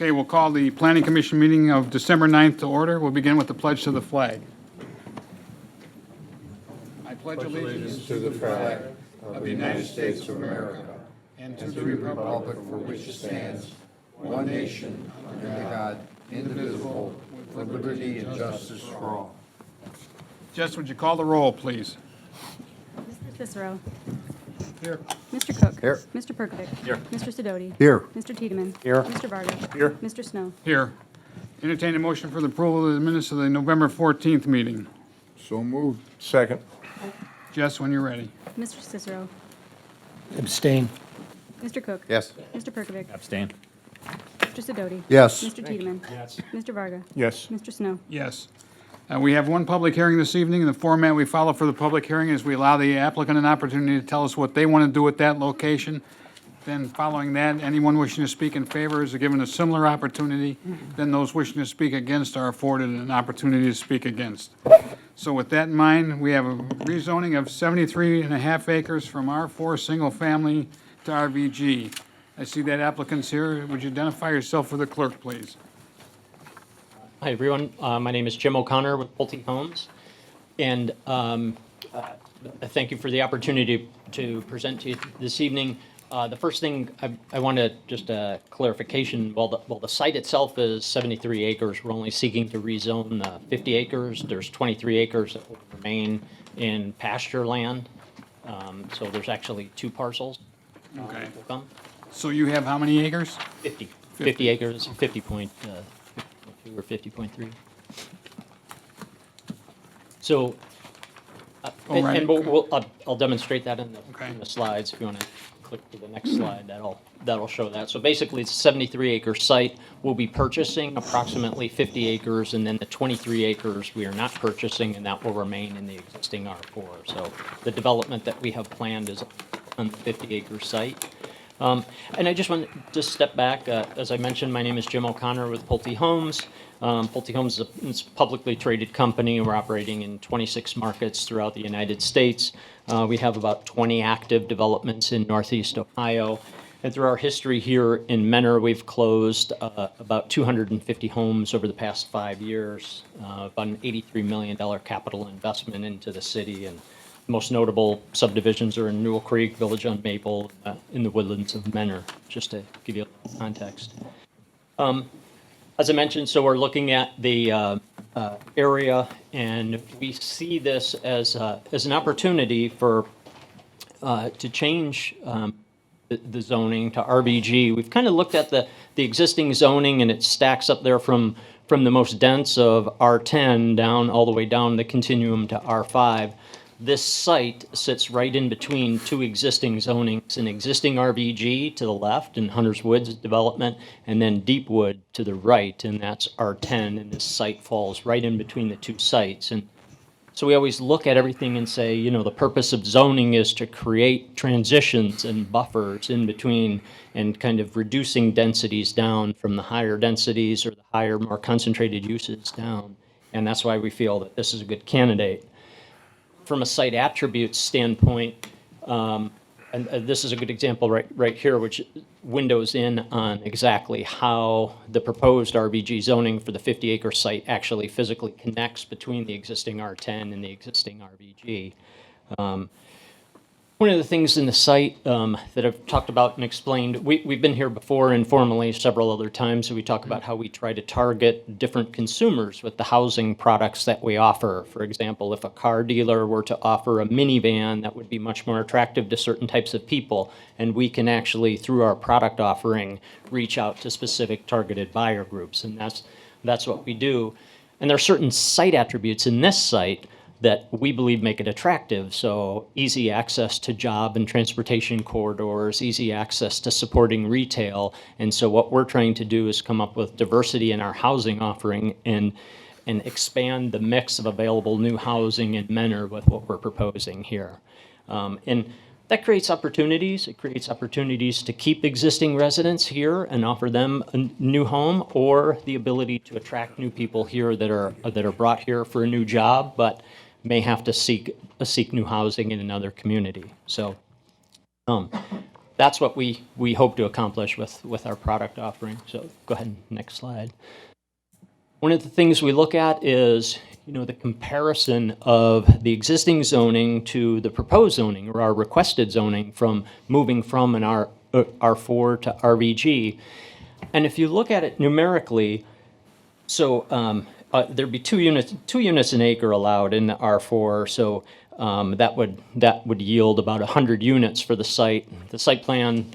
Okay, we'll call the Planning Commission meeting of December 9th to order. We'll begin with the pledge to the flag. I pledge allegiance To the flag of the United States of America and and to the republic for which it stands, one nation, under God, indivisible, with liberty and justice for all. Jess, would you call the roll, please? Mr. Cicero. Here. Mr. Cook. Here. Mr. Perkovic. Here. Mr. Sidoti. Here. Mr. Tiedemann. Here. Mr. Varga. Here. Mr. Snow. Here. Entertain a motion for the approval of the minutes of the November 14th meeting. So moved. Second. Jess, when you're ready. Mr. Cicero. Abstain. Mr. Cook. Yes. Mr. Perkovic. Abstain. Mr. Sidoti. Yes. Mr. Tiedemann. Yes. Mr. Varga. Yes. Mr. Snow. Yes. We have one public hearing this evening, and the format we follow for the public hearing is we allow the applicant an opportunity to tell us what they want to do at that location. Then following that, anyone wishing to speak in favor is given a similar opportunity. Then those wishing to speak against are afforded an opportunity to speak against. So with that in mind, we have a rezoning of 73.5 acres from R4 single family to RVG. I see that applicant's here. Would you identify yourself for the clerk, please? Hi, everyone. My name is Jim O'Connor with Bolton Homes, and thank you for the opportunity to present to you this evening. The first thing I want to just a clarification. While the site itself is 73 acres, we're only seeking to rezone 50 acres. There's 23 acres that will remain in pasture land, so there's actually two parcels. Okay. That will come. So you have how many acres? 50 acres, 50.2 or 50.3. So, Oh, right. and I'll demonstrate that in the slides. If you want to click to the next slide, that'll show that. So basically, it's a 73-acre site. We'll be purchasing approximately 50 acres, and then the 23 acres we are not purchasing, and that will remain in the existing R4. So the development that we have planned is on the 50-acre site. And I just want to step back. As I mentioned, my name is Jim O'Connor with Pulte Homes. Pulte Homes is a publicly traded company. We're operating in 26 markets throughout the United States. We have about 20 active developments in Northeast Ohio. And through our history here in Menor, we've closed about 250 homes over the past 5 years, about an $83 million capital investment into the city. And most notable subdivisions are in Newell Creek, Village on Maple, in the woodlands of Menor, just to give you a little context. As I mentioned, so we're looking at the area, and we see this as an opportunity for to change the zoning to RBG. We've kind of looked at the existing zoning, and it stacks up there from the most dense of R10 down all the way down the continuum to R5. This site sits right in between two existing zonings, an existing RVG to the left in Hunter's Woods development, and then Deepwood to the right, and that's R10, and this site falls right in between the two sites. And so we always look at everything and say, you know, the purpose of zoning is to create transitions and buffers in between and kind of reducing densities down from the higher densities or the higher, more concentrated uses down. And that's why we feel that this is a good candidate. From a site attributes standpoint, and this is a good example right here, which windows in on exactly how the proposed RVG zoning for the 50-acre site actually physically connects between the existing R10 and the existing RVG. One of the things in the site that I've talked about and explained, we've been here before informally several other times, so we talk about how we try to target different consumers with the housing products that we offer. For example, if a car dealer were to offer a minivan, that would be much more attractive to certain types of people, and we can actually, through our product offering, reach out to specific targeted buyer groups, and that's what we do. And there are certain site attributes in this site that we believe make it attractive. So easy access to job and transportation corridors, easy access to supporting retail. And so what we're trying to do is come up with diversity in our housing offering and expand the mix of available new housing in Menor with what we're proposing here. And that creates opportunities. It creates opportunities to keep existing residents here and offer them a new home, or the ability to attract new people here that are brought here for a new job, but may have to seek new housing in another community. So that's what we hope to accomplish with our product offering. So go ahead, next slide. One of the things we look at is, the comparison of the existing zoning to the proposed zoning or our requested zoning from moving from an R4 to RVG. And if you look at it numerically, so there'd be two units an acre allowed in the R4. So that would yield about 100 units for the site. The site plan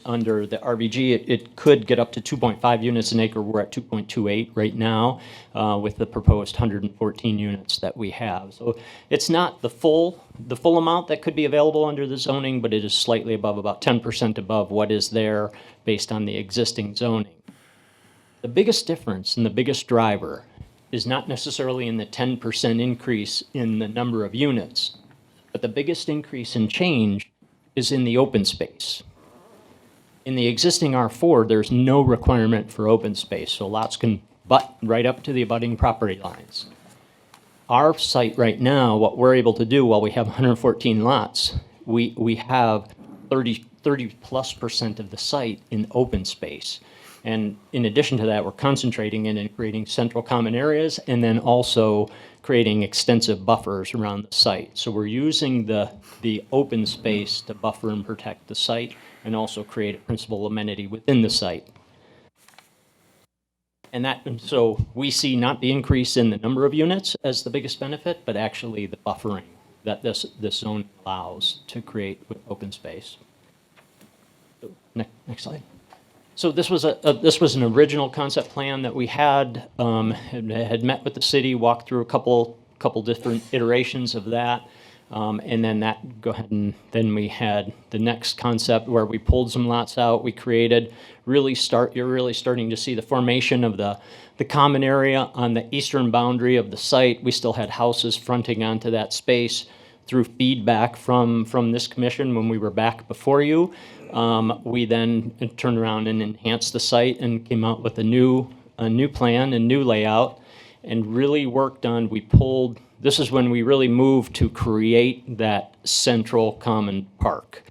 under the RVG, it could get up to 2.5 units an acre. We're at 2.28 right now with the proposed 114 units that we have. So it's not the full amount that could be available under the zoning, but it is slightly above, about 10% above what is there based on the existing zoning. The biggest difference and the biggest driver is not necessarily in the 10% increase in the number of units, but the biggest increase in change is in the open space. In the existing R4, there's no requirement for open space, so lots can butt right up to the abutting property lines. Our site right now, what we're able to do, while we have 114 lots, we have 30+% of the site in open space. And in addition to that, we're concentrating in and creating central common areas and then also creating extensive buffers around the site. So we're using the open space to buffer and protect the site and also create a principal amenity within the site. And so we see not the increase in the number of units as the biggest benefit, but actually the buffering that this zone allows to create with open space. So, next slide. So this was an original concept plan that we had met with the city, walked through a couple different iterations of that, and then then we had the next concept where we pulled some lots out. We created you're really starting to see the formation of the common area on the eastern boundary of the site. We still had houses fronting onto that space. Through feedback from this commission when we were back before you, we then turned around and enhanced the site and came out with a new plan and new layout, and really worked on. This is when we really moved to create that central common park.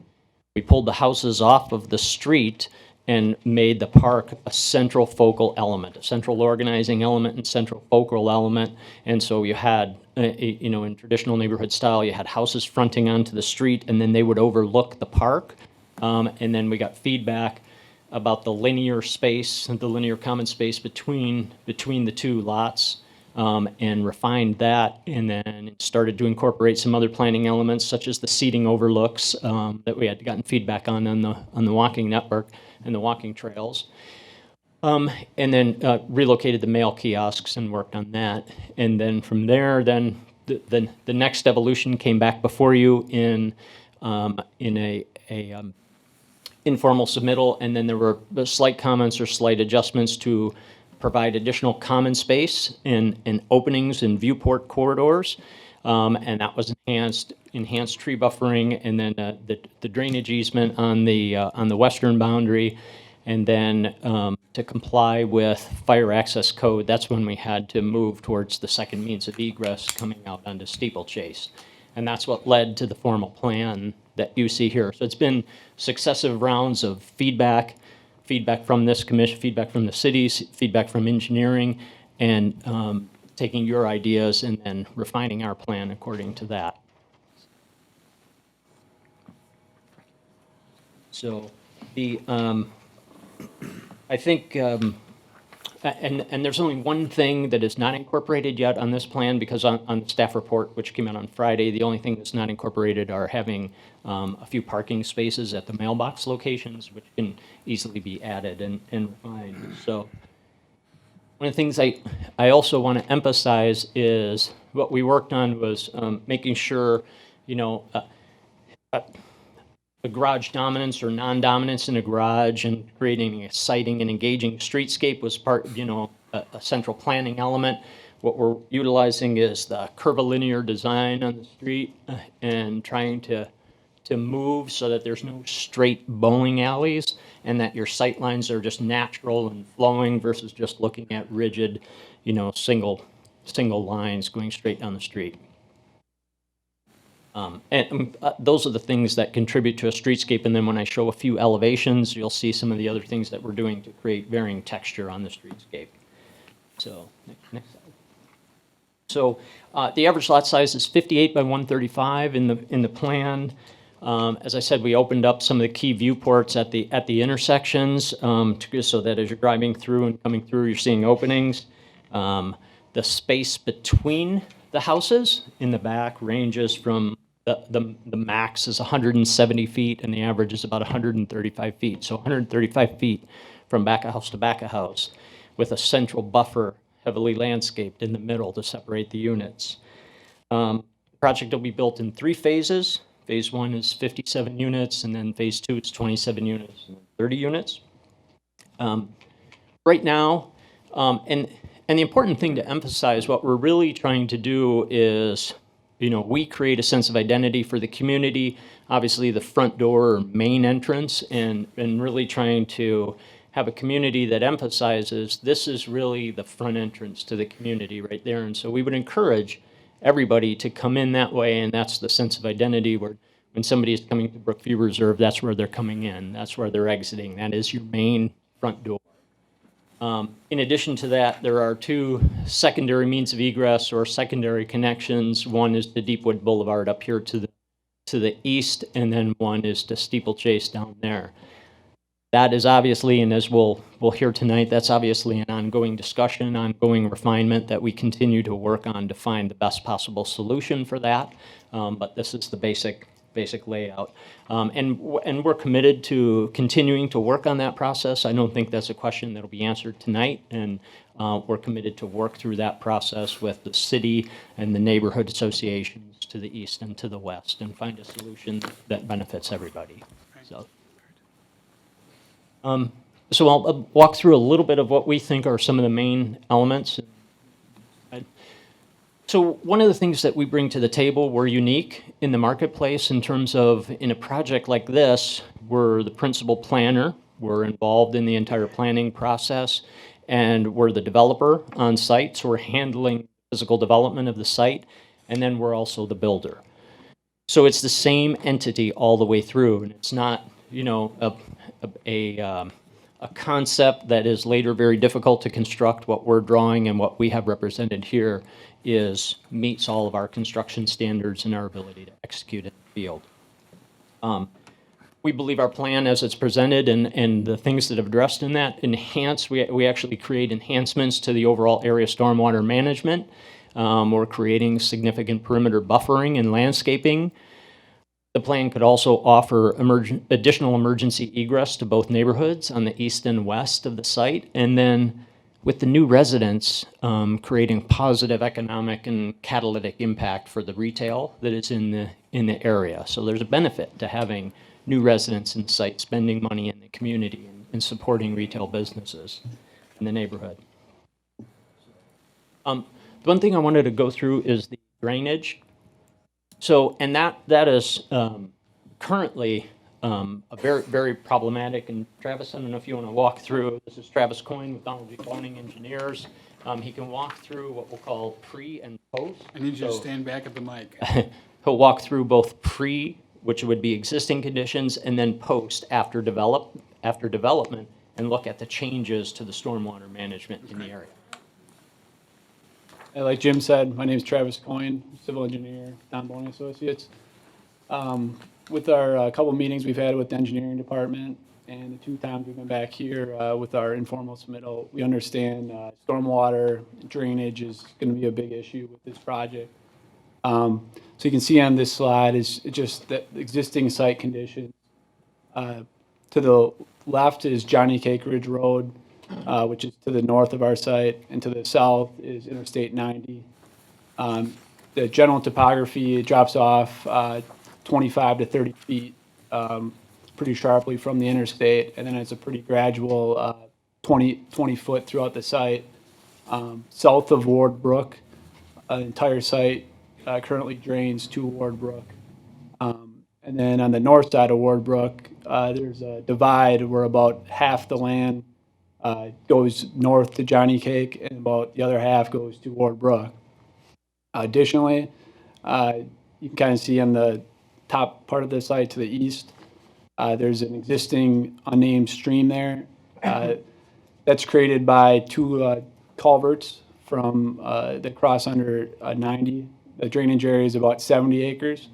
We pulled the houses off of the street and made the park a central focal element, a central organizing element and central focal element. And so you had, in traditional neighborhood style, you had houses fronting onto the street, and then they would overlook the park. And then we got feedback about the linear space, the linear common space between the two lots, and refined that, and then started to incorporate some other planning elements, such as the seating overlooks that we had gotten feedback on the walking network and the walking trails. And then relocated the mail kiosks and worked on that. And then from there, then the next evolution came back before you in a informal submittal, and then there were slight comments or slight adjustments to provide additional common space and openings and viewport corridors, and that was enhanced tree buffering, and then the drainage easement on the western boundary, and then to comply with fire access code. That's when we had to move towards the second means of egress coming out onto Steeplechase, and that's what led to the formal plan that you see here. So it's been successive rounds of feedback from this commission, feedback from the cities, feedback from engineering, and taking your ideas and then refining our plan according to that. So I think, and there's only one thing that is not incorporated yet on this plan, because on the staff report, which came out on Friday, the only thing that's not incorporated are having a few parking spaces at the mailbox locations, which can easily be added and refined. So one of the things I also want to emphasize is what we worked on was making sure, the garage dominance or non-dominance in a garage and creating an exciting and engaging streetscape was part, a central planning element. What we're utilizing is the curvilinear design on the street and trying to move so that there's no straight bowling alleys and that your sight lines are just natural and flowing versus just looking at rigid, single lines going straight down the street. Those are the things that contribute to a streetscape. And then when I show a few elevations, you'll see some of the other things that we're doing to create varying texture on the streetscape. So, next slide. So the average lot size is 58 by 135 in the plan. As I said, we opened up some of the key viewports at the intersections so that as you're driving through and coming through, you're seeing openings. The space between the houses in the back ranges from the max is 170 feet and the average is about 135 feet. So 135 feet from back of house to back of house with a central buffer heavily landscaped in the middle to separate the units. The project will be built in 3 phases. Phase 1 is 57 units, and then phase 2 is 27 units and 30 units. Right now, and the important thing to emphasize, what we're really trying to do is, we create a sense of identity for the community, obviously the front door or main entrance, and really trying to have a community that emphasizes this is really the front entrance to the community right there. And so we would encourage everybody to come in that way, and that's the sense of identity where when somebody is coming to Brookview Reserve, that's where they're coming in, that's where they're exiting. That is your main front door. In addition to that, there are 2 secondary means of egress or secondary connections. One is to Deepwood Boulevard up here to the east, and then one is to Steeplechase down there. That is obviously, and as we'll hear tonight, that's obviously an ongoing discussion, ongoing refinement that we continue to work on to find the best possible solution for that. But this is the basic layout. And we're committed to continuing to work on that process. I don't think that's a question that'll be answered tonight, and we're committed to work through that process with the city and the neighborhood associations to the east and to the west and find a solution that benefits everybody. So I'll walk through a little bit of what we think are some of the main elements. So one of the things that we bring to the table, we're unique in the marketplace in terms of, in a project like this, we're the principal planner, we're involved in the entire planning process, and we're the developer on site, so we're handling physical development of the site, and then we're also the builder. So it's the same entity all the way through, and it's not, a concept that is later very difficult to construct. What we're drawing and what we have represented here meets all of our construction standards and our ability to execute in the field. We believe our plan as it's presented and the things that have addressed in that we actually create enhancements to the overall area stormwater management. We're creating significant perimeter buffering and landscaping. The plan could also offer additional emergency egress to both neighborhoods on the east and west of the site. And then with the new residents, creating positive economic and catalytic impact for the retail that is in the area. So there's a benefit to having new residents in the site, spending money in the community and supporting retail businesses in the neighborhood. The one thing I wanted to go through is the drainage. So, and that is currently a very, very problematic. And Travis, I don't know if you want to walk through. This is Travis Coyne with Donald G. Planning Engineers. He can walk through what we'll call pre and post. I need you to stand back at the mic. He'll walk through both pre, which would be existing conditions, and then post after development, and look at the changes to the stormwater management in the area. Like Jim said, my name is Travis Coyne, civil engineer, Don Boney Associates. With our couple meetings we've had with the engineering department and the 2 times we've been back here with our informal submittal, we understand stormwater drainage is going to be a big issue with this project. So you can see on this slide is just the existing site conditions. To the left is Johnny Cake Ridge Road, which is to the north of our site, and to the south is Interstate 90. The general topography drops off 25 to 30 feet pretty sharply from the interstate, and then it's a pretty gradual 20 foot throughout the site. South of Ward Brook, the entire site currently drains to Ward Brook. And then on the north side of Ward Brook, there's a divide where about half the land goes north to Johnny Cake, and about the other half goes to Ward Brook. Additionally, you can kind of see on the top part of the site to the east, there's an existing unnamed stream there. That's created by two culverts from that cross under 90. The drainage area is about 70 acres.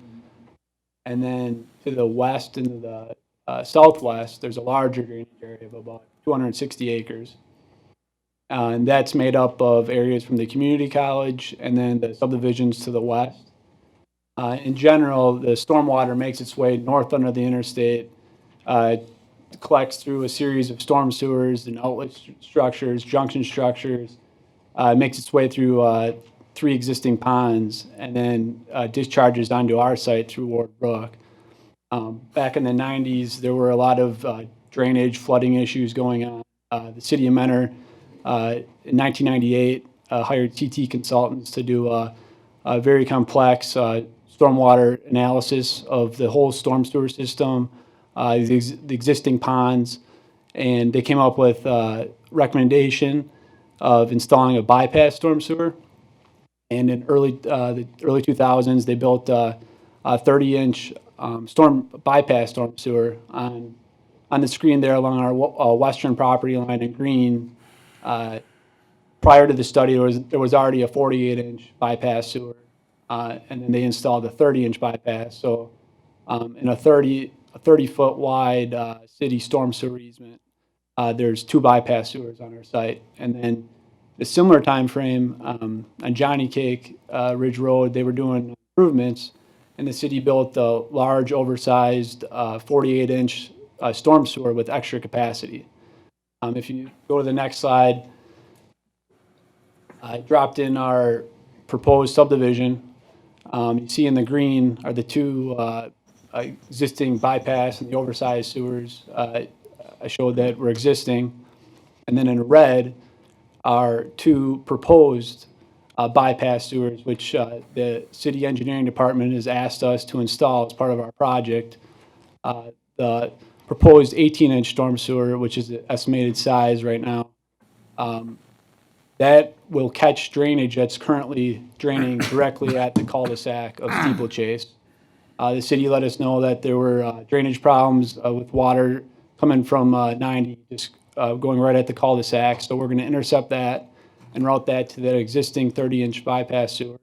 And then to the west and to the southwest, there's a larger drainage area of about 260 acres. And that's made up of areas from the community college and then the subdivisions to the west. In general, the stormwater makes its way north under the interstate, collects through a series of storm sewers and outlet structures, junction structures, makes its way through 3 existing ponds, and then discharges onto our site through Ward Brook. Back in the 90s, there were a lot of drainage, flooding issues going on. The city of Mentor, in 1998, hired TT consultants to do a very complex stormwater analysis of the whole storm sewer system, the existing ponds, and they came up with a recommendation of installing a bypass storm sewer. And in the early 2000s, they built a 30-inch bypass storm sewer on the screen there along our western property line in green. Prior to the study, there was already a 48-inch bypass sewer, and then they installed a 30-inch bypass. So, in a 30-foot wide city storm sewer easement, there's 2 bypass sewers on our site, and then a similar time frame on Johnny Cake Ridge Road, they were doing improvements, and the city built a large, oversized 48-inch storm sewer with extra capacity. If you go to the next slide, I dropped in our proposed subdivision. You see in the green are the 2 existing bypass and the oversized sewers I showed that were existing, and then in red are 2 proposed bypass sewers, which the city engineering department has asked us to install as part of our project. The proposed 18-inch storm sewer, which is the estimated size right now, that will catch drainage that's currently draining directly at the cul-de-sac of Steeplechase. The city let us know that there were drainage problems with water coming from 90, just going right at the cul-de-sac. So we're going to intercept that and route that to that existing 30-inch bypass sewer.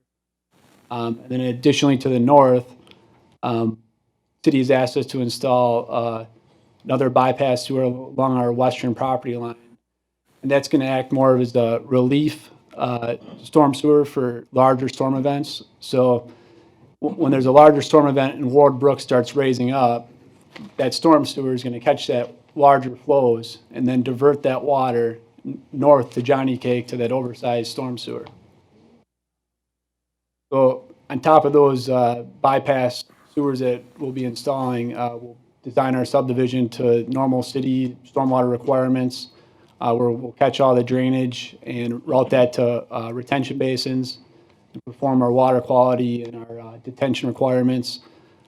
And then additionally to the north, city has asked us to install another bypass sewer along our western property line. And that's going to act more as the relief storm sewer for larger storm events. So when there's a larger storm event and Ward Brook starts raising up, that storm sewer is going to catch that larger flows and then divert that water north to Johnny Cake to that oversized storm sewer. So on top of those bypass sewers that we'll be installing, we'll design our subdivision to normal city stormwater requirements, where we'll catch all the drainage and route that to retention basins and perform our water quality and our detention requirements.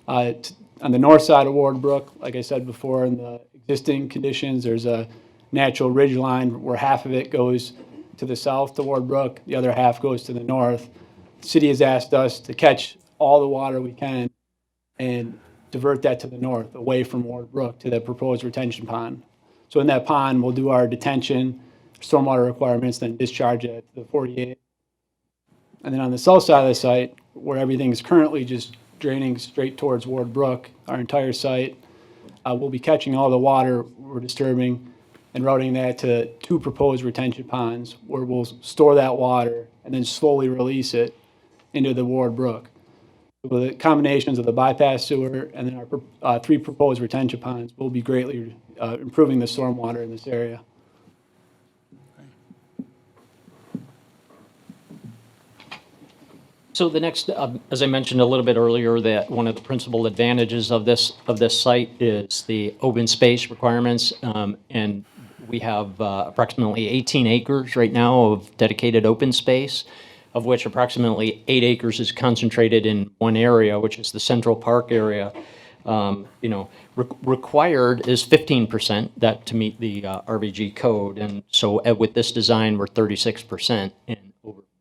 On the north side of Ward Brook, like I said before, in the existing conditions, there's a natural ridge line where half of it goes to the south to Ward Brook, the other half goes to the north. The city has asked us to catch all the water we can and divert that to the north, away from Ward Brook to the proposed retention pond. So in that pond, we'll do our detention, stormwater requirements, then discharge it to the 48. And then on the south side of the site, where everything is currently just draining straight towards Ward Brook, our entire site, we'll be catching all the water we're disturbing and routing that to 2 proposed retention ponds, where we'll store that water and then slowly release it into the Ward Brook. With the combinations of the bypass sewer and then our 3 proposed retention ponds, will be greatly improving the stormwater in this area. So the next, as I mentioned a little bit earlier, that one of the principal advantages of this site is the open space requirements, and we have approximately 18 acres right now of dedicated open space, of which approximately 8 acres is concentrated in one area, which is the Central Park area. Required is 15% that to meet the RBG code, and so with this design, we're 36% in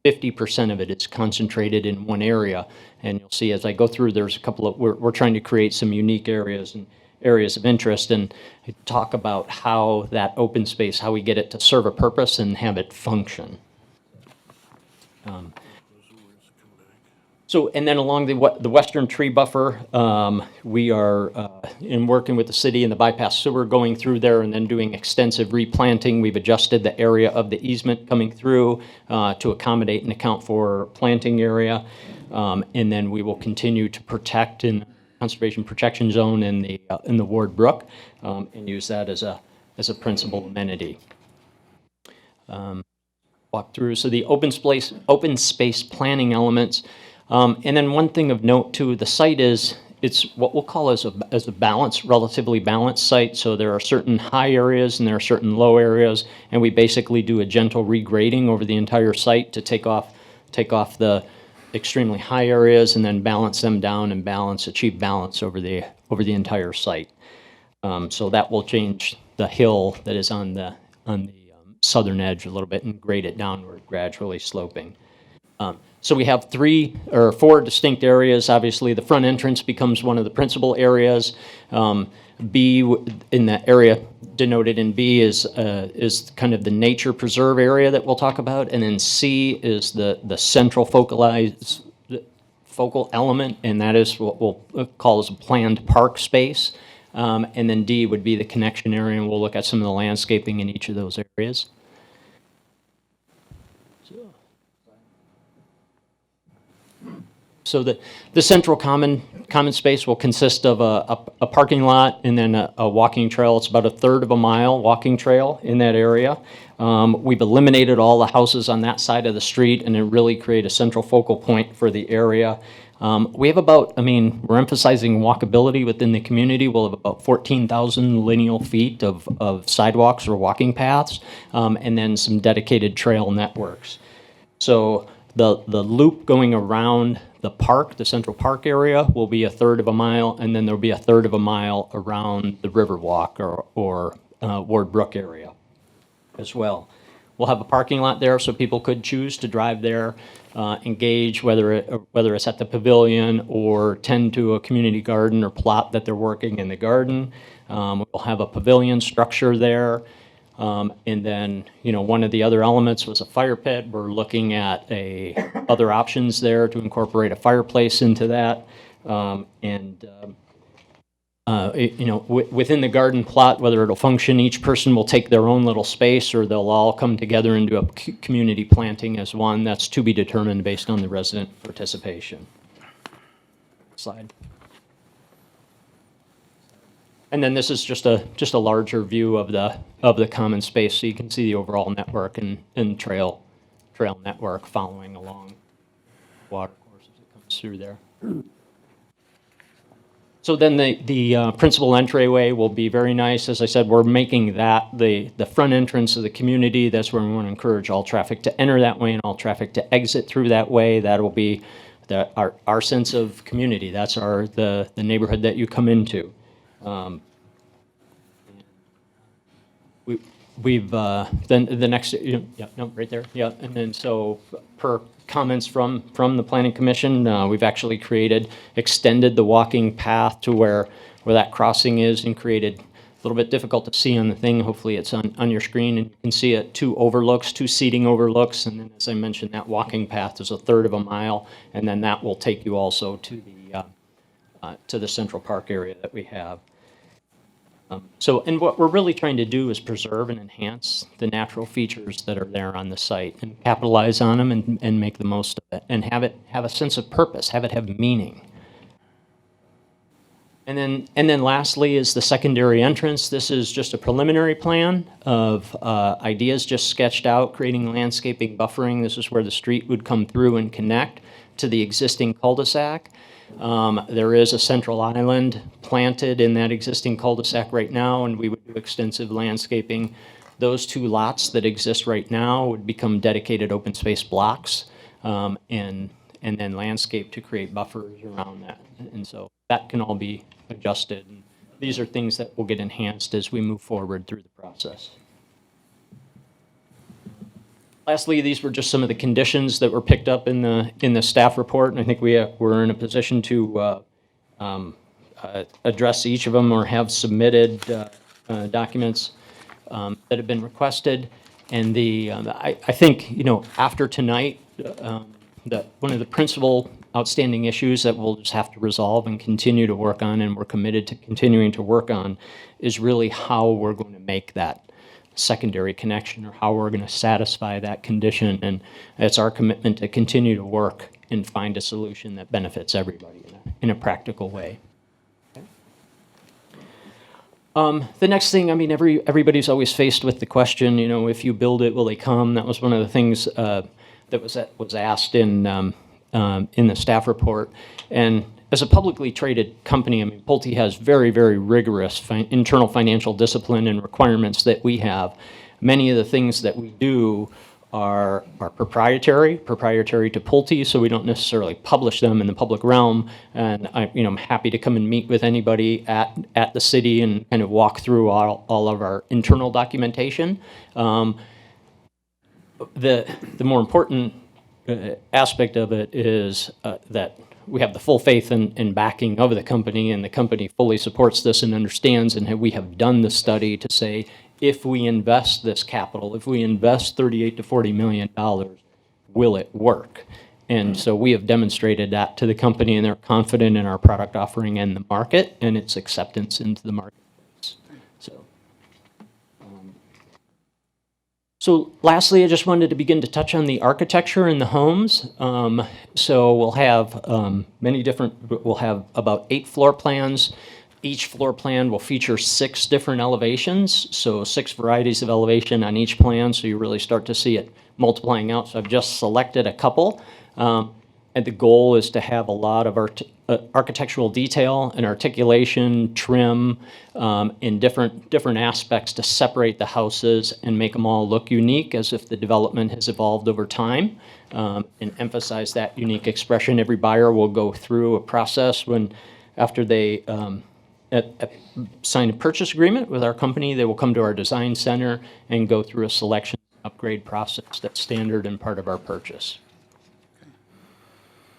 50% of it is concentrated in one area. And you'll see as I go through, there's a couple of, we're trying to create some unique areas and areas of interest and talk about how that open space, how we get it to serve a purpose and have it function. So, and then along the western tree buffer, we are in working with the city and the bypass sewer going through there and then doing extensive replanting. We've adjusted the area of the easement coming through to accommodate and account for planting area. And then we will continue to protect in conservation protection zone in the Ward Brook and use that as a principal amenity. Walk through. So the open space planning elements. And then one thing of note too, the site it's what we'll call as a balanced, relatively balanced site. So there are certain high areas and there are certain low areas, and we basically do a gentle regrading over the entire site to take off the extremely high areas and then balance them down and achieve balance over the entire site. So that will change the hill that is on the southern edge a little bit and grade it downward, gradually sloping. So we have 3 or 4 distinct areas. Obviously, the front entrance becomes one of the principal areas. B, in the area denoted in B, is kind of the nature preserve area that we'll talk about, and then C is the central focal element, and that is what we'll call as a planned park space. And then D would be the connection area, and we'll look at some of the landscaping in each of those areas. So the central common space will consist of a parking lot and then a walking trail. It's about 1/3 of a mile walking trail in that area. We've eliminated all the houses on that side of the street and it really create a central focal point for the area. We have we're emphasizing walkability within the community. We'll have about 14,000 lineal feet of sidewalks or walking paths, and then some dedicated trail networks. So the loop going around the park, the central park area, will be 1/3 of a mile, and then there'll be 1/3 of a mile around the Riverwalk or Ward Brook area as well. We'll have a parking lot there, so people could choose to drive there, engage, whether it's at the pavilion or tend to a community garden or plot that they're working in the garden. We'll have a pavilion structure there. And then, one of the other elements was a fire pit. We're looking at other options there to incorporate a fireplace into that. Within the garden plot, whether it'll function, each person will take their own little space or they'll all come together and do a community planting as one. That's to be determined based on the resident participation. Slide. And then this is just a larger view of the common space, so you can see the overall network and trail network following along water course as it comes through there. So then the principal entryway will be very nice. As I said, we're making that the front entrance of the community. That's where we want to encourage all traffic to enter that way and all traffic to exit through that way. That will be our sense of community. That's the neighborhood that you come into. We've then the next right there, and then so per comments from the Planning Commission, we've actually extended the walking path to where that crossing is and created a little bit difficult to see on the thing. Hopefully it's on your screen and you can see it, 2 seating overlooks, and then as I mentioned, that walking path is 1/3 of a mile, and then that will take you also to the Central Park area that we have. And what we're really trying to do is preserve and enhance the natural features that are there on the site and capitalize on them and make the most of it and have a sense of purpose, have it have meaning. And then lastly is the secondary entrance. This is just a preliminary plan of ideas just sketched out, creating landscaping buffering. This is where the street would come through and connect to the existing cul-de-sac. There is a central island planted in that existing cul-de-sac right now, and we would do extensive landscaping. Those 2 lots that exist right now would become dedicated open space blocks, and then landscape to create buffers around that. And so that can all be adjusted. And these are things that will get enhanced as we move forward through the process. Lastly, these were just some of the conditions that were picked up in the staff report, and I think we're in a position to address each of them or have submitted documents that have been requested. And I think, after tonight, that one of the principal outstanding issues that we'll just have to resolve and continue to work on, and we're committed to continuing to work on, is really how we're going to make that secondary connection, or how we're going to satisfy that condition. And it's our commitment to continue to work and find a solution that benefits everybody in a practical way. The next thing, everybody's always faced with the question, if you build it, will they come? That was one of the things that was asked in the staff report. And as a publicly traded company, Pulte has very, very rigorous internal financial discipline and requirements that we have. Many of the things that we do are proprietary to Pulte, so we don't necessarily publish them in the public realm. And I'm happy to come and meet with anybody at the city and kind of walk through all of our internal documentation. The more important aspect of it is that we have the full faith and backing of the company, and the company fully supports this and understands, and we have done the study to say, if we invest this capital, if we invest $38 to $40 million, will it work? And so we have demonstrated that to the company, and they're confident in our product offering and the market and its acceptance into the marketplace. So lastly, I just wanted to begin to touch on the architecture in the homes. So we'll have we'll have about 8 floor plans. Each floor plan will feature 6 different elevations, so 6 varieties of elevation on each plan, so you really start to see it multiplying out. So I've just selected a couple, and the goal is to have a lot of architectural detail and articulation, trim, in different aspects to separate the houses and make them all look unique, as if the development has evolved over time, and emphasize that unique expression. Every buyer will go through a process after they sign a purchase agreement with our company. They will come to our design center and go through a selection upgrade process that's standard and part of our purchase.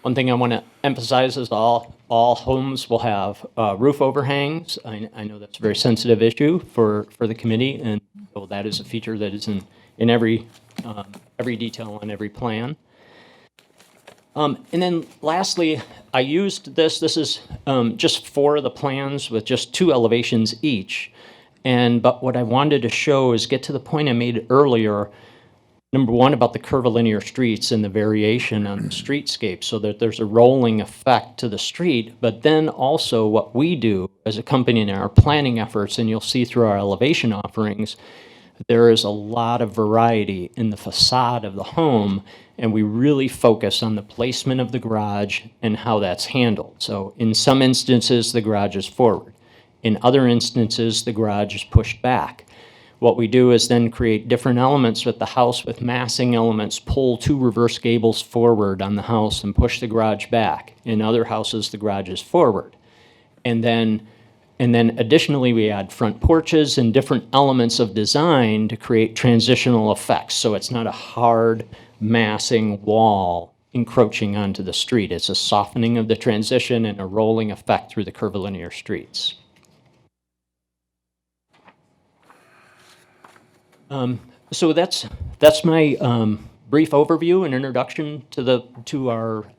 One thing I want to emphasize is all homes will have roof overhangs. I know that's a very sensitive issue for the committee, and so that is a feature that is in every detail on every plan. And then lastly, I used this is just 4 of the plans with just 2 elevations each. But what I wanted to show is get to the point I made earlier, number one, about the curvilinear streets and the variation on the streetscape, so that there's a rolling effect to the street. But then also what we do as a company in our planning efforts, and you'll see through our elevation offerings, there is a lot of variety in the facade of the home, and we really focus on the placement of the garage and how that's handled. So in some instances, the garage is forward. In other instances, the garage is pushed back. What we do is then create different elements with the house, with massing elements, pull 2 reverse gables forward on the house and push the garage back. In other houses, the garage is forward. And then additionally, we add front porches and different elements of design to create transitional effects. So it's not a hard massing wall encroaching onto the street. It's a softening of the transition and a rolling effect through the curvilinear streets. So that's my brief overview and introduction to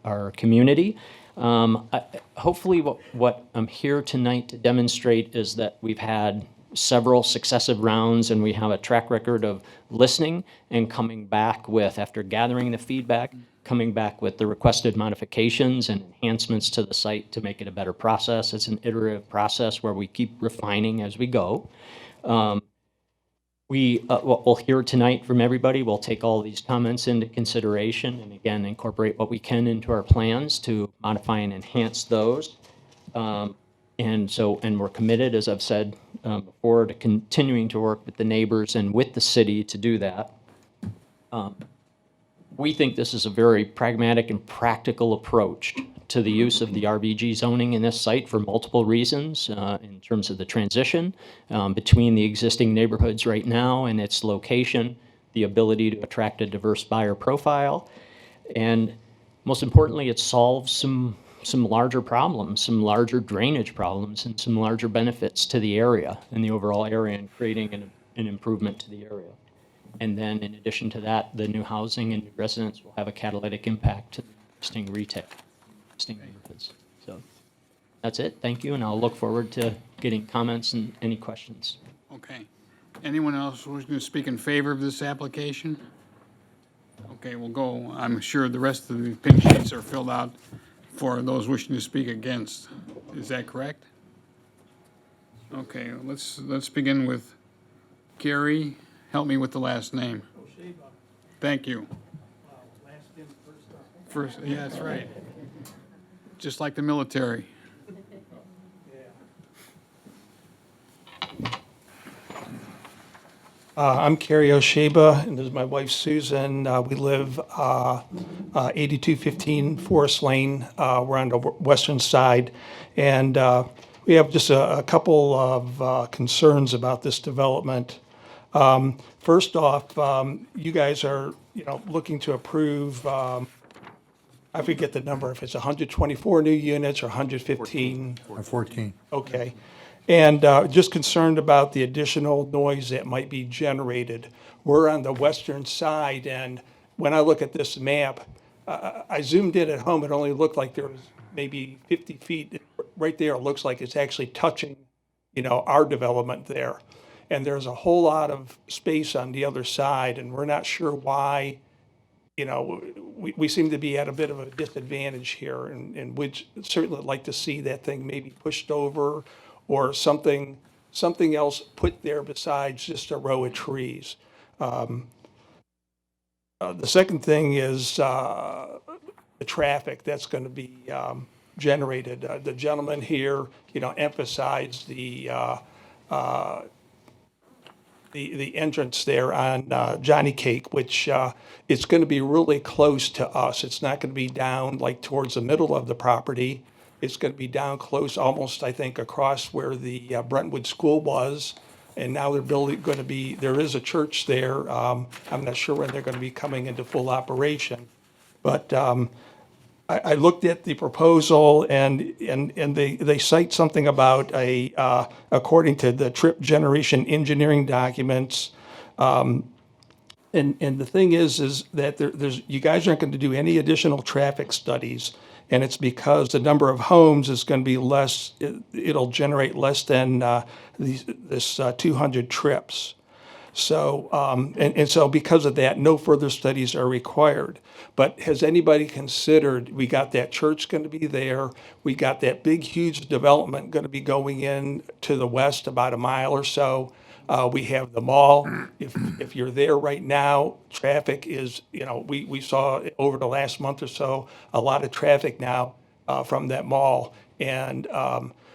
our community. Hopefully what I'm here tonight to demonstrate is that we've had several successive rounds, and we have a track record of listening and coming back with, after gathering the feedback, coming back with the requested modifications and enhancements to the site to make it a better process. It's an iterative process where we keep refining as we go. What we'll hear tonight from everybody, we'll take all these comments into consideration and again incorporate what we can into our plans to modify and enhance those. And we're committed, as I've said before, to continuing to work with the neighbors and with the city to do that. We think this is a very pragmatic and practical approach to the use of the RBG zoning in this site for multiple reasons, in terms of the transition between the existing neighborhoods right now and its location, the ability to attract a diverse buyer profile. And most importantly, it solves some larger problems, some larger drainage problems, and some larger benefits to the area and the overall area, and creating an improvement to the area. And then in addition to that, the new housing and new residents will have a catalytic impact to the existing retail, existing neighborhoods. So that's it. Thank you, and I'll look forward to getting comments and any questions. Okay. Anyone else wishing to speak in favor of this application? Okay, we'll go. I'm sure the rest of the pink sheets are filled out for those wishing to speak against. Is that correct? Okay, let's begin with Gary. Help me with the last name. Thank you. First, yeah, that's right. Just like the military. I'm Kerry Osheba, and this is my wife Susan. We live 8215 Forest Lane. We're on the western side, and we have just a couple of concerns about this development. First off, you guys are, looking to approve, I forget the number, if it's 124 new units or 115. 14. Okay. And just concerned about the additional noise that might be generated. We're on the western side, and when I look at this map, I zoomed in at home, it only looked like there was maybe 50 feet. Right there, it looks like it's actually touching, our development there. And there's a whole lot of space on the other side, and we're not sure why, we seem to be at a bit of a disadvantage here, and we'd certainly like to see that thing maybe pushed over, or something else put there besides just a row of trees. The second thing is the traffic that's going to be generated. The gentleman here, emphasized the entrance there on Johnny Cake, which it's going to be really close to us. It's not going to be down like towards the middle of the property. It's going to be down close, almost, I think, across where the Brentwood School was. And now they're there is a church there. I'm not sure when they're going to be coming into full operation. But I looked at the proposal, and they cite something about according to the trip generation engineering documents. And the thing is that you guys aren't going to do any additional traffic studies. And it's because the number of homes is going to be less, it'll generate less than this 200 trips. So, and so because of that, no further studies are required. But has anybody considered, we got that church going to be there, we got that big, huge development going to be going in to the west about a mile or so. We have the mall. If you're there right now, traffic is, we saw over the last month or so, a lot of traffic now from that mall. And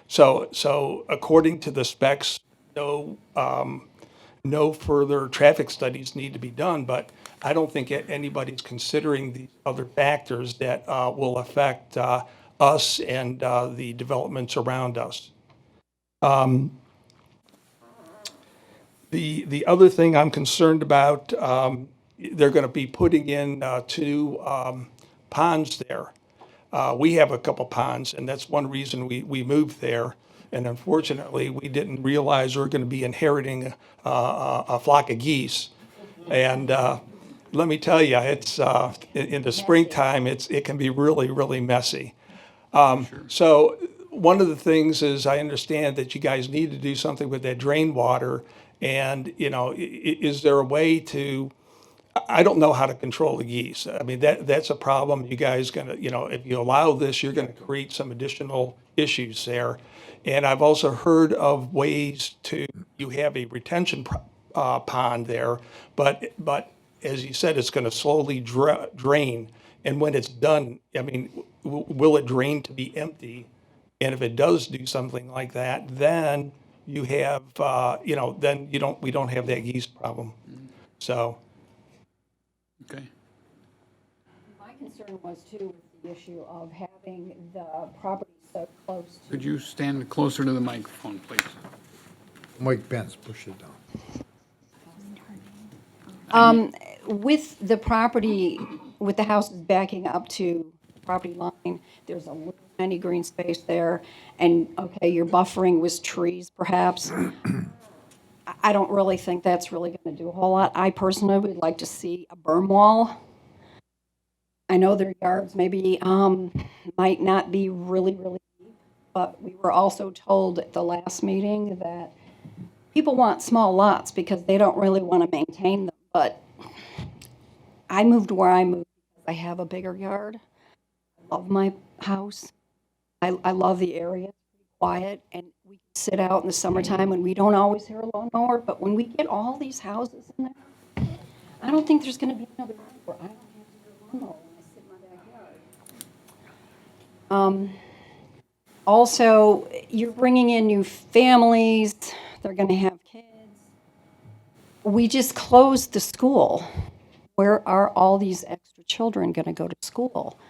so according to the specs, no further traffic studies need to be done, but I don't think anybody's considering the other factors that will affect us and the developments around us. The other thing I'm concerned about, they're going to be putting in 2 ponds there. We have a couple ponds, and that's one reason we moved there. And unfortunately, we didn't realize we were going to be inheriting a flock of geese. And let me tell you, it's in the springtime, it can be really, really messy. So one of the things is I understand that you guys need to do something with that drain water. And, is there a way to, I don't know how to control the geese. I mean, that's a problem. You guys gonna, if you allow this, you're gonna create some additional issues there. And I've also heard of ways you have a retention pond there, but as you said, it's gonna slowly drain. And when it's done, I mean, will it drain to be empty? And if it does do something like that, then you have, then we don't have that geese problem. So. Okay. My concern was too with the issue of having the property so close to. Could you stand closer to the microphone, please? Mike Benz, push it down. With the property, with the houses backing up to the property line, there's a little tiny green space there, and, okay, you're buffering with trees perhaps. I don't really think that's really going to do a whole lot. I personally would like to see a berm wall. I know their yards maybe might not be really, really deep, but we were also told at the last meeting that people want small lots because they don't really want to maintain them, but I moved where I moved because I have a bigger yard. I love my house. I love the area. It's pretty quiet, and we can sit out in the summertime when we don't always hear a lawnmower, but when we get all these houses in there, I don't think there's going to be another room where I don't have to hear a lawnmower when I sit in my backyard. Also, you're bringing in new families. They're going to have kids. We just closed the school. Where are all these extra children going to go to school?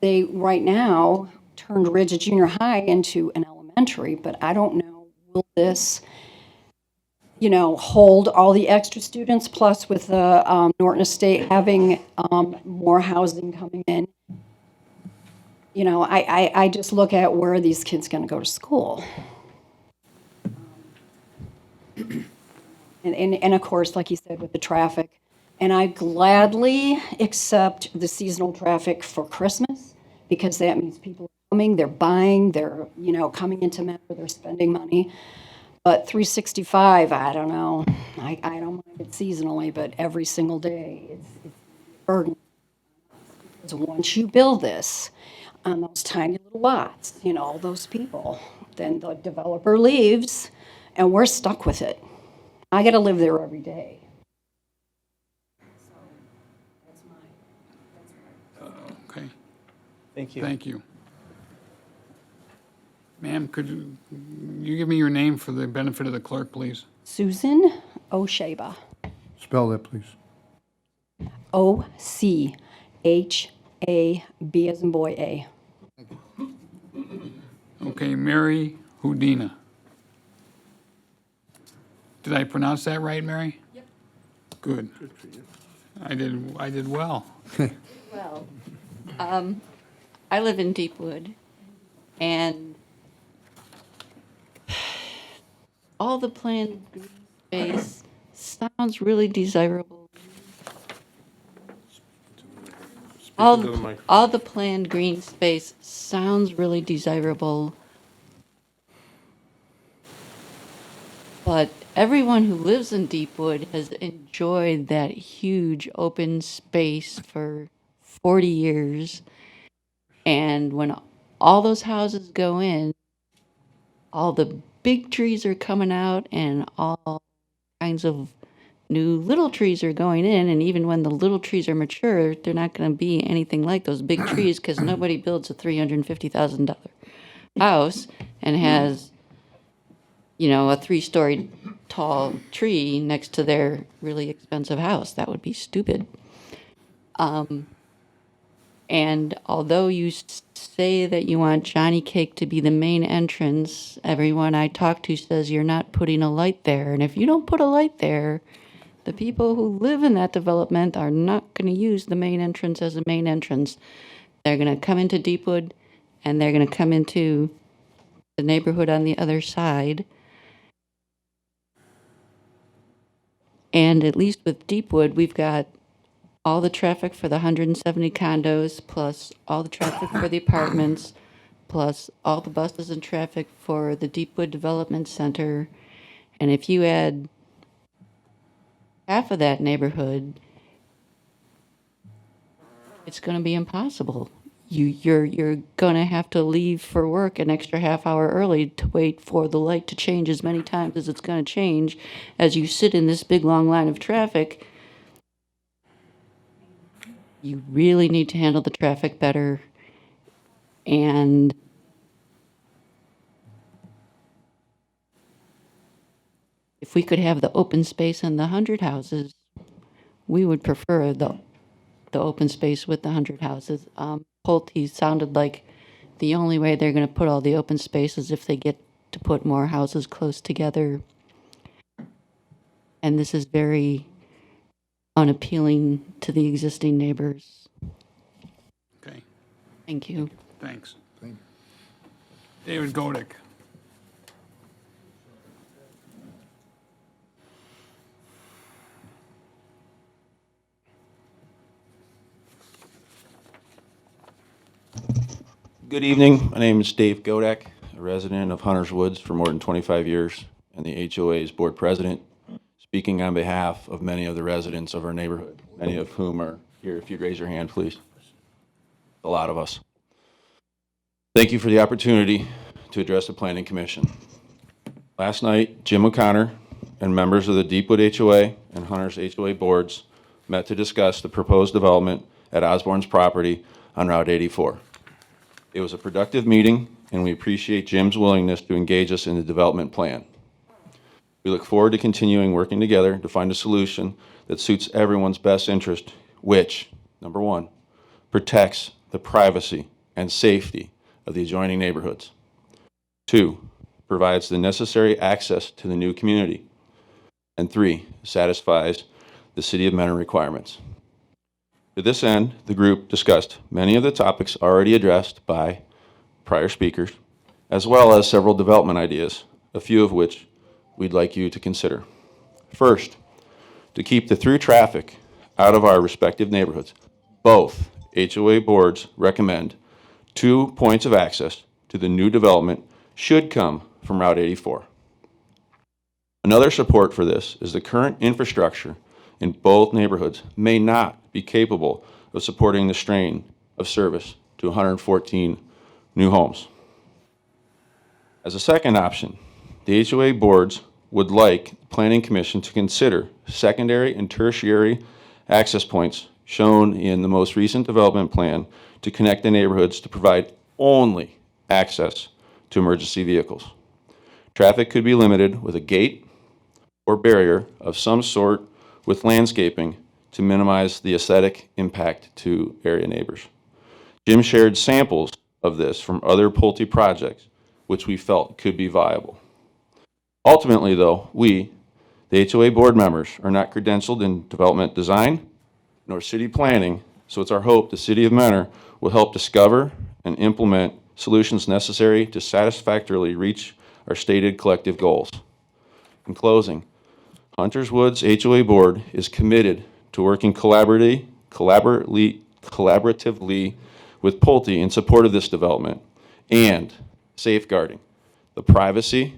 They, right now, turned Ridge Junior High into an elementary, but I don't know, will this, hold all the extra students, plus with the Norton Estate having more housing coming in? I just look at where are these kids going to go to school? And of course, like you said, with the traffic, and I gladly accept the seasonal traffic for Christmas because that means people are coming, they're buying, they're, coming into Metro, they're spending money. But 365, I don't know. I don't mind it seasonally, but every single day it's a burden. Because once you build this on those tiny little lots, all those people, then the developer leaves and we're stuck with it. I got to live there every day. Okay, Thank you. thank you. Ma'am, could you give me your name for the benefit of the clerk, please? Susan O'Shaba. Spell that, please. OCHAB as in boy A. Okay, Mary Houdina. Did I pronounce that right, Mary? Yep. Good. I did well. Well, I live in Deepwood, and all the planned green space sounds really desirable. All the planned green space sounds really desirable, but everyone who lives in Deepwood has enjoyed that huge open space for 40 years. And when all those houses go in, all the big trees are coming out and all kinds of new little trees are going in. And even when the little trees are mature, they're not going to be anything like those big trees because nobody builds a $350,000 house and has, a 3-story tall tree next to their really expensive house. That would be stupid. And although you say that you want Johnny Cake to be the main entrance, everyone I talk to says you're not putting a light there. And if you don't put a light there, the people who live in that development are not going to use the main entrance as a main entrance. They're going to come into Deepwood, and they're going to come into the neighborhood on the other side. And at least with Deepwood, we've got all the traffic for the 170 condos, plus all the traffic for the apartments, plus all the buses and traffic for the Deepwood Development Center. And if you add half of that neighborhood, it's going to be impossible. You're going to have to leave for work an extra half hour early to wait for the light to change as many times as it's going to change as you sit in this big long line of traffic. You really need to handle the traffic better. And if we could have the open space in the 100 houses, we would prefer the open space with the 100 houses. Pulte sounded like the only way they're going to put all the open space is if they get to put more houses close together. And this is very unappealing to the existing neighbors. Okay, Thank you. thanks. David Godek. Good evening. My name is Dave Godek, a resident of Hunters Woods for more than 25 years, and the HOA's board president, speaking on behalf of many of the residents of our neighborhood, many of whom are here. If you'd raise your hand, please. A lot of us. Thank you for the opportunity to address the Planning Commission. Last night, Jim O'Connor and members of the Deepwood HOA and Hunters HOA boards met to discuss the proposed development at Osborne's property on Route 84. It was a productive meeting, and we appreciate Jim's willingness to engage us in the development plan. We look forward to continuing working together to find a solution that suits everyone's best interest, which, number one, protects the privacy and safety of the adjoining neighborhoods. Two, provides the necessary access to the new community. And three, satisfies the City of Mentor requirements. To this end, the group discussed many of the topics already addressed by prior speakers, as well as several development ideas, a few of which we'd like you to consider. First, to keep the through traffic out of our respective neighborhoods, both HOA boards recommend 2 points of access to the new development should come from Route 84. Another support for this is the current infrastructure in both neighborhoods may not be capable of supporting the strain of service to 114 new homes. As a second option, the HOA boards would like the Planning Commission to consider secondary and tertiary access points shown in the most recent development plan to connect the neighborhoods to provide only access to emergency vehicles. Traffic could be limited with a gate or barrier of some sort with landscaping to minimize the aesthetic impact to area neighbors. Jim shared samples of this from other Pulte projects, which we felt could be viable. Ultimately, though, we, the HOA board members, are not credentialed in development design nor city planning, so it's our hope the City of Mentor will help discover and implement solutions necessary to satisfactorily reach our stated collective goals. In closing, Hunters Woods HOA Board is committed to working collaboratively with Pulte in support of this development and safeguarding the privacy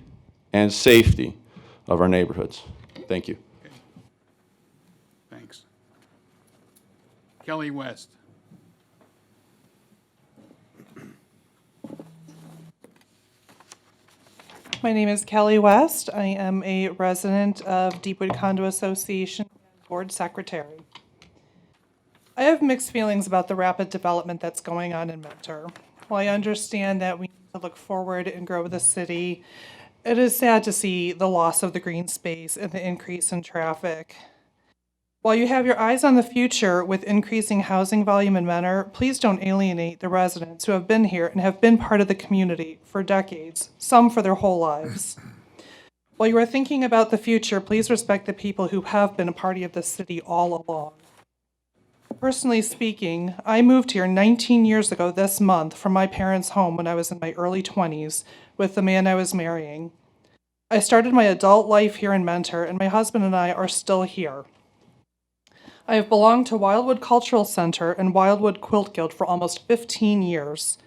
and safety of our neighborhoods. Thank you. Thanks. Kelly West. My name is Kelly West. I am a resident of Deepwood Condo Association and Board Secretary. I have mixed feelings about the rapid development that's going on in Mentor. While I understand that we need to look forward and grow the city, it is sad to see the loss of the green space and the increase in traffic. While you have your eyes on the future with increasing housing volume in Mentor, please don't alienate the residents who have been here and have been part of the community for decades, some for their whole lives. While you are thinking about the future, please respect the people who have been a part of the city all along. Personally speaking, I moved here 19 years ago this month from my parents' home when I was in my early 20s with the man I was marrying. I started my adult life here in Mentor, and my husband and I are still here. I have belonged to Wildwood Cultural Center and Wildwood Quilt Guild for almost 15 years.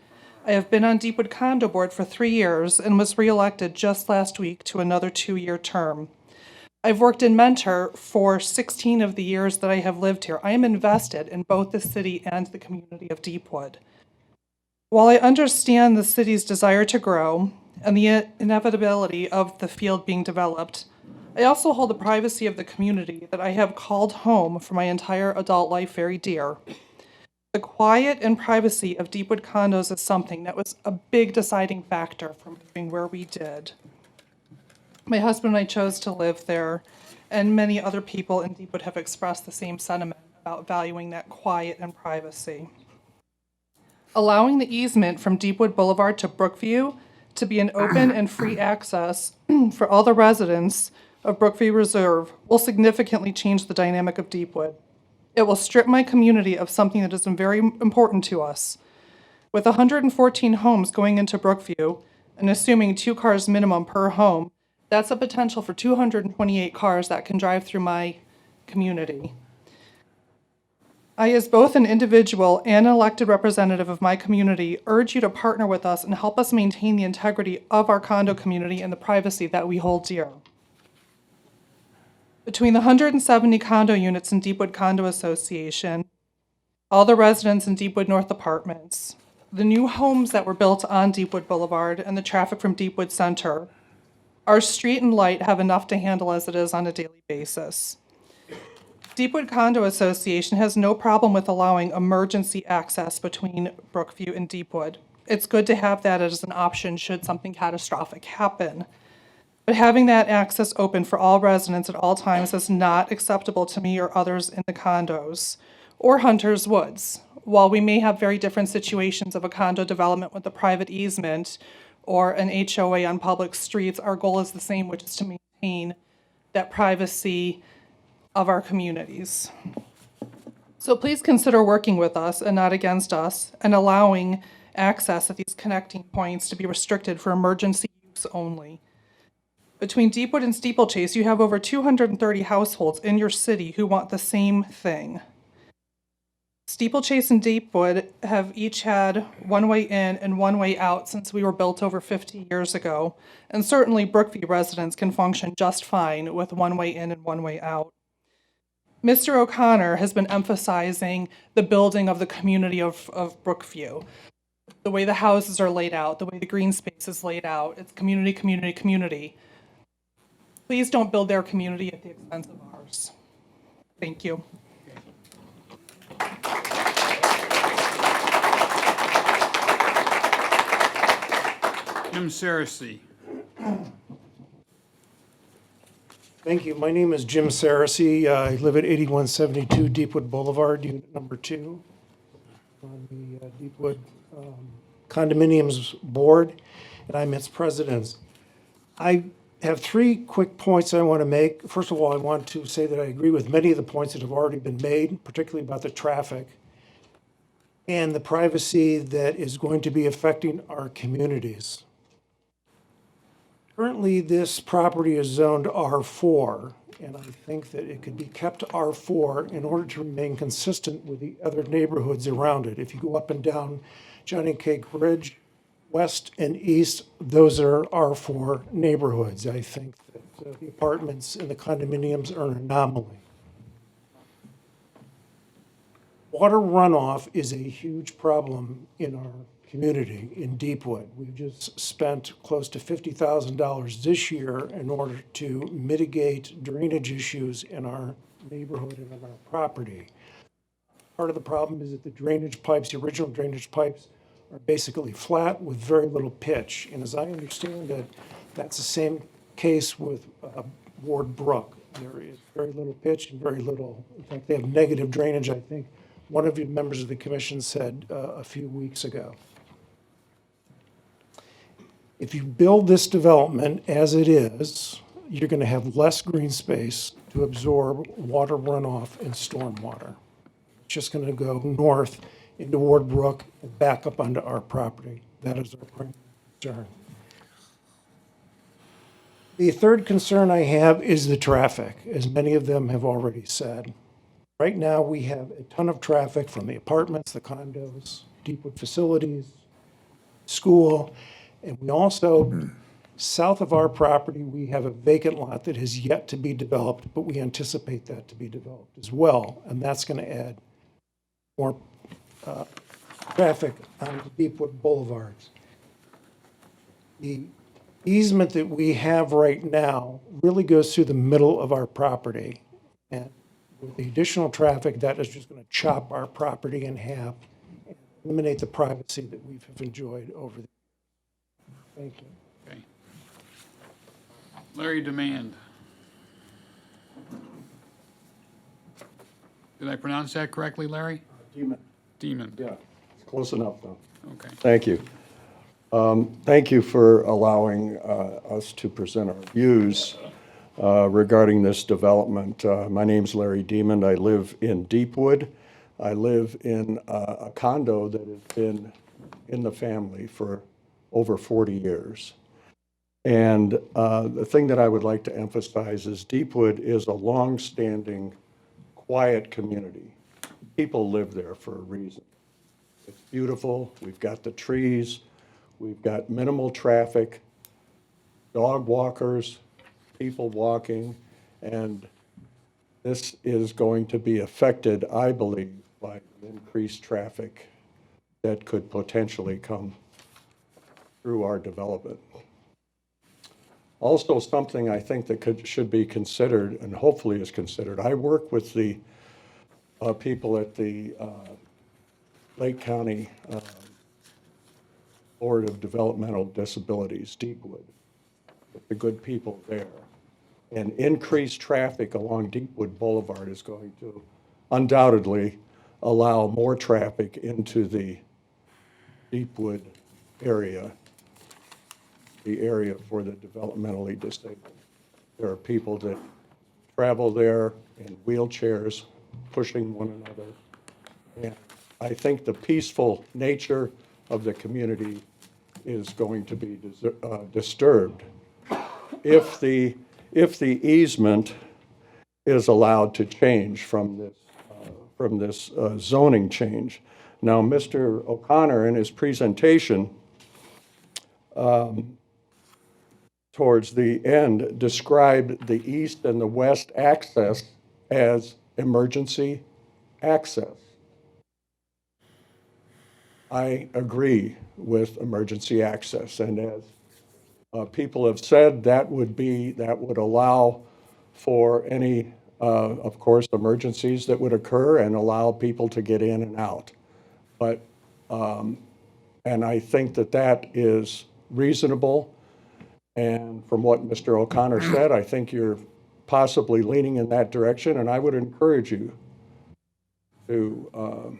I have been on Deepwood Condo Board for 3 years and was reelected just last week to another 2-year term. I've worked in Mentor for 16 of the years that I have lived here. I am invested in both the city and the community of Deepwood. While I understand the city's desire to grow and the inevitability of the field being developed, I also hold the privacy of the community that I have called home for my entire adult life very dear. The quiet and privacy of Deepwood condos is something that was a big deciding factor for moving where we did. My husband and I chose to live there, and many other people in Deepwood have expressed the same sentiment about valuing that quiet and privacy. Allowing the easement from Deepwood Boulevard to Brookview to be an open and free access for all the residents of Brookview Reserve will significantly change the dynamic of Deepwood. It will strip my community of something that is very important to us. With 114 homes going into Brookview, and assuming 2 cars minimum per home, that's a potential for 228 cars that can drive through my community. I, as both an individual and an elected representative of my community, urge you to partner with us and help us maintain the integrity of our condo community and the privacy that we hold dear. Between the 170 condo units in Deepwood Condo Association, all the residents in Deepwood North Apartments, the new homes that were built on Deepwood Boulevard, and the traffic from Deepwood Center, our street and light have enough to handle as it is on a daily basis. Deepwood Condo Association has no problem with allowing emergency access between Brookview and Deepwood. It's good to have that as an option should something catastrophic happen. But having that access open for all residents at all times is not acceptable to me or others in the condos or Hunter's Woods. While we may have very different situations of a condo development with a private easement or an HOA on public streets, our goal is the same, which is to maintain that privacy of our communities. So please consider working with us and not against us, and allowing access at these connecting points to be restricted for emergency use only. Between Deepwood and Steeplechase, you have over 230 households in your city who want the same thing. Steeplechase and Deepwood have each had one-way in and one-way out since we were built over 50 years ago, and certainly Brookview residents can function just fine with one-way in and one-way out. Mr. O'Connor has been emphasizing the building of the community of Brookview. The way the houses are laid out, the way the green space is laid out, it's community, community, community. Please don't build their community at the expense of ours. Thank you. Jim Saracey. Thank you. My name is Jim Saracey. I live at 8172 Deepwood Boulevard, unit number 2, on the Deepwood Condominiums Board, and I'm its president. I have 3 quick points I want to make. First of all, I want to say that I agree with many of the points that have already been made, particularly about the traffic and the privacy that is going to be affecting our communities. Currently, this property is zoned R4, and I think that it could be kept R4 in order to remain consistent with the other neighborhoods around it. If you go up and down Johnny Cake Ridge, west and east, those are R4 neighborhoods. I think that the apartments and the condominiums are an anomaly. Water runoff is a huge problem in our community in Deepwood. We've just spent close to $50,000 this year in order to mitigate drainage issues in our neighborhood and on our property. Part of the problem is that the drainage pipes, the original drainage pipes, are basically flat with very little pitch. And as I understand it, that's the same case with Ward Brook. There is very little pitch and very little, in fact, they have negative drainage, I think one of the members of the commission said a few weeks ago. If you build this development as it is, you're going to have less green space to absorb water runoff and stormwater. It's just going to go north into Ward Brook and back up onto our property. That is our primary concern. The third concern I have is the traffic, as many of them have already said. Right now, we have a ton of traffic from the apartments, the condos, Deepwood facilities, school, and we also, south of our property, we have a vacant lot that has yet to be developed, but we anticipate that to be developed as well, and that's going to add more traffic on Deepwood boulevards. The easement that we have right now really goes through the middle of our property, and with the additional traffic, that is just going to chop our property in half and eliminate the privacy that we've enjoyed over the years. Thank you. Okay. Larry Demand. Did I pronounce that correctly, Larry? Demon. Demon. Yeah, it's close enough, though. Okay. Thank you. Thank you for allowing us to present our views. regarding this development. My name's Larry Demond. I live in Deepwood. I live in a condo that has been in the family for over 40 years. And the thing that I would like to emphasize is Deepwood is a long-standing, quiet community. People live there for a reason. It's beautiful. We've got the trees. We've got minimal traffic, dog walkers, people walking, and this is going to be affected, I believe, by increased traffic that could potentially come through our development. Also, something I think that should be considered, and hopefully is considered, I work with the people at the Lake County Board of Developmental Disabilities, Deepwood, the good people there. And increased traffic along Deepwood Boulevard is going to undoubtedly allow more traffic into the Deepwood area, the area for the developmentally disabled. There are people that travel there in wheelchairs, pushing one another. And I think the peaceful nature of the community is going to be disturbed if the easement is allowed to change from this zoning change. Now, Mr. O'Connor, in his presentation towards the end, described the east and the west access as emergency access. I agree with emergency access, and as people have said, that would allow for any, of course, emergencies that would occur and allow people to get in and out. But, and I think that is reasonable. And from what Mr. O'Connor said, I think you're possibly leaning in that direction, and I would encourage you to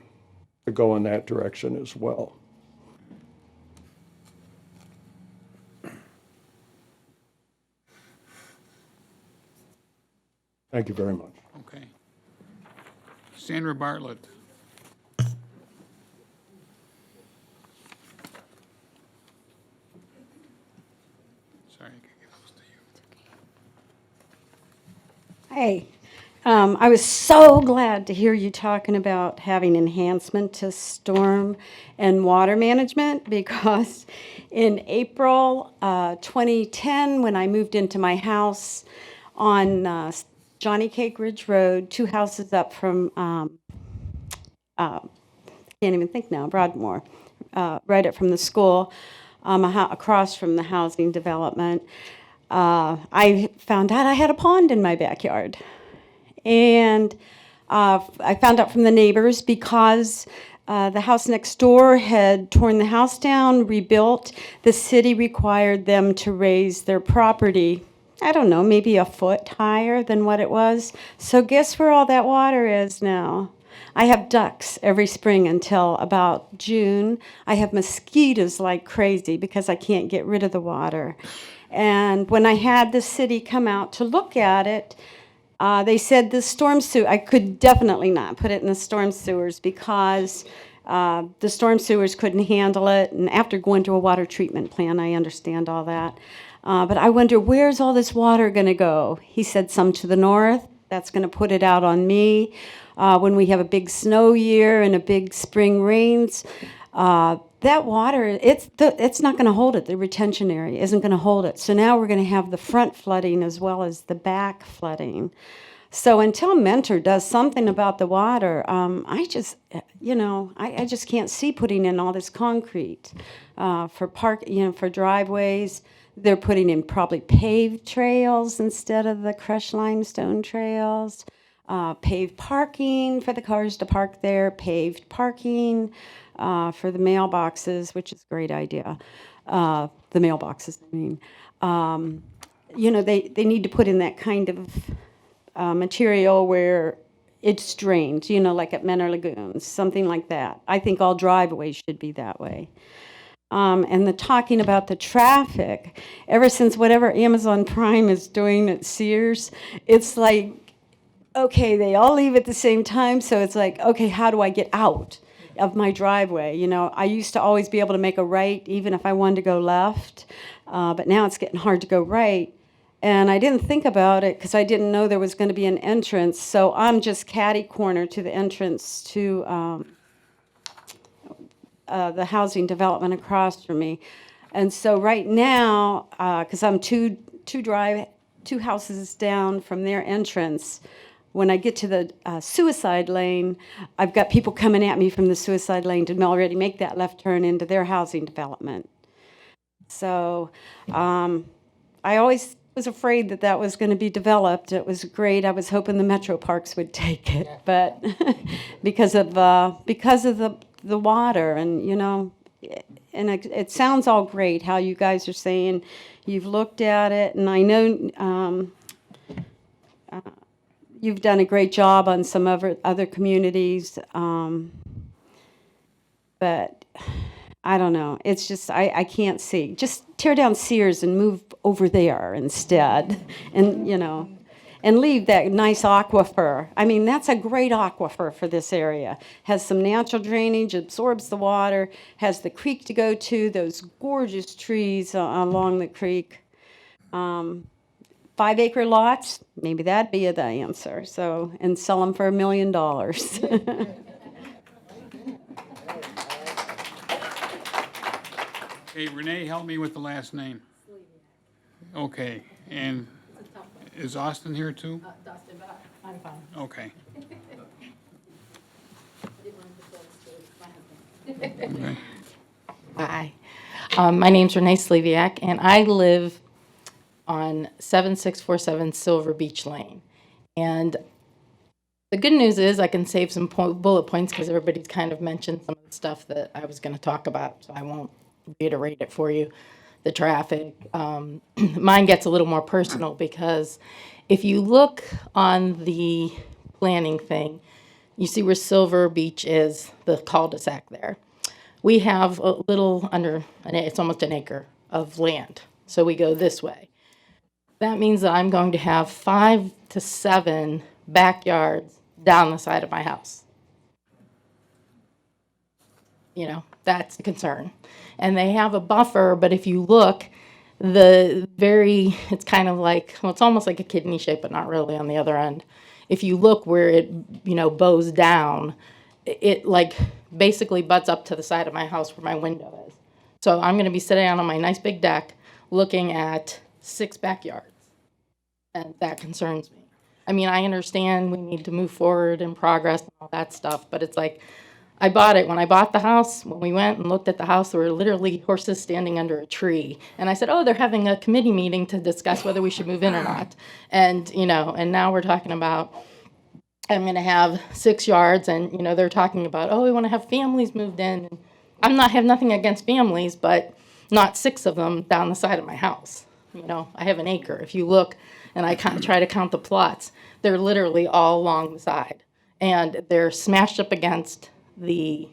go in that direction as well. Thank you very much. Okay. Sandra Bartlett. Sorry, I could get close to you. Hey, I was so glad to hear you talking about having enhancement to storm and water management, because in April 2010, when I moved into my house on Johnny Cake Ridge Road, 2 houses up from, can't even think now, Broadmoor, right up from the school, across from the housing development, I found out I had a pond in my backyard. And I found out from the neighbors because the house next door had torn the house down, rebuilt. The city required them to raise their property, I don't know, maybe a foot higher than what it was. So guess where all that water is now? I have ducks every spring until about June. I have mosquitoes like crazy because I can't get rid of the water. And when I had the city come out to look at it, they said the storm sewer, I could definitely not put it in the storm sewers because the storm sewers couldn't handle it. And after going to a water treatment plant, I understand all that. But I wonder, where's all this water going to go? He said some to the north. That's going to put it out on me. When we have a big snow year and a big spring rains, that water, it's not going to hold it. The retention area isn't going to hold it. So now we're going to have the front flooding as well as the back flooding. So until Mentor does something about the water, I just can't see putting in all this concrete for driveways. They're putting in probably paved trails instead of the crushed limestone trails. Paved parking for the cars to park there. Paved parking for the mailboxes, which is a great idea. The mailboxes, I mean. They need to put in that kind of material where it's drained, like at Menor Lagoons, something like that. I think all driveways should be that way. and the talking about the traffic, ever since whatever Amazon Prime is doing at Sears, it's like, okay, they all leave at the same time, so it's like, okay, how do I get out of my driveway? You know, I used to always be able to make a right, even if I wanted to go left, but now it's getting hard to go right. And I didn't think about it because I didn't know there was going to be an entrance, so I'm just catty corner to the entrance to the housing development across from me. And so right now, because I'm two houses down from their entrance, when I get to the suicide lane, I've got people coming at me from the suicide lane to already make that left turn into their housing development. So I always was afraid that that was going to be developed. It was great. I was hoping the metro parks would take it, but because of the water, and you know, and it sounds all great how you guys are saying you've looked at it, and I know you've done a great job on some other communities, but I don't know. It's just, I can't see. Just tear down Sears and move over there instead. And, you know, and leave that nice aquifer. I mean, that's a great aquifer for this area. Has some natural drainage, absorbs the water, has the creek to go to, those gorgeous trees along the creek. 5-acre lots, maybe that'd be the answer. So, and sell them for $1 million. Okay, Renee, help me with the last name. Okay, and is Austin here too? Dustin, but I'm fine. Okay. Okay. Hi. My name's Renee Sleviak, and I live on 7647 Silver Beach Lane. And the good news is I can save some bullet points because everybody's kind of mentioned some of the stuff that I was going to talk about, so I won't reiterate it for you. The traffic. Mine gets a little more personal because if you look on the planning thing, you see where Silver Beach is, the cul-de-sac there. We have a little under, it's almost an acre of land. So we go this way. That means that I'm going to have 5 to 7 backyards down the side of my house. You know, that's a concern. And they have a buffer, but if you look, it's kind of like, well, it's almost like a kidney shape, but not really on the other end. If you look where it, you know, bows down, it like basically butts up to the side of my house where my window is. So I'm going to be sitting out on my nice big deck looking at 6 backyards. And that concerns me. I mean, I understand we need to move forward and progress and all that stuff, but it's like, I bought it. When I bought the house, when we went and looked at the house, there were literally horses standing under a tree. And I said, oh, they're having a committee meeting to discuss whether we should move in or not. And, you know, and now we're talking about, I'm going to have 6 yards, and, you know, they're talking about, oh, we want to have families moved in. And I have nothing against families, but not 6 of them down the side of my house. You know, I have an acre. If you look, and I try to count the plots, they're literally all along the side. And they're smashed up against the,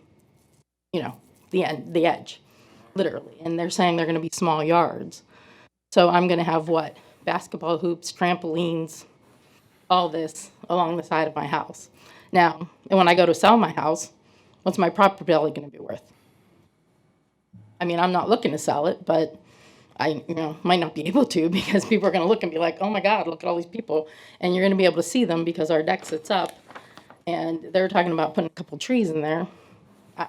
you know, the edge, literally. And they're saying they're going to be small yards. So I'm going to have what? Basketball hoops, trampolines, all this along the side of my house. Now, and when I go to sell my house, what's my property value going to be worth? I mean, I'm not looking to sell it, but I, you know, might not be able to because people are going to look and be like, oh my God, look at all these people. And you're going to be able to see them because our deck sits up. And they're talking about putting a couple trees in there.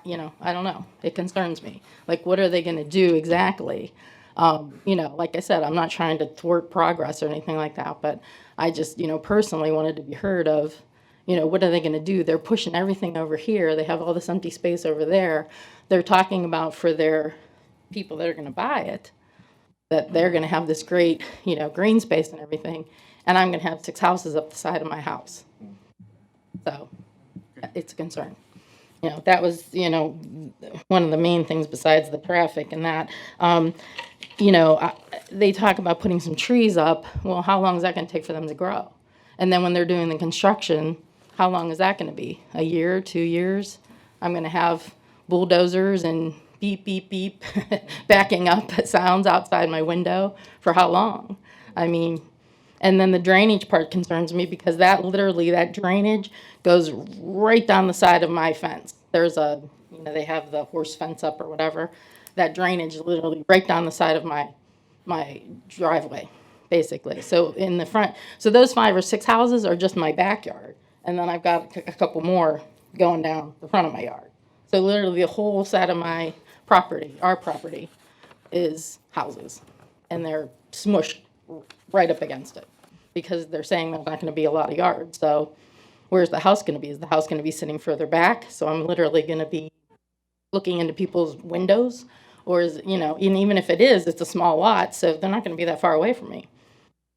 You know, I don't know. It concerns me. Like, what are they going to do exactly? You know, like I said, I'm not trying to thwart progress or anything like that, but I just, you know, personally wanted to be heard of, you know, what are they going to do? They're pushing everything over here. They have all this empty space over there. They're talking about for their people that are going to buy it, that they're going to have this great, you know, green space and everything. And I'm going to have 6 houses up the side of my house. So it's a concern. You know, that was, you know, one of the main things besides the traffic and that. You know, they talk about putting some trees up. Well, how long is that going to take for them to grow? And then when they're doing the construction, how long is that going to be? A year, 2 years? I'm going to have bulldozers and beep, beep, beep, backing up sounds outside my window for how long? I mean, and then the drainage part concerns me because that drainage goes right down the side of my fence. There's they have the horse fence up or whatever. That drainage is literally right down the side of my driveway, basically. So in the front, so those 5 or 6 houses are just my backyard. And then I've got a couple more going down the front of my yard. So literally the whole side of my property, our property, is houses. And they're smushed right up against it because they're saying there's not going to be a lot of yards. So where's the house going to be? Is the house going to be sitting further back? So I'm literally going to be looking into people's windows, or is, and even if it is, it's a small lot, so they're not going to be that far away from me.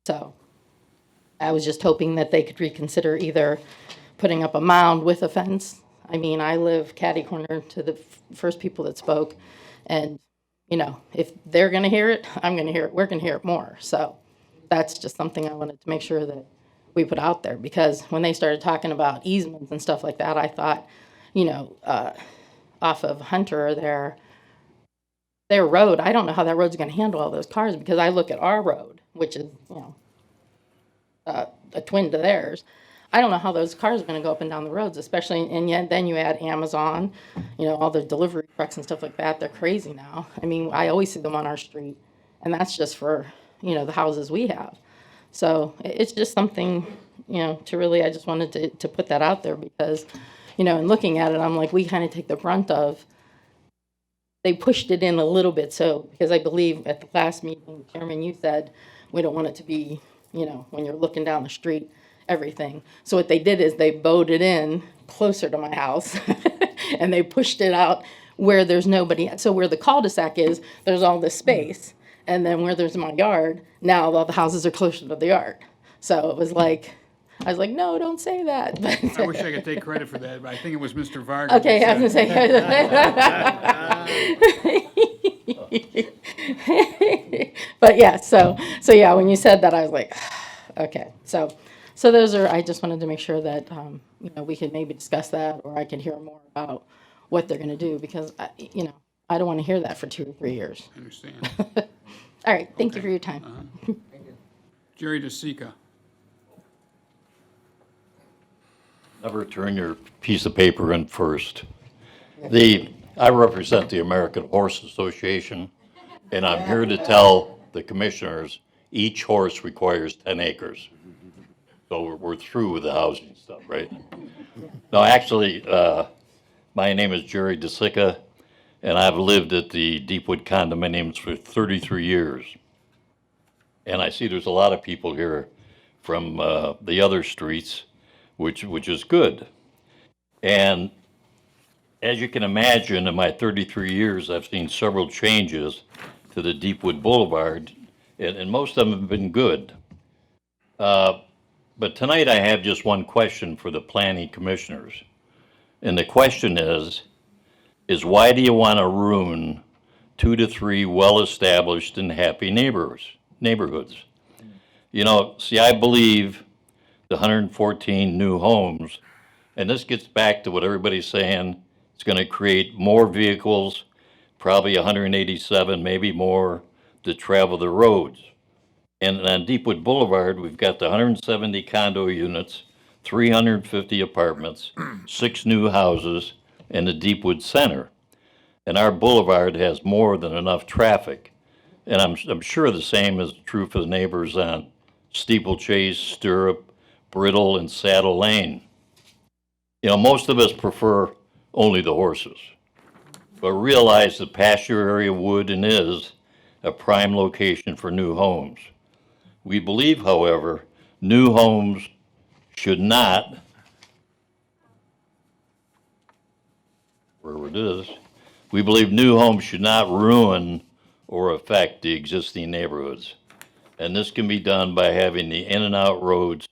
So I was just hoping that they could reconsider either putting up a mound with a fence. I mean, I live catty corner to the first people that spoke, and if they're going to hear it, I'm going to hear it. We're going to hear it more. So that's just something I wanted to make sure that we put out there, because when they started talking about easements and stuff like that, I thought, off of Hunter, their road, I don't know how that road's going to handle all those cars, because I look at our road, which is, a twin to theirs. I don't know how those cars are going to go up and down the roads, especially, and yet then you add Amazon, all the delivery trucks and stuff like that. They're crazy now. I mean, I always see them on our street, and that's just for, the houses we have. So it's just something, to really, I just wanted to put that out there, because, in looking at it, I'm like, we kind of take the brunt of, they pushed it in a little bit. So, because I believe at the last meeting, Chairman, you said, we don't want it to be, when you're looking down the street, everything. So what they did is they bowed it in closer to my house and they pushed it out where there's nobody. So where the cul-de-sac is, there's all this space. And then where there's my yard, now all the houses are closer to the yard. So it was like, I was like, no, don't say that. But I wish I could take credit for that, but I think it was Mr. Vargas. okay, I was going to say. But yeah, so yeah, when you said that, I was like, okay. So those are, I just wanted to make sure that, we could maybe discuss that, or I could hear more about what they're going to do, because, I don't want to hear that for 2 or 3 years. I understand. All right, thank you for your time. Jerry DeSica. Never turn your piece of paper in first. I represent the American Horse Association, and I'm here to tell the commissioners each horse requires 10 acres. So we're through with the housing stuff, right? No, actually, my name is Jerry DeSica, and I've lived at the Deepwood condominiums for 33 years. And I see there's a lot of people here from the other streets, which is good. And as you can imagine, in my 33 years, I've seen several changes to the Deepwood Boulevard, and most of them have been good. But tonight I have just one question for the planning commissioners. And the question is why do you want to ruin 2 to 3 well-established and happy neighborhoods? See, I believe the 114 new homes, and this gets back to what everybody's saying, it's going to create more vehicles, probably 187, maybe more, to travel the roads. And on Deepwood Boulevard, we've got the 170 condo units, 350 apartments, 6 new houses, and the Deepwood Center. And our boulevard has more than enough traffic. And I'm sure the same is true for the neighbors on Steeplechase, Stirrup, Brittle, and Saddle Lane. Most of us prefer only the horses, but realize the pasture area would and is a prime location for new homes. We believe, however, new homes should not, wherever it is, we believe new homes should not ruin or affect the existing neighborhoods. And this can be done by having the in and out roads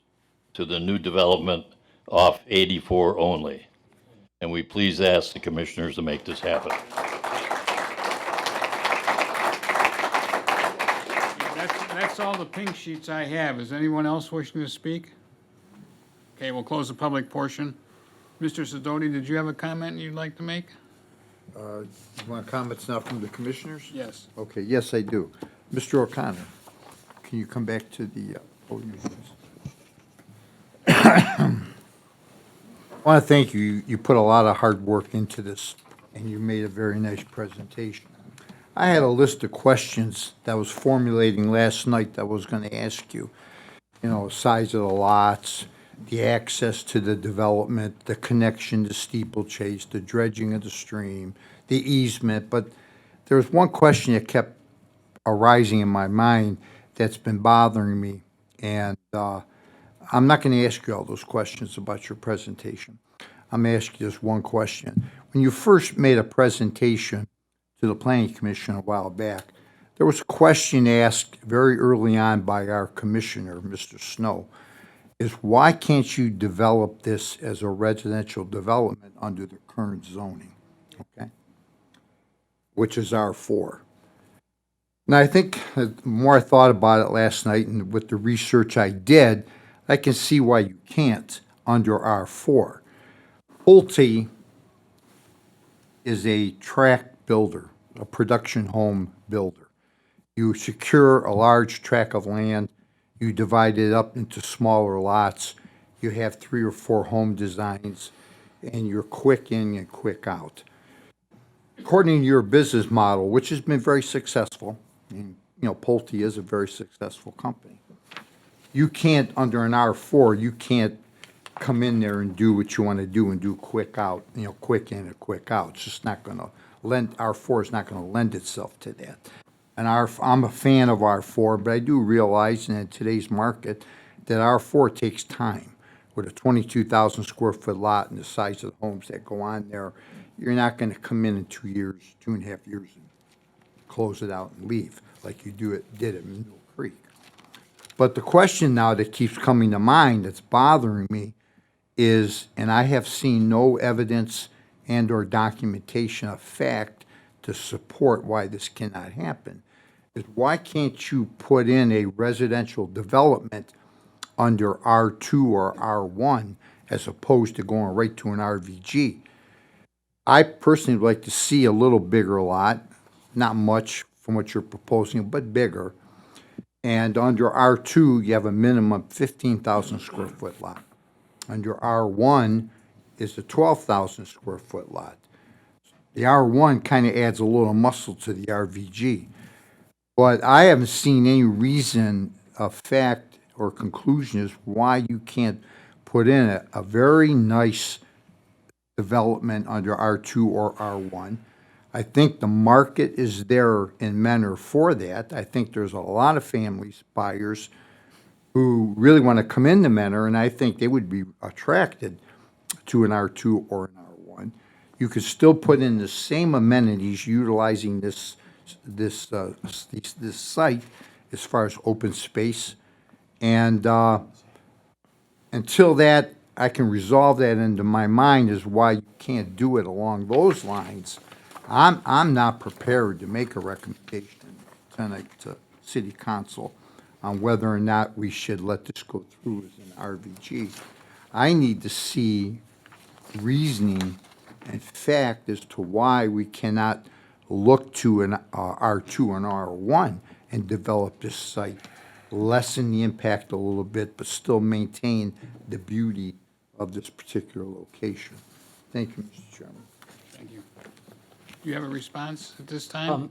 to the new development off 84 only. And we please ask the commissioners to make this happen. That's all the pink sheets I have. Is anyone else wishing to speak? Okay, we'll close the public portion. Mr. Sidoti, did you have a comment you'd like to make? You want comments now from the commissioners? Yes. Okay, yes, I do. Mr. O'Connor, can you come back to the podium, please? I want to thank you. You put a lot of hard work into this, and you made a very nice presentation. I had a list of questions that I was formulating last night that I was going to ask you. You know, size of the lots, the access to the development, the connection to steeplechase, the dredging of the stream, the easement, but there was one question that kept arising in my mind that's been bothering me, and I'm not going to ask you all those questions about your presentation. I'm going to ask you just one question. When you first made a presentation to the Planning Commission a while back, there was a question asked very early on by our commissioner, Mr. Snow, is why can't you develop this as a residential development under the current zoning, okay? Which is R4. Now, I think the more I thought about it last night and with the research I did, I can see why you can't under R4. Pulte is a tract builder, a production home builder. You secure a large tract of land, you divide it up into smaller lots, you have 3 or 4 home designs, and you're quick in and quick out. According to your business model, which has been very successful, and, you know, Pulte is a very successful company, you can't, under an R4, you can't come in there and do what you want to do and do quick out, you know, quick in and quick out. It's just not going to lend, R4 is not going to lend itself to that. And I'm a fan of R4, but I do realize in today's market that R4 takes time. With a 22,000 square foot lot and the size of the homes that go on there, you're not going to come in 2 years, 2.5 years, and close it out and leave like you did at Mill Creek. But the question now that keeps coming to mind that's bothering me is, and I have seen no evidence and or documentation of fact to support why this cannot happen, is why can't you put in a residential development under R2 or R1 as opposed to going right to an RVG? I personally would like to see a little bigger lot, not much from what you're proposing, but bigger. And under R2, you have a minimum 15,000 square foot lot. Under R1 is a 12,000 square foot lot. The R1 kind of adds a little muscle to the RVG. But I haven't seen any reason of fact or conclusion as why you can't put in a very nice development under R2 or R1. I think the market is there in Menor for that. I think there's a lot of families, buyers, who really want to come into Menor, and I think they would be attracted to an R2 or an R1. You could still put in the same amenities utilizing this site as far as open space. And until that, I can resolve that into my mind is why you can't do it along those lines. I'm not prepared to make a recommendation tonight to City Council on whether or not we should let this go through as an RVG. I need to see reasoning and fact as to why we cannot look to an R2 and R1 and develop this site, lessen the impact a little bit, but still maintain the beauty of this particular location. Thank you, Mr. Chairman. Thank you. Do you have a response at this time?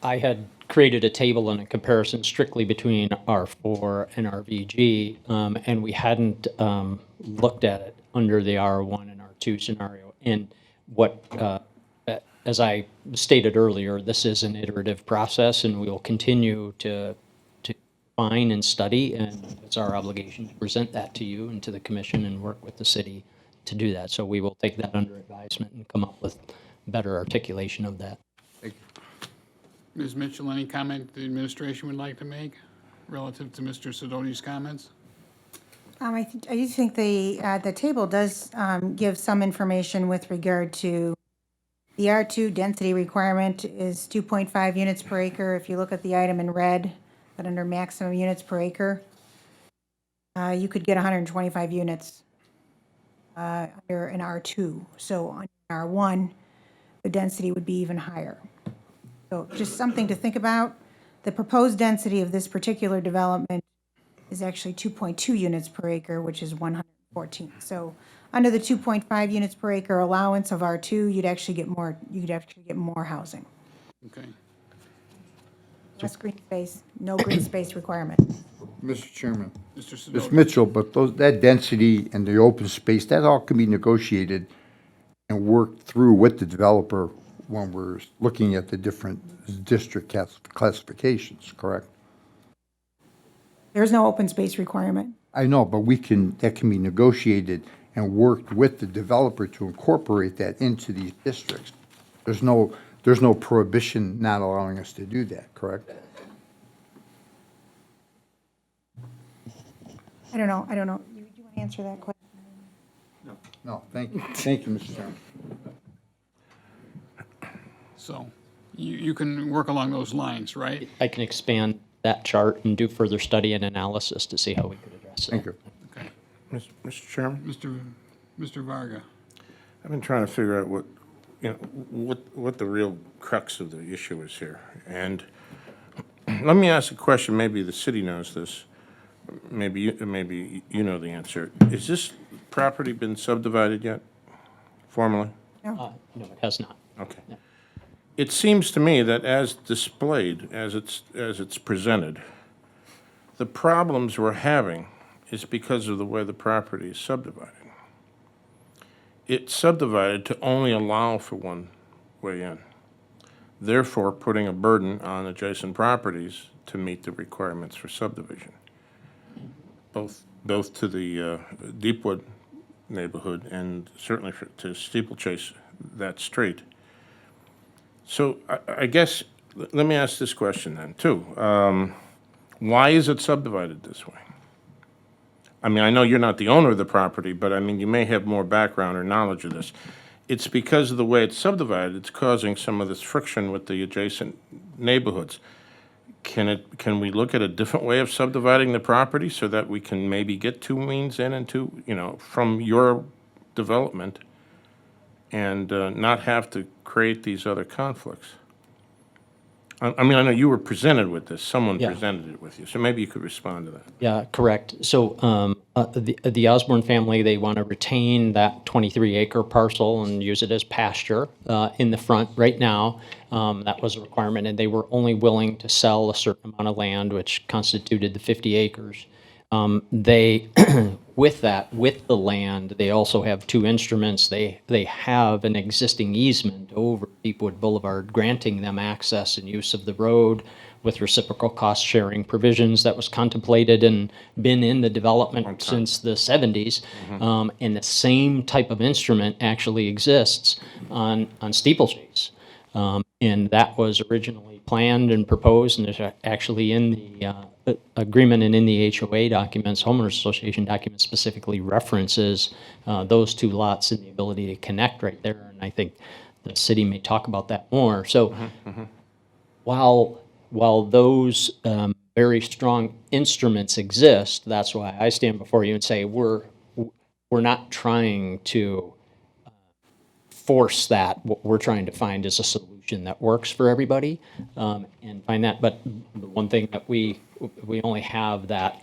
I had created a table and a comparison strictly between R4 and RVG, and we hadn't looked at it under the R1 and R2 scenario. And as I stated earlier, this is an iterative process, and we will continue to refine and study, and it's our obligation to present that to you and to the commission and work with the city to do that. So we will take that under advisement and come up with better articulation of that. Thank you. Ms. Mitchell, any comment the administration would like to make relative to Mr. Sidoti's comments? I do think the table does give some information with regard to the R2 density requirement is 2.5 units per acre. If you look at the item in red, but under maximum units per acre, you could get 125 units under an R2. So on R1, the density would be even higher. So just something to think about. The proposed density of this particular development is actually 2.2 units per acre, which is 114. So under the 2.5 units per acre allowance of R2, you'd actually get more housing. Okay. Less green space, no green space requirement. Mr. Chairman. Mr. Ms. Sedoti. Mitchell, but that density and the open space, that all can be negotiated and worked through with the developer when we're looking at the different district classifications, correct? There's no open space requirement. I know, but that can be negotiated and worked with the developer to incorporate that into these districts. There's no prohibition not allowing us to do that, correct? I don't know. You want to answer that question? No, thank you. Thank you, Mr. Chairman. So you can work along those lines, right? I can expand that chart and do further study and analysis to see how we could address it. Thank you. Okay. Mr. Chairman, Mr. Varga. I've been trying to figure out what the real crux of the issue is here. And let me ask a question, maybe the city knows this, maybe you know the answer. Is this property been subdivided yet, formally? No, it has not. Okay. It seems to me that as displayed, as it's presented, the problems we're having is because of the way the property is subdivided. It's subdivided to only allow for one way in, therefore putting a burden on adjacent properties to meet the requirements for subdivision, both to the Deepwood neighborhood and certainly to Steeplechase, that street. So I guess, let me ask this question then, too. Why is it subdivided this way? I mean, I know you're not the owner of the property, but I mean, you may have more background or knowledge of this. It's because of the way it's subdivided, it's causing some of this friction with the adjacent neighborhoods. Can we look at a different way of subdividing the property so that we can maybe get two means in and two, from your development and not have to create these other conflicts? I mean, I know you were presented with this. Someone presented it with you, so maybe you could respond to that. Yeah, correct. So the Osborne family, they want to retain that 23-acre parcel and use it as pasture in the front right now. That was a requirement, and they were only willing to sell a certain amount of land, which constituted the 50 acres. They, with the land, they also have two instruments. They have an existing easement over Deepwood Boulevard, granting them access and use of the road with reciprocal cost-sharing provisions that was contemplated and been in the development since the 70s. And the same type of instrument actually exists on Steeplechase. And that was originally planned and proposed, and is actually in the agreement and in the HOA documents, homeowners association documents specifically references those two lots and the ability to connect right there. And I think the city may talk about that more. So while those very strong instruments exist, that's why I stand before you and say we're not trying to force that. What we're trying to find is a solution that works for everybody, and find that. But the one thing that we only have that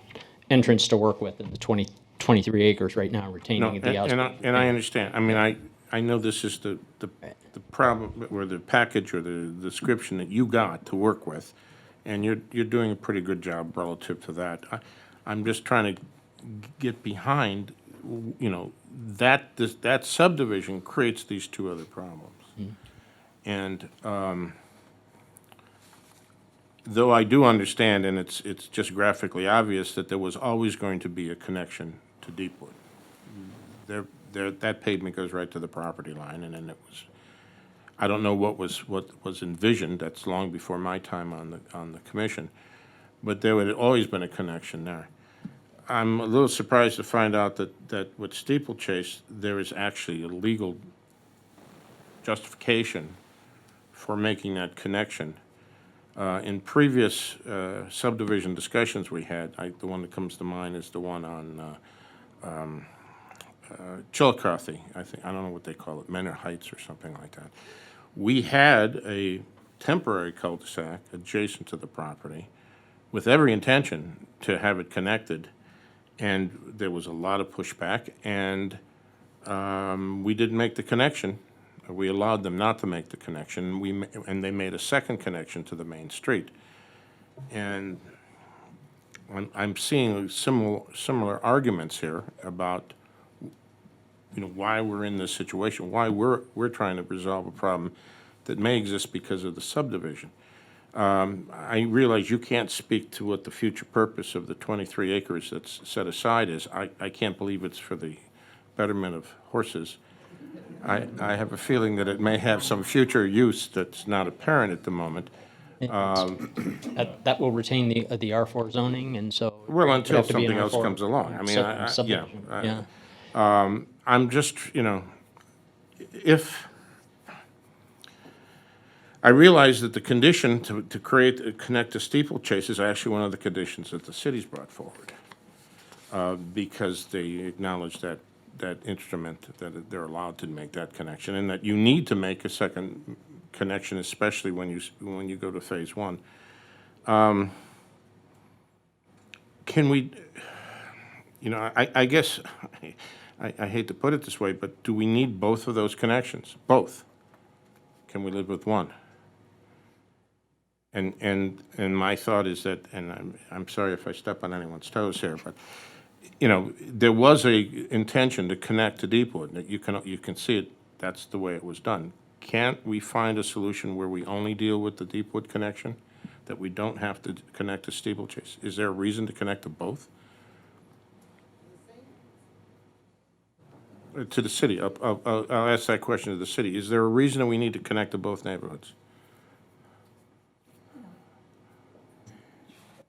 entrance to work with in the 23 acres right now, retaining the Osborne. And I understand. I mean, I know this is the problem, or the package, or the description that you got to work with, and you're doing a pretty good job relative to that. I'm just trying to get behind, that subdivision creates these two other problems. And though I do understand, and it's just graphically obvious, that there was always going to be a connection to Deepwood. That pavement goes right to the property line, and then it was, I don't know what was envisioned. That's long before my time on the commission, but there had always been a connection there. I'm a little surprised to find out that with Steeplechase, there is actually a legal justification for making that connection. In previous subdivision discussions we had, the one that comes to mind is the one on Chillicothe, I don't know what they call it, Menor Heights or something like that. We had a temporary cul-de-sac adjacent to the property with every intention to have it connected, and there was a lot of pushback, and we didn't make the connection. We allowed them not to make the connection, and they made a second connection to the main street. And I'm seeing similar arguments here about, why we're in this situation, why we're trying to resolve a problem that may exist because of the subdivision. I realize you can't speak to what the future purpose of the 23 acres that's set aside is. I can't believe it's for the betterment of horses. I have a feeling that it may have some future use that's not apparent at the moment. That will retain the R4 zoning, and so. Well, it would until have to be an something else R4 comes along. I mean, subdivision, yeah. I'm just, if, I realize that the condition to connect a steeplechase is actually one of the conditions that the city's brought forward, because they acknowledge that instrument, that they're allowed to make that connection, and that you need to make a second connection, especially when you go to phase one. Can we, I guess, I hate to put it this way, but do we need both of those connections? Both? Can we live with one? And my thought is that, and I'm sorry if I step on anyone's toes here, but there was a intention to connect to Deepwood. That you can see it. That's the way it was done. Can't we find a solution where we only deal with the Deepwood connection, that we don't have to connect to Steeplechase? Is there a reason to connect to both? To the city. I'll ask that question to the city. Is there a reason that we need to connect to both neighborhoods?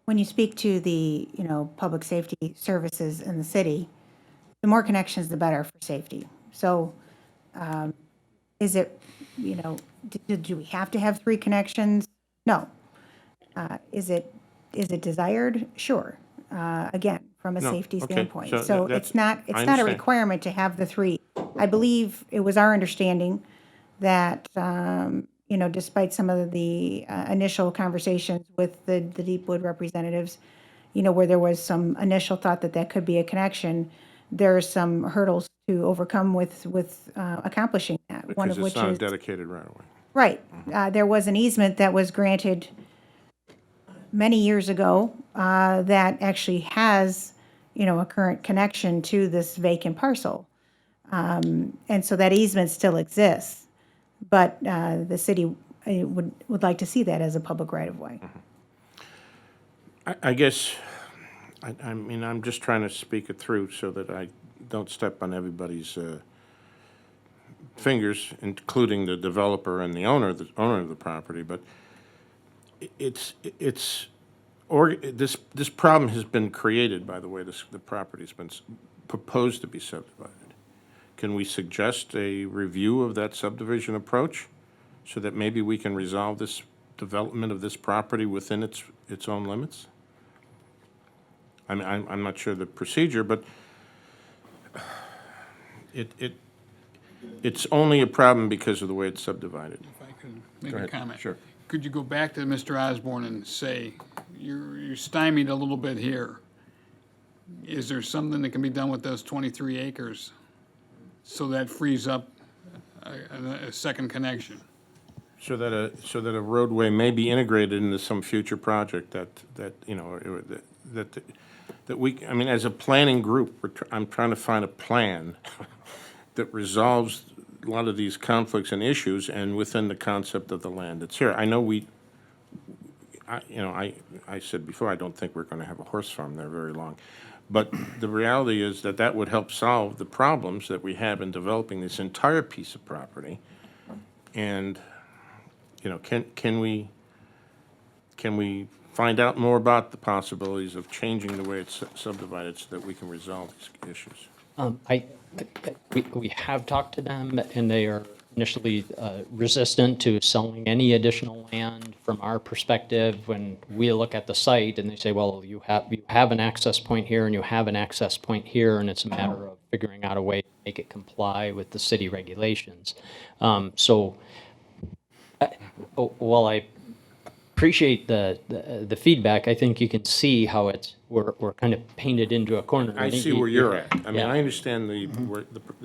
When you speak to the, public safety services in the city, the more connections, the better for safety. So is it, do we have to have 3 connections? No. Is it desired? Sure. Again, from a No, safety okay, standpoint. so So that's- it's not I a understand. requirement to have the 3. I believe it was our understanding that, despite some of the initial conversations with the Deepwood representatives, where there was some initial thought that could be a connection, there are some hurdles to overcome with accomplishing that. One Because of it's which not a is dedicated right of way. right. There was an easement that was granted many years ago that actually has, a current connection to this vacant parcel, and so that easement still exists. But the city would like to see that as a public right-of-way. I guess, I mean, I'm just trying to speak it through so that I don't step on everybody's fingers, including the developer and the owner of the property. But this problem has been created by the way the property's been proposed to be subdivided. Can we suggest a review of that subdivision approach so that maybe we can resolve this development of this property within its own limits? I mean, I'm not sure the procedure, but it's only a problem because of the way it's subdivided. If I could make Go a ahead. comment. Sure. Could you go back to Mr. Osborne and say, you're stymied a little bit here. Is there something that can be done with those 23 acres so that frees up a second connection? So that a roadway may be integrated into some future project that we, I mean, as a planning group, I'm trying to find a plan that resolves a lot of these conflicts and issues and within the concept of the land that's here. I know I said before, I don't think we're going to have a horse farm there very long. But the reality is that would help solve the problems that we have in developing this entire piece of property. And, can we find out more about the possibilities of changing the way it's subdivided so that we can resolve these issues? We have talked to them, and they are initially resistant to selling any additional land from our perspective. When we look at the site and they say, well, you have an access point here and you have an access point here, and it's a matter of figuring out a way to make it comply with the city regulations. So while I appreciate the feedback, I think you can see how we're kind of painted into a corner. I see where you're at. I mean, Yeah. I understand the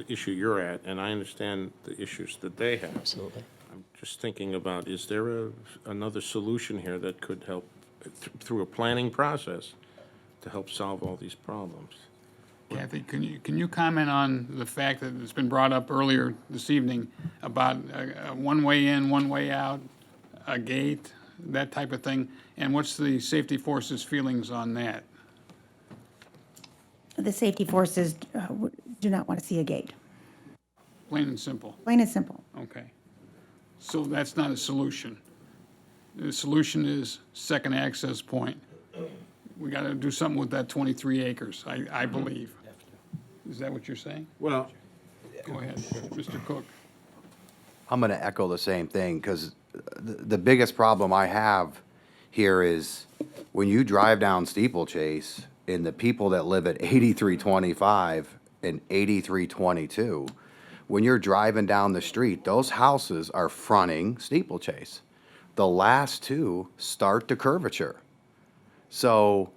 issue you're at, and I understand the issues that they have. Absolutely. I'm just thinking about, is there another solution here that could help through a planning process to help solve all these problems? Kathy, can you comment on the fact that it's been brought up earlier this evening about a one-way in, one-way out, a gate, that type of thing? And what's the safety force's feelings on that? The safety forces do not want to see a gate, Plain and simple. plain and simple. Okay. So that's not a solution. The solution is second access point. We got to do something with that 23 acres, I believe. Is that what you're saying? Well, Go ahead, Mr. Cook. I'm going to echo the same thing, because the biggest problem I have here is when you drive down Steeplechase and the people that live at 8325 and 8322, when you're driving down the street, those houses are fronting Steeplechase. The last two start to curvature. So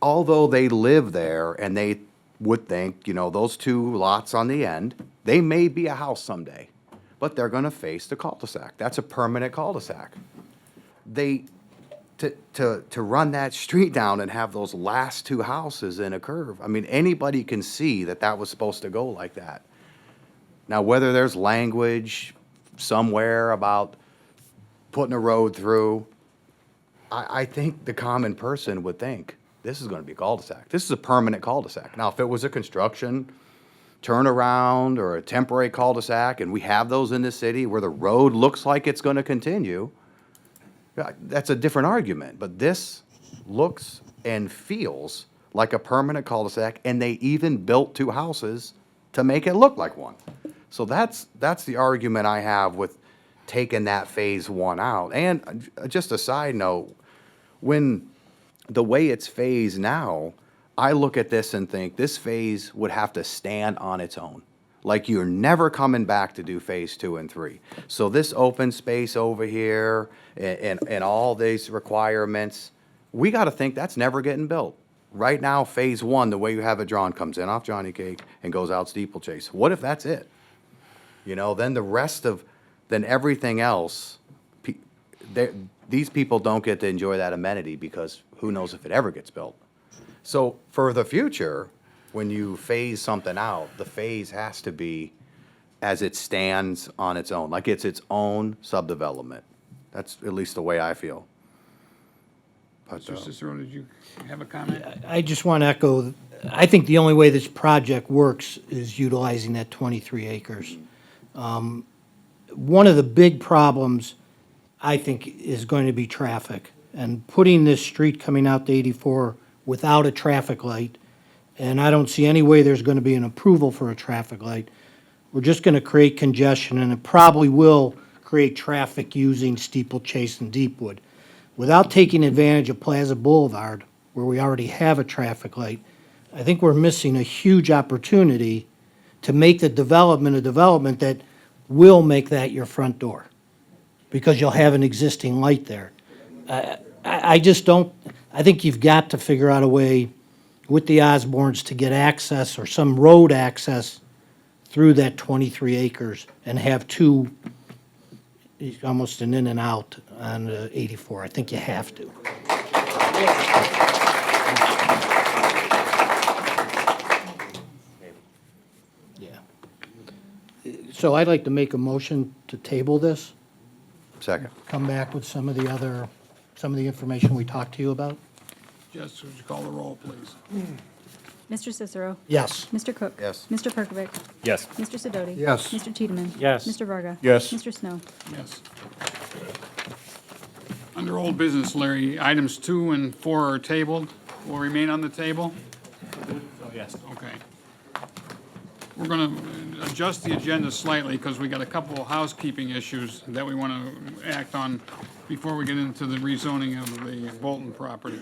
although they live there and they would think, you know, those two lots on the end, they may be a house someday, but they're going to face the cul-de-sac. That's a permanent cul-de-sac. To run that street down and have those last two houses in a curve, I mean, anybody can see that that was supposed to go like that. Now, whether there's language somewhere about putting a road through, I think the common person would think, this is going to be a cul-de-sac. This is a permanent cul-de-sac. Now, if it was a construction turnaround or a temporary cul-de-sac, and we have those in the city where the road looks like it's going to continue, that's a different argument. But this looks and feels like a permanent cul-de-sac, and they even built two houses to make it look like one. So that's the argument I have with taking that phase one out. And just a side note, when the way it's phased now, I look at this and think this phase would have to stand on its own. Like you're never coming back to do phase 2 and 3. So this open space over here and all these requirements, we got to think that's never getting built. Right now, phase 1, the way you have it drawn, comes in off Johnny Cake and goes out Steeplechase. What if that's it? You know, then the rest of, then everything else, these people don't get to enjoy that amenity because who knows if it ever gets built. So for the future, when you phase something out, the phase has to be as it stands on its own, like it's its own subdevelopment. That's at least the way I feel. But, Mr. Cicero, did you have a comment? I just want to echo, I think the only way this project works is utilizing that 23 acres. One of the big problems, I think, is going to be traffic. And putting this street coming out to 84 without a traffic light, and I don't see any way there's going to be an approval for a traffic light, we're just going to create congestion, and it probably will create traffic using Steeplechase and Deepwood. Without taking advantage of Plaza Boulevard, where we already have a traffic light, I think we're missing a huge opportunity to make the development a development that will make that your front door, because you'll have an existing light there. I just don't, I think you've got to figure out a way with the Osbornes to get access or some road access through that 23 acres and have two, almost an in and out on 84. I think you have to. Yeah. So I'd like to make a motion to table this, Second. come back with some of the information we talked to you about. Jess, would you call the roll, please? Mr. Cicero. Yes. Mr. Cook. Yes. Mr. Perkovic. Yes. Mr. Sidoti. Yes. Mr. Tiedemann. Yes. Mr. Varga. Yes. Mr. Snow. Yes. Under old business, Larry, items 2 and 4 are tabled, will remain on the table? Oh, yes. Okay. We're going to adjust the agenda slightly because we got a couple of housekeeping issues that we want to act on before we get into the rezoning of the Bolton property.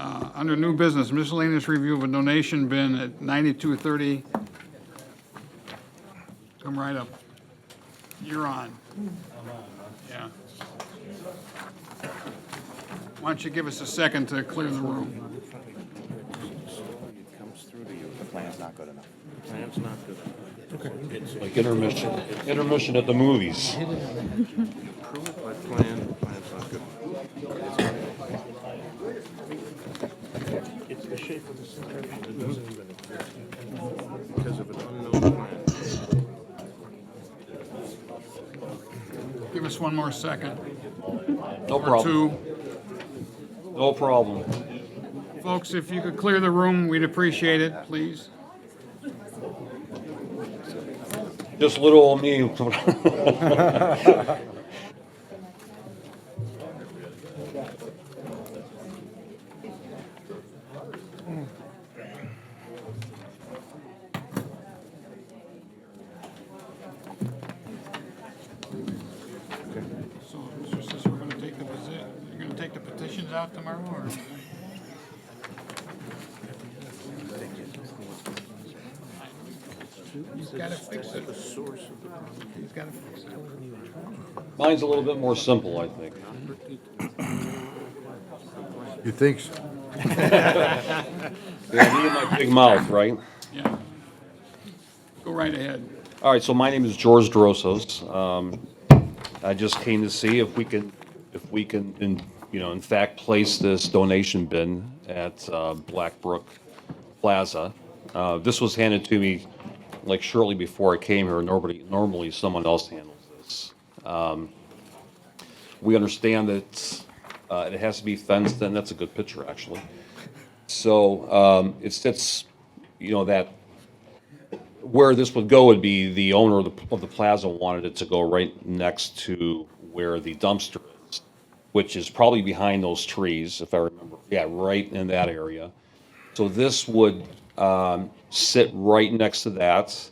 Under new business, miscellaneous review of a donation bin at 9230. Come right up. You're on. Yeah. Why don't you give us a second to clear the room? It comes through to you, the plan's not good enough. The plan's not good enough. Like intermission at the movies. Approved by plan, the plan's not good enough. It's the shape of the center, it doesn't even exist. Because of an unknown plan. Give us one more second. No Or problem. two. No problem. Folks, if you could clear the room, we'd appreciate it, please. Just little old me. So, Mr. Sister, we're gonna take you're gonna take the petitions out tomorrow, or? He's gotta fix it. He's gotta fix it. Mine's a little bit more simple, I think. You think so? Yeah, me and my big mouth, right? Yeah. Go right ahead. All right, so my name is George DeRossos. I just came to see if we can, in fact, place this donation bin at Blackbrook Plaza. This was handed to me like shortly before I came here. Normally someone else handles this. We understand that it has to be fenced in. That's a good picture, actually. So it sits, that where this would go would be the owner of the plaza wanted it to go right next to where the dumpster is, which is probably behind those trees, if I remember. Yeah, right in that area. So this would sit right next to that,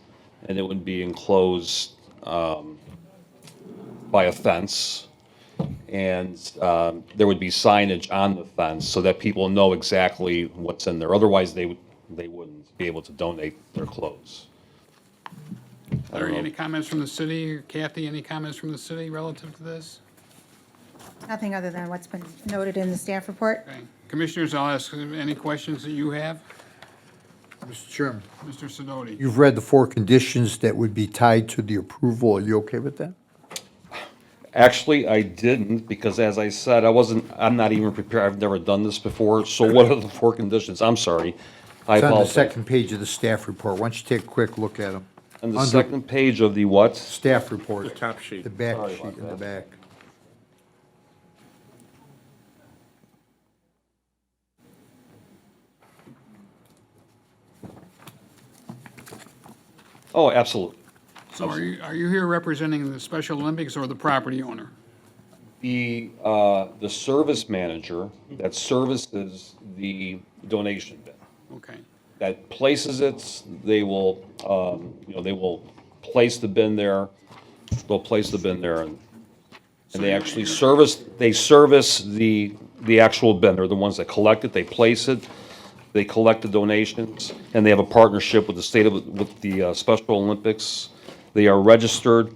and it would be enclosed by a fence. And there would be signage on the fence so that people know exactly what's in there. Otherwise, they wouldn't be able to donate their clothes. Larry, any comments from the city? Kathy, any comments from the city relative to this? Nothing other than what's been noted in the staff report. Okay. Commissioners, I'll ask any questions that you have. Mr. Chairman, Mr. Sidoti. you've read the 4 conditions that would be tied to the approval. Are you okay with that? Actually, I didn't, because as I said, I'm not even prepared. I've never done this before. So what are the 4 conditions? I'm sorry. I It's on the apologize. second page of the staff report. Why don't you take a quick look at them? On the second page of the what? Staff report. The top sheet. The back Sorry sheet about in the back. Oh, absolutely. So are you here representing the Special Olympics or the property owner? The service manager that services the donation bin, Okay. that places it, they will, they will place the bin there. They'll place the bin there, and they actually service the actual bin. They're the ones that collect it, they place it, they collect the donations, and they have a partnership with the Special Olympics. They are registered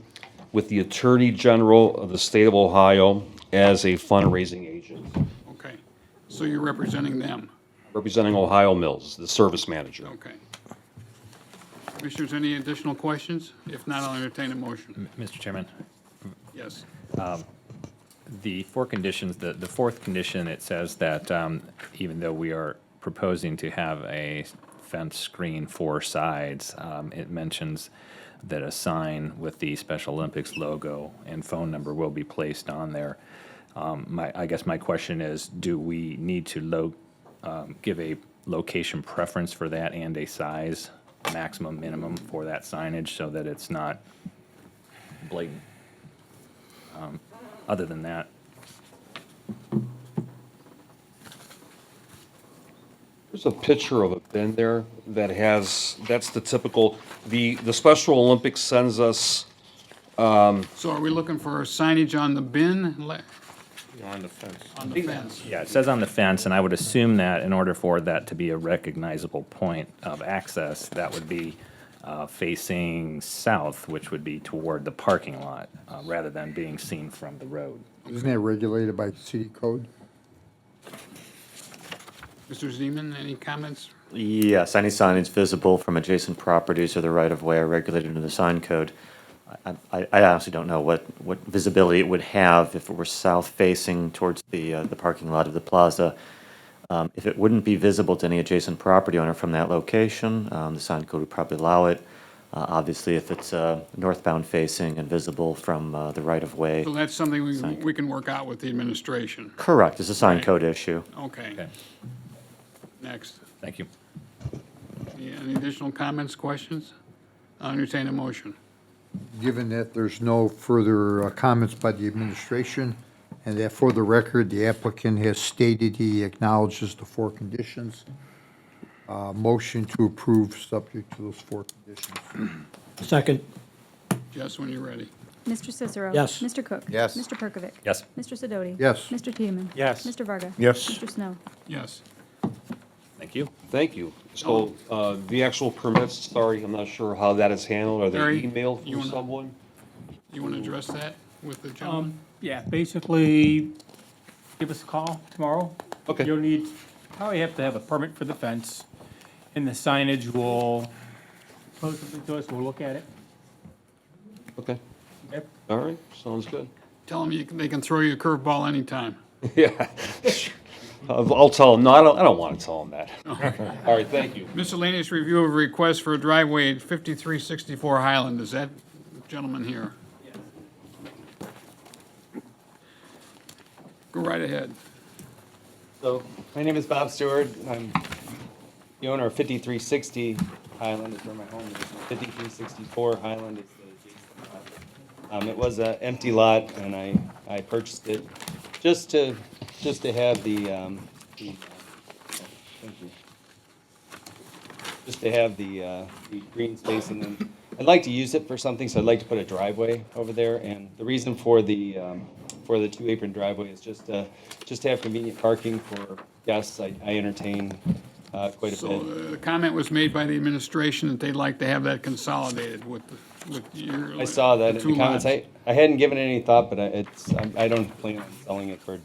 with the Attorney General of the State of Ohio as a fundraising agent, Okay. So you're representing them? representing Ohio Mills, the service manager. Okay. Commissioners, any additional questions? If not, I'll entertain a motion. Mr. Chairman, Yes. the 4 conditions, the 4th condition, it says that even though we are proposing to have a fence screen 4 sides, it mentions that a sign with the Special Olympics logo and phone number will be placed on there. I guess my question is, do we need to give a location preference for that and a size, maximum, minimum for that signage so that it's not blatant? Other than that, There's a picture of a bin there that's the typical, the Special Olympics sends us, So are we looking for signage on the bin? You're on the fence. On the fence. Yeah, it says on the fence, and I would assume that in order for that to be a recognizable point of access, that would be facing south, which would be toward the parking lot, rather than being seen from the road. Isn't that regulated by city code? Mr. Zeman, any comments? Yes, any signage visible from adjacent properties or the right-of-way are regulated under the sign code. I honestly don't know what visibility it would have if it were south-facing towards the parking lot of the plaza. If it wouldn't be visible to any adjacent property owner from that location, the sign code would probably allow it. Obviously, if it's northbound facing and visible from the right-of-way. So that's something we can work out with the administration. Correct, it's a sign Right. code issue. Okay. Next. Thank you. Any additional comments, questions? I'll entertain a motion. Given that there's no further comments by the administration, and that for the record, the applicant has stated he acknowledges the 4 conditions, motion to approve subject to those 4 conditions. Second. Jess, when you're ready. Mr. Cicero. Yes. Mr. Cook. Yes. Mr. Perkovic. Yes. Mr. Sidoti. Yes. Mr. Tiedemann. Yes. Mr. Varga. Yes. Mr. Snow. Yes. Thank you. Thank you. So, the actual permits, sorry, I'm not sure how that is handled. Are Larry, they emailed you from wanna- someone? You want to address that with the gentleman? Yeah, basically, give us a call tomorrow. Okay. You'll need, probably have to have a permit for the fence, and the signage will post it to us, we'll look at it. Okay. Yep. All right, sounds good. Tell them they can throw you a curveball anytime. Yeah. I'll tell them, no, I don't want to tell them that. All right, thank you. Miscellaneous review of a request for a driveway at 5364 Highland. Is that gentleman here? Go right ahead. So, my name is Bob Stewart. I'm the owner of 5360 Highland is where my home is. 5364 Highland is the adjacent lot. It was an empty lot, and I purchased it just to have the thank you. Just to have the green space, and then I'd like to use it for something, so I'd like to put a driveway over there. And the reason for the 2-apron driveway is just to have convenient parking for guests. I entertain quite a So bit. the comment was made by the administration that they'd like to have that consolidated with your. I saw that in two the comments. lots. I hadn't given it any thought, but I don't plan on selling it for.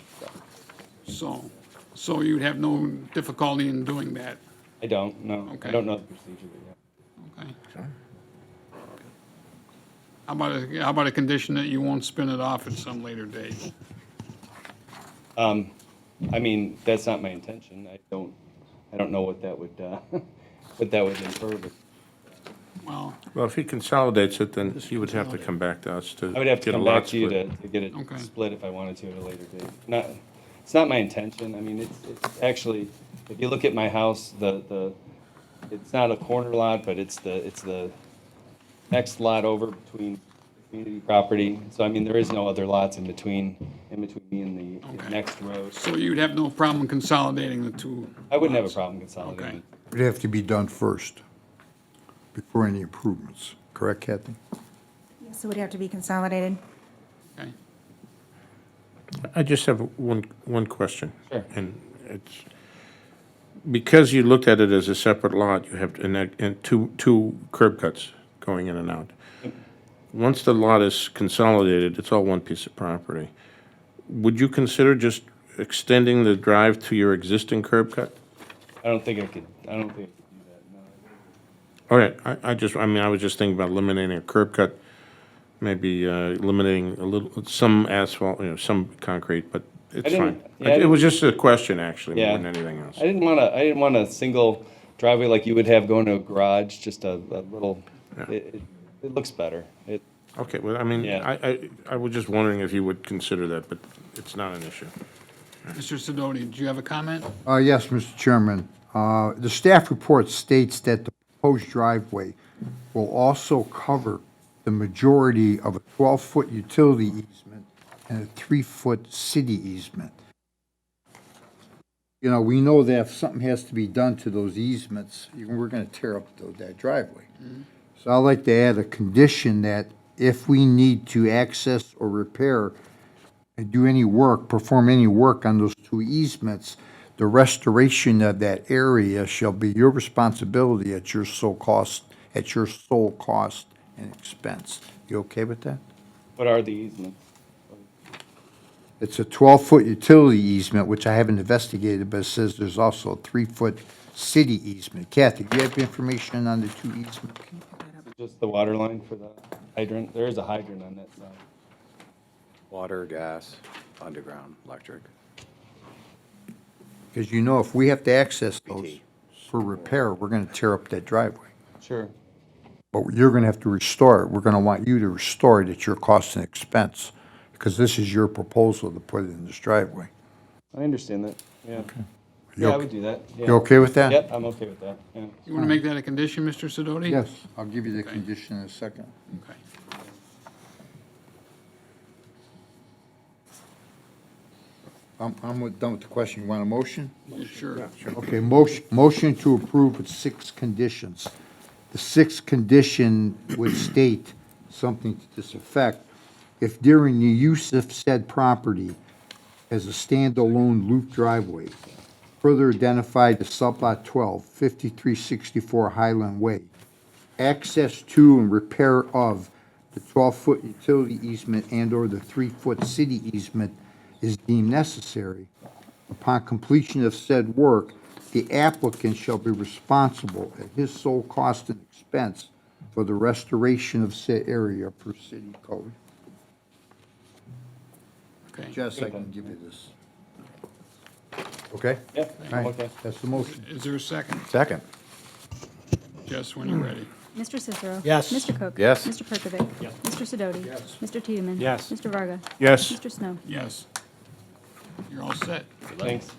So you'd have no difficulty in doing that? I don't know. Okay. I don't know the procedure yet. Okay. How about a condition that you won't spin it off at some later date? I mean, that's not my intention. I don't know what that would what that would infer. But Well, if he consolidates it, then he would have to come back to us to I would have to get a come back lot to you split. to get it Okay. split if I wanted to at a later date. It's not my intention. I mean, it's actually, if you look at my house, it's not a corner lot, but it's the next lot over between community property. So I mean, there is no other lots in between me and the next road. so you'd have no problem consolidating the two? I wouldn't have a problem consolidating. Okay. It would have to be done first, before any improvements. Correct, Kathy? So it would have to be consolidated. Okay. I just have one question. Sure. And it's, because you looked at it as a separate lot, you have, and two curb cuts going in and out. Once the lot is consolidated, it's all one piece of property. Would you consider just extending the drive to your existing curb cut? I don't think I could do that, no. All right, I was just thinking about eliminating a curb cut, maybe eliminating a little, some asphalt, some concrete, but it's fine. It was just a question, actually, more than anything else. I didn't want a single driveway like you would have going to a garage, just a little, it looks better. Okay, well, I mean, Yeah. I was just wondering if you would consider that, but it's not an issue. Mr. Sidoti, do you have a comment? Yes, Mr. Chairman. The staff report states that the proposed driveway will also cover the majority of a 12-foot utility easement and a 3-foot city easement. You know, we know that if something has to be done to those easements, we're going to tear up that driveway. So I'd like to add a condition that if we need to access or repair and do any work, perform any work on those two easements, the restoration of that area shall be your responsibility at your sole cost and expense. You okay with that? What are the easements? It's a 12-foot utility easement, which I haven't investigated, but it says there's also a 3-foot city easement. Kathy, do you have information on the two easements? Is it just the water line for the hydrant? There is a hydrant on that side. Water, gas, underground, electric. Because you know, if we have to access those for repair, we're gonna tear up that driveway. Sure. But you're gonna have to restore it. We're gonna want you to restore it at your cost and expense, because this is your proposal to put it in this driveway. I understand that, yeah. You Yeah, I okay- would do that. Yeah. You okay with that? Yep, I'm okay with that, yeah. You want to make that a condition, Mr. Sidoti? Yes, I'll give you the condition in a second. Okay. I'm done with the question. You want a motion? Sure. Okay, motion to approve with 6 conditions. The 6th condition would state something to this effect. If during the use of said property as a standalone loop driveway, further identified as sublot 12, 5364 Highland Way, access to and repair of the 12-foot utility easement and/or the 3-foot city easement is deemed necessary. Upon completion of said work, the applicant shall be responsible at his sole cost and expense for the restoration of said area per city code. Okay. Jess, I can give you this. Okay? Yeah, All right, okay. that's the motion. Is there a second? Second. Jess, when you're ready. Mr. Cicero. Yes. Mr. Cook. Yes. Mr. Perkovic. Yes. Mr. Sidoti. Yes. Mr. Tiedemann. Yes. Mr. Varga. Yes. Mr. Snow. Yes. You're all set. Thanks.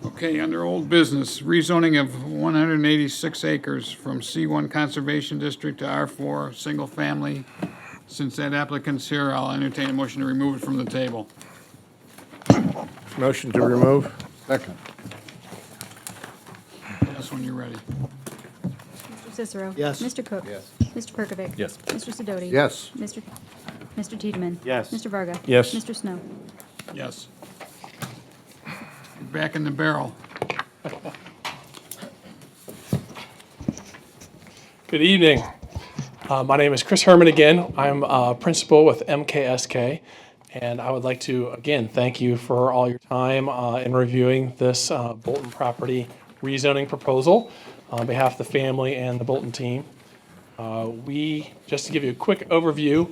Okay, under old business, rezoning of 186 acres from C1 Conservation District to R4 Single Family. Since that applicant's here, I'll entertain a motion to remove it from the table. Motion to remove? Second. Jess, when you're ready. Mr. Cicero. Yes. Mr. Cook. Yes. Mr. Perkovic. Yes. Mr. Sidoti. Yes. Mr. Tiedemann. Yes. Mr. Varga. Yes. Mr. Snow. Yes. You're back in the barrel. Good evening. My name is Chris Herman again. I'm a principal with MKSK, and I would like to, again, thank you for all your time in reviewing this Bolton property rezoning proposal on behalf of the family and the Bolton team. Just to give you a quick overview,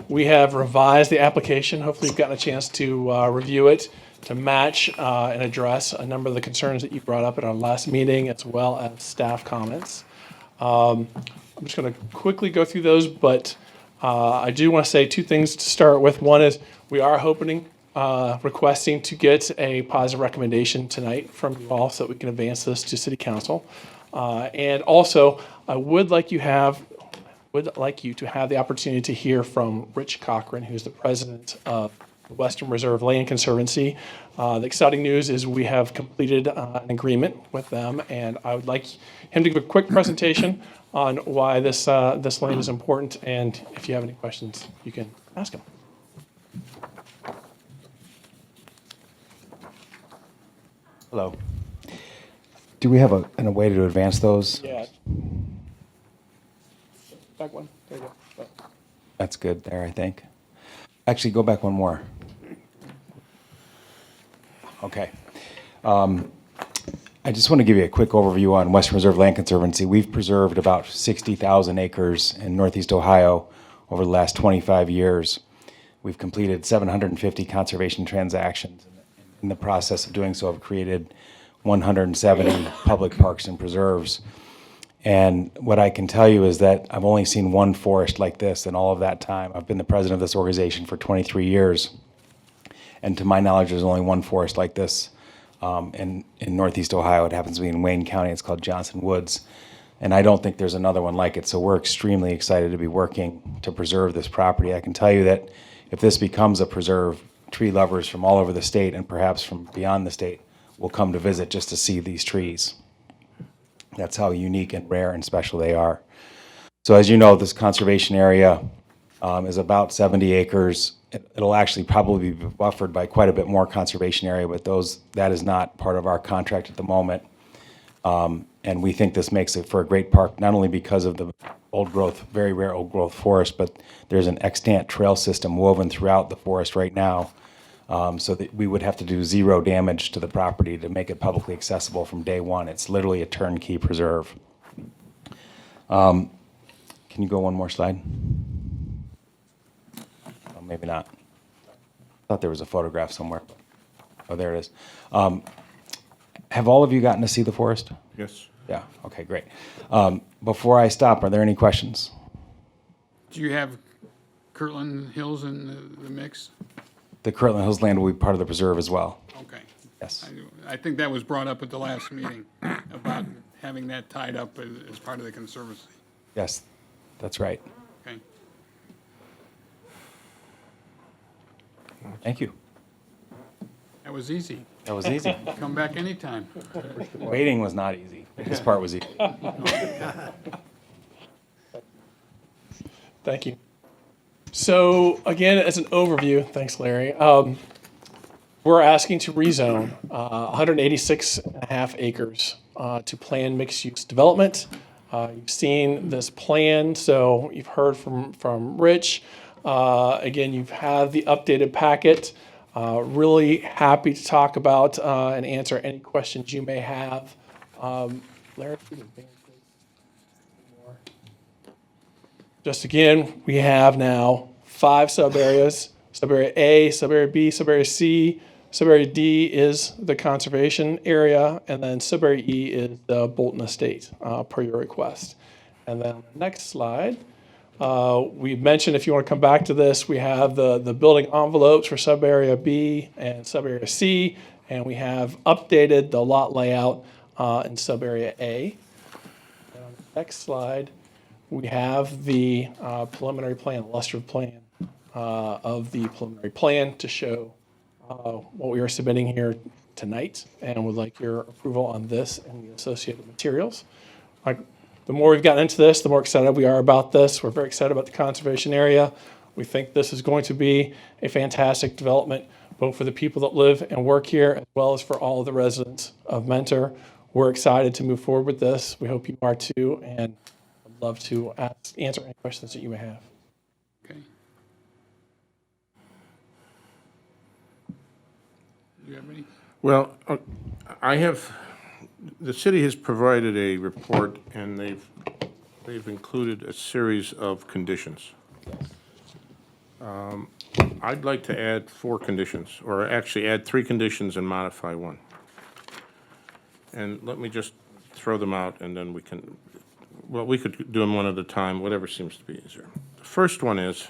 we have revised the application. Hopefully you've gotten a chance to review it to match and address a number of the concerns that you brought up at our last meeting, as well as staff comments. I'm just going to quickly go through those, but I do want to say 2 things to start with. One is we are requesting to get a positive recommendation tonight from you all so that we can advance this to City Council. And also, I would like you to have the opportunity to hear from Rich Cochran, who's the president of the Western Reserve Land Conservancy. The exciting news is we have completed an agreement with them, and I would like him to give a quick presentation on why this land is important, and if you have any questions, you can ask him. Hello. Do we have a way to advance those? Yeah. Back one. There you go. That's good there, I think. Actually, go back one more. Okay. I just want to give you a quick overview on Western Reserve Land Conservancy. We've preserved about 60,000 acres in Northeast Ohio over the last 25 years. We've completed 750 conservation transactions. In the process of doing so, I've created 170 public parks and preserves. And what I can tell you is that I've only seen one forest like this in all of that time. I've been the president of this organization for 23 years. And to my knowledge, there's only one forest like this in Northeast Ohio. It happens to be in Wayne County. It's called Johnson Woods. And I don't think there's another one like it. So we're extremely excited to be working to preserve this property. I can tell you that if this becomes a preserve, tree lovers from all over the state and perhaps from beyond the state will come to visit just to see these trees. That's how unique and rare and special they are. So as you know, this conservation area is about 70 acres. It'll actually probably be buffered by quite a bit more conservation area, but that is not part of our contract at the moment. And we think this makes it for a great park, not only because of the old growth, very rare old growth forest, but there's an extant trail system woven throughout the forest right now. So that we would have to do zero damage to the property to make it publicly accessible from day one. It's literally a turnkey preserve. Can you go one more slide? Oh, maybe not. I thought there was a photograph somewhere. Oh, there it is. Have all of you gotten to see the forest? Yes. Yeah, okay, great. Before I stop, are there any questions? Do you have Kirtland Hills in the mix? The Kirtland Hills land will be part of the preserve as well. Okay. Yes. I think that was brought up at the last meeting about having that tied up as part of the conservancy. Yes, that's right. Okay. Thank you. That was easy. That was easy. Come back anytime. Waiting was not easy. This part was easy. Thank you. So again, as an overview, thanks, Larry. We're asking to rezone 186.5 acres to plan mixed-use development. You've seen this plan, so you've heard from Rich. Again, you've had the updated packet. Really happy to talk about and answer any questions you may have. Larry, just again, we have now 5 sub-areas. Sub-area A, sub-area B, sub-area C. Sub-area D is the conservation area, and then sub-area E is the Bolton Estate, per your request. And then the next slide, we mentioned, if you want to come back to this, we have the building envelopes for sub-area B and sub-area C, and we have updated the lot layout in sub-area A. And on the next slide, we have the preliminary plan, illustrative plan of the preliminary plan to show what we are submitting here tonight, and would like your approval on this and the associated materials. The more we've gotten into this, the more excited we are about this. We're very excited about the conservation area. We think this is going to be a fantastic development, both for the people that live and work here, as well as for all of the residents of Mentor. We're excited to move forward with this. We hope you are too, and I'd love to answer any questions that you may have. Okay. Do you have any? Well, the city has provided a report, and they've included a series of conditions. I'd like to add 4 conditions, or actually add 3 conditions and modify 1. And let me just throw them out, and then we could do them one at a time, whatever seems to be easier. The first one is,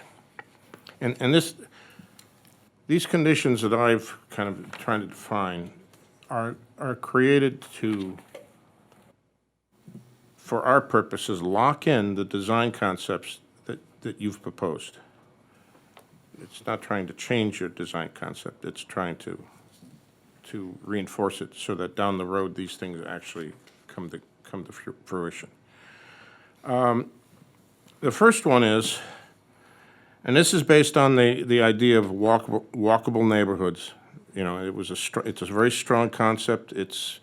these conditions that I've kind of trying to define are created for our purposes, lock in the design concepts that you've proposed. It's not trying to change your design concept. It's trying to reinforce it so that down the road these things actually come to fruition. The first one is, and this is based on the idea of walkable neighborhoods. You know, it's a very strong concept. It's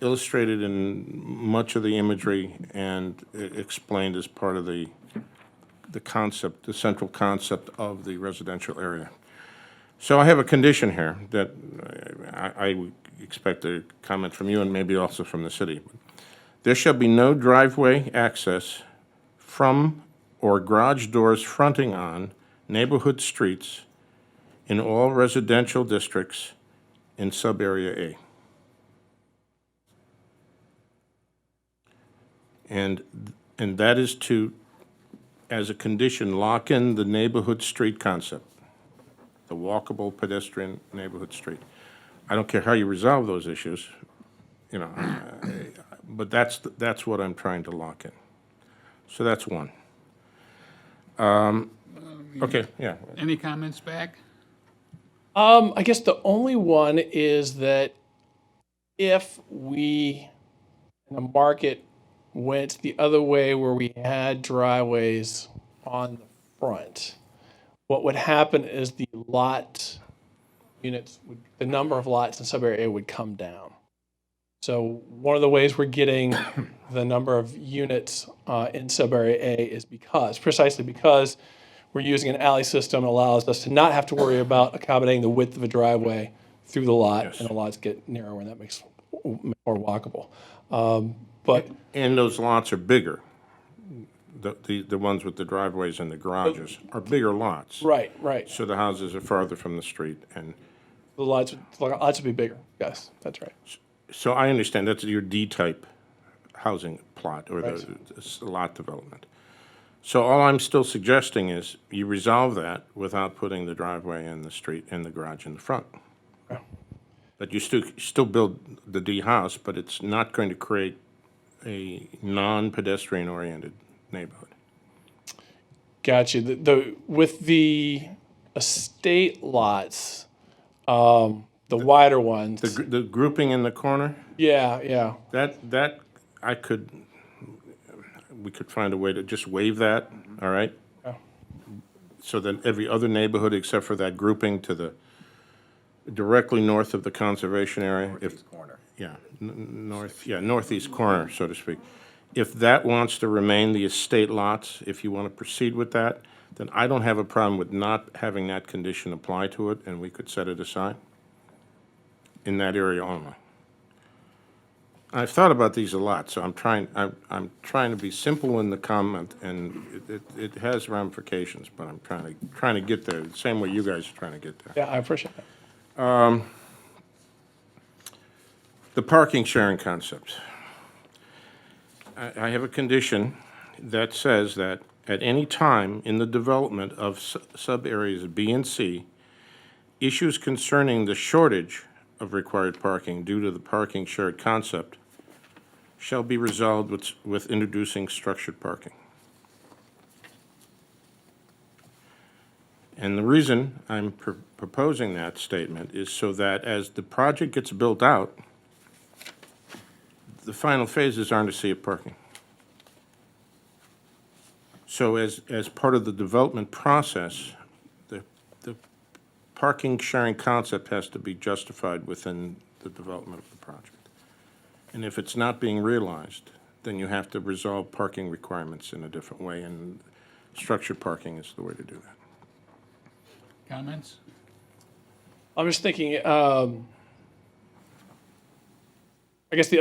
illustrated in much of the imagery and explained as part of the concept, the central concept of the residential area. So I have a condition here that I would expect a comment from you and maybe also from the city. There shall be no driveway access from or garage doors fronting on neighborhood streets in all residential districts in sub-area A. And that is to, as a condition, lock in the neighborhood street concept, the walkable pedestrian neighborhood street. I don't care how you resolve those issues, you know, but that's what I'm trying to lock in. So that's 1. Okay, yeah. Any comments back? I guess the only one is that if we, in the market, went the other way where we had driveways on the front, what would happen is the lot units, the number of lots in sub-area A would come down. So one of the ways we're getting the number of units in sub-area A is precisely because we're using an alley system that allows us to not have to worry about accommodating the width of a driveway through the lot, and the lots get narrower, and that makes more walkable. And those lots are bigger. The ones with the driveways and the garages are bigger lots. Right, right. So the houses are farther from the street, and The lots would be bigger. Yes, that's right. so I understand that's your D-type housing plot, or Right. the lot development. So all I'm still suggesting is you resolve that without putting the driveway in the street and the garage in the front. But you still build the D house, but it's not going to create a non-pedestrian oriented neighborhood. Gotcha. With the estate lots, the wider ones. The grouping in the corner? Yeah. We could find a way to just waive that, all right? Yeah. So that every other neighborhood except for that grouping to the, directly north of the conservation area. Northeast corner. Yeah, northeast corner, so to speak. If that wants to remain the estate lots, if you want to proceed with that, then I don't have a problem with not having that condition apply to it, and we could set it aside in that area only. I've thought about these a lot, so I'm trying to be simple in the comment, and it has ramifications, but I'm trying to get there, the same way you guys are trying to get there. Yeah, I appreciate that. The parking sharing concept. I have a condition that says that at any time in the development of sub-areas B and C, issues concerning the shortage of required parking due to the parking shared concept shall be resolved with introducing structured parking. And the reason I'm proposing that statement is so that as the project gets built out, the final phases aren't a sea of parking. So as part of the development process, the parking sharing concept has to be justified within the development of the project. And if it's not being realized, then you have to resolve parking requirements in a different way, and structured parking is the way to do that. Comments? I'm just thinking, I guess the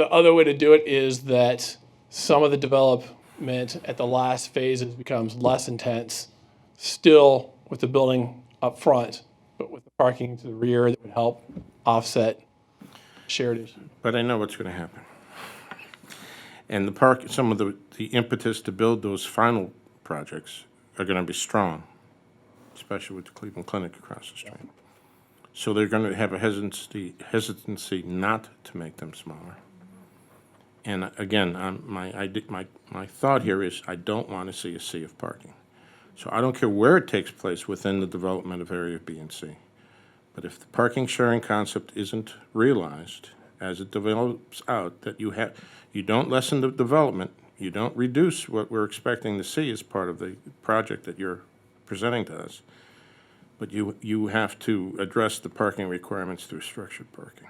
other way to do it is that some of the development at the last phases becomes less intense, still with the building up front, but with the parking to the rear that would help offset shared issues. But I know what's going to happen. And some of the impetus to build those final projects are going to be strong, especially with the Cleveland Clinic across the street. So they're going to have a hesitancy not to make them smaller. And again, my thought here is I don't want to see a sea of parking. So I don't care where it takes place within the development of area B and C. But if the parking sharing concept isn't realized as it develops out, that you don't lessen the development, you don't reduce what we're expecting to see as part of the project that you're presenting to us, but you have to address the parking requirements through structured parking.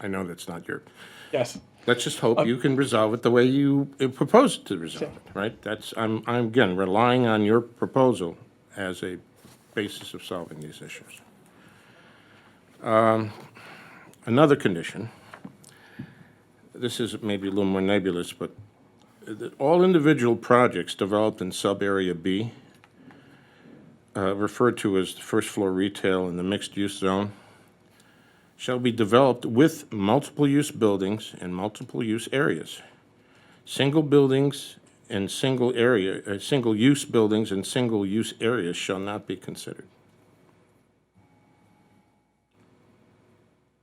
I know that's not your... Yes. Let's just hope you can resolve it the way you proposed to resolve it, right? I'm again relying on your proposal as a basis of solving these issues. Another condition, this is maybe a little more nebulous, but that all individual projects developed in sub-area B, referred to as the first floor retail in the mixed-use zone, shall be developed with multiple-use buildings and multiple-use areas. Single buildings and single-use buildings and single-use areas shall not be considered.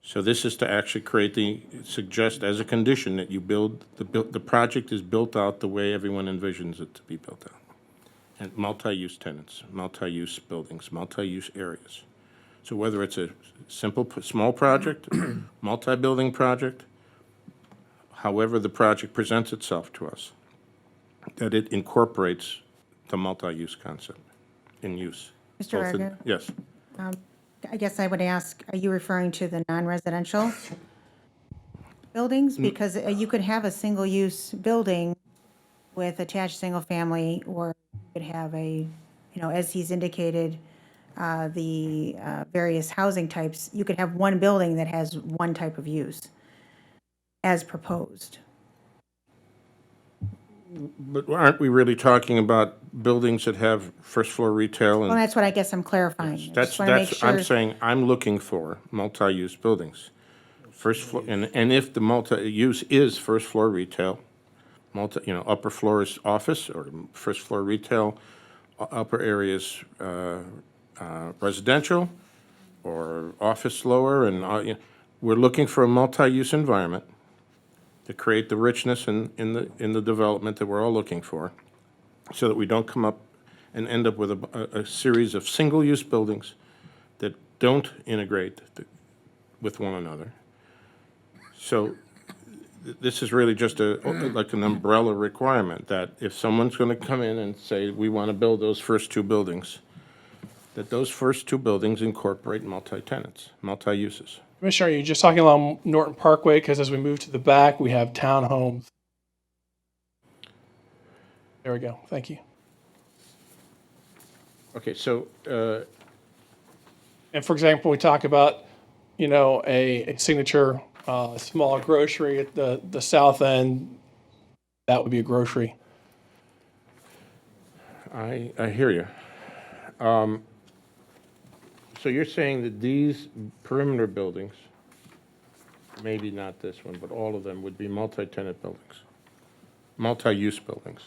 So this is to actually suggest as a condition that you the project is built out the way everyone envisions it to be built out. And multi-use tenants, multi-use buildings, multi-use areas. So whether it's a simple, small project, multi-building project, however the project presents itself to us, that it incorporates the multi-use concept. in use. Mr. Both in- Varga? Yes. I guess I would ask, are you referring to the non-residential buildings? Because you could have a single-use building with attached single-family, or you could have a, as he's indicated, the various housing types, you could have one building that has one type of use as proposed. But aren't we really talking about buildings that have first-floor retail? Well, And that's what I guess I'm clarifying. I That's, just want to make I'm sure. saying, I'm looking for multi-use buildings. First floor, and if the multi-use is first-floor retail, upper floor is office, or first-floor retail, upper areas residential, or office lower, and we're looking for a multi-use environment to create the richness in the development that we're all looking for, so that we don't come up and end up with a series of single-use buildings that don't integrate with one another. So this is really just like an umbrella requirement, that if someone's going to come in and say, we want to build those first two buildings, that those first two buildings incorporate multi-tenants, multi-uses. Commissioner, are you just talking along Norton Parkway? Because as we move to the back, we have townhomes. There we go. Thank you. Okay, so, And for example, we talk about, a signature small grocery at the south end. That would be a grocery. I hear you. So you're saying that these perimeter buildings, maybe not this one, but all of them would be multi-tenant buildings, multi-use buildings,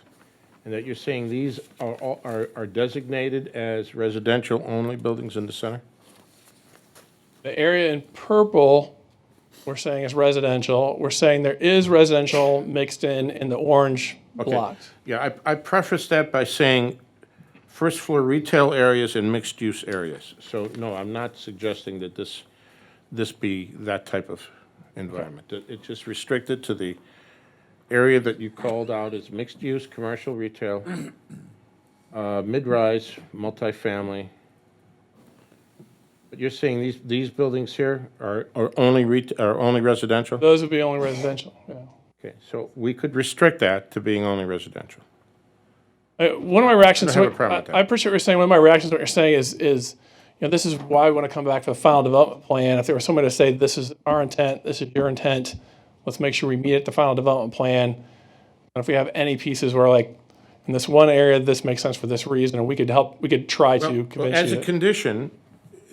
and that you're saying these are designated as residential-only buildings in the center? The area in purple, we're saying is residential. We're saying there is residential mixed in the orange Okay. blocks. Yeah, I prefaced that by saying first-floor retail areas and mixed-use areas. So, no, I'm not suggesting that this be that type of environment. It's just restricted to the area that you called out as mixed-use, commercial, retail, mid-rise, multifamily. But you're saying these buildings here are only residential? Those would be only residential, yeah. Okay, so we could restrict that to being only residential. One of my reactions, I don't have a problem with that. I appreciate what you're saying. One of my reactions to what you're saying is, this is why we want to come back to the final development plan. If there was somebody to say, this is our intent, this is your intent, let's make sure we meet at the final development plan. And if we have any pieces where like, in this one area, this makes sense for this reason, and we could try to convince As you a that. condition,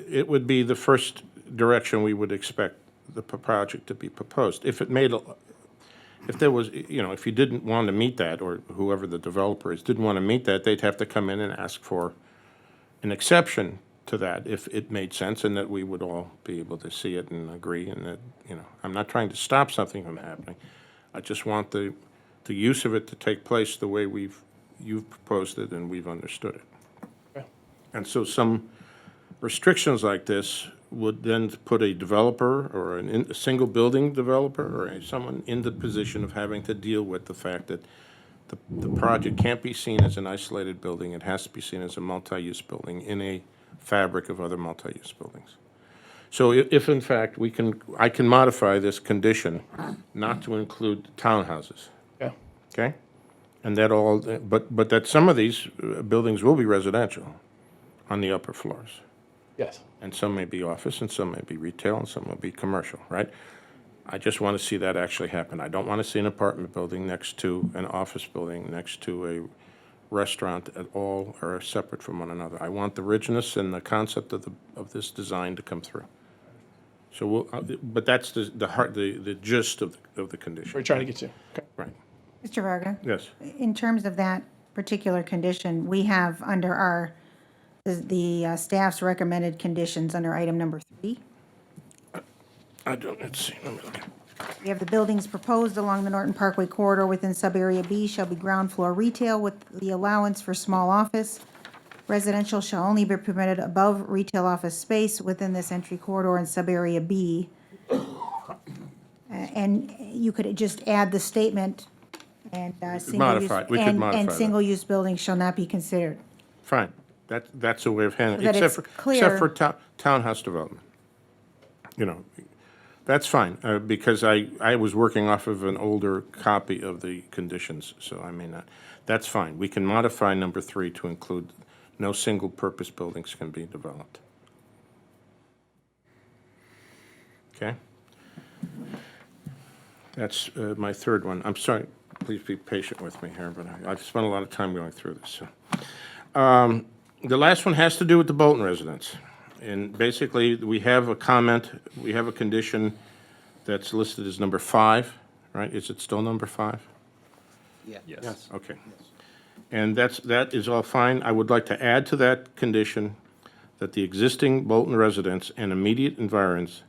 it would be the first direction we would expect the project to be proposed. If there was, if you didn't want to meet that, or whoever the developer is didn't want to meet that, they'd have to come in and ask for an exception to that if it made sense, and that we would all be able to see it and agree, and that, I'm not trying to stop something from happening. I just want the use of it to take place the way you've proposed it and we've understood it. Okay. And so some restrictions like this would then put a developer or a single building developer or someone in the position of having to deal with the fact that the project can't be seen as an isolated building. It has to be seen as a multi-use building in a fabric of other multi-use buildings. So if in fact I can modify this condition not to include townhouses. Yeah. Okay? And but that some of these buildings will be residential on the upper floors. Yes. And some may be office, and some may be retail, and some will be commercial, right? I just want to see that actually happen. I don't want to see an apartment building next to an office building, next to a restaurant at all, are separate from one another. I want the richness and the concept of this design to come through. So but that's the gist of the condition. We're trying to get to. Okay. Right. Mr. Varga? Yes. In terms of that particular condition, we have under the staff's recommended conditions under item number 3. Let's see, let me look. We have the buildings proposed along the Norton Parkway corridor within sub-area B shall be ground floor retail with the allowance for small office. Residential shall only be permitted above retail office space within this entry corridor in sub-area B. And you could just add the statement, and single-use modify it. We could modify and that. single-use buildings shall not be considered. Fine. That's a way of handling, That except it's for, clear. except for townhouse development. You know, that's fine, because I was working off of an older copy of the conditions, so I may not. That's fine. We can modify number 3 to include no single-purpose buildings can be developed. Okay? That's my third one. I'm sorry, please be patient with me here, but I've spent a lot of time going through this. So. The last one has to do with the Bolton Residence. And basically, we have a comment, we have a condition that's listed as number 5, right? Is it still number 5? Yeah. Yes. Okay. And that is all fine. I would like to add to that condition that the existing Bolton residence and immediate environs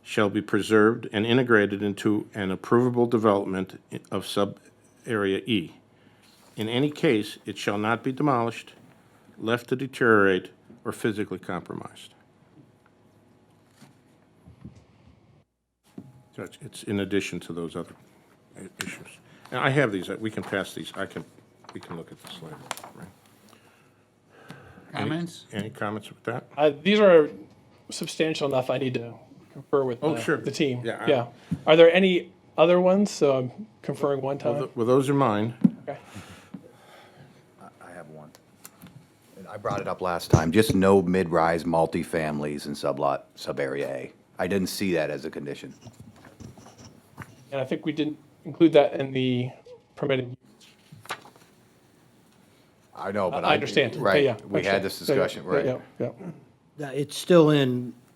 shall be preserved and integrated into an approvable development of sub-area E. In any case, it shall not be demolished, left to deteriorate, or physically compromised. So it's in addition to those other issues. And I have these, we can pass these, we can look at this later. Right? Comments? Any comments with that? These are substantial enough, I need to confer with sure. the team. Yeah, Are there any other ones? So I'm conferring one time. Well, those are mine. Okay. I have one. And I brought it up last time, just no mid-rise multifamilies in sub-area A. I didn't see that as a condition. And I think we didn't include that in the permitted. I know, but I understand. Right, Yeah, we had this discussion, right. Yeah. It's still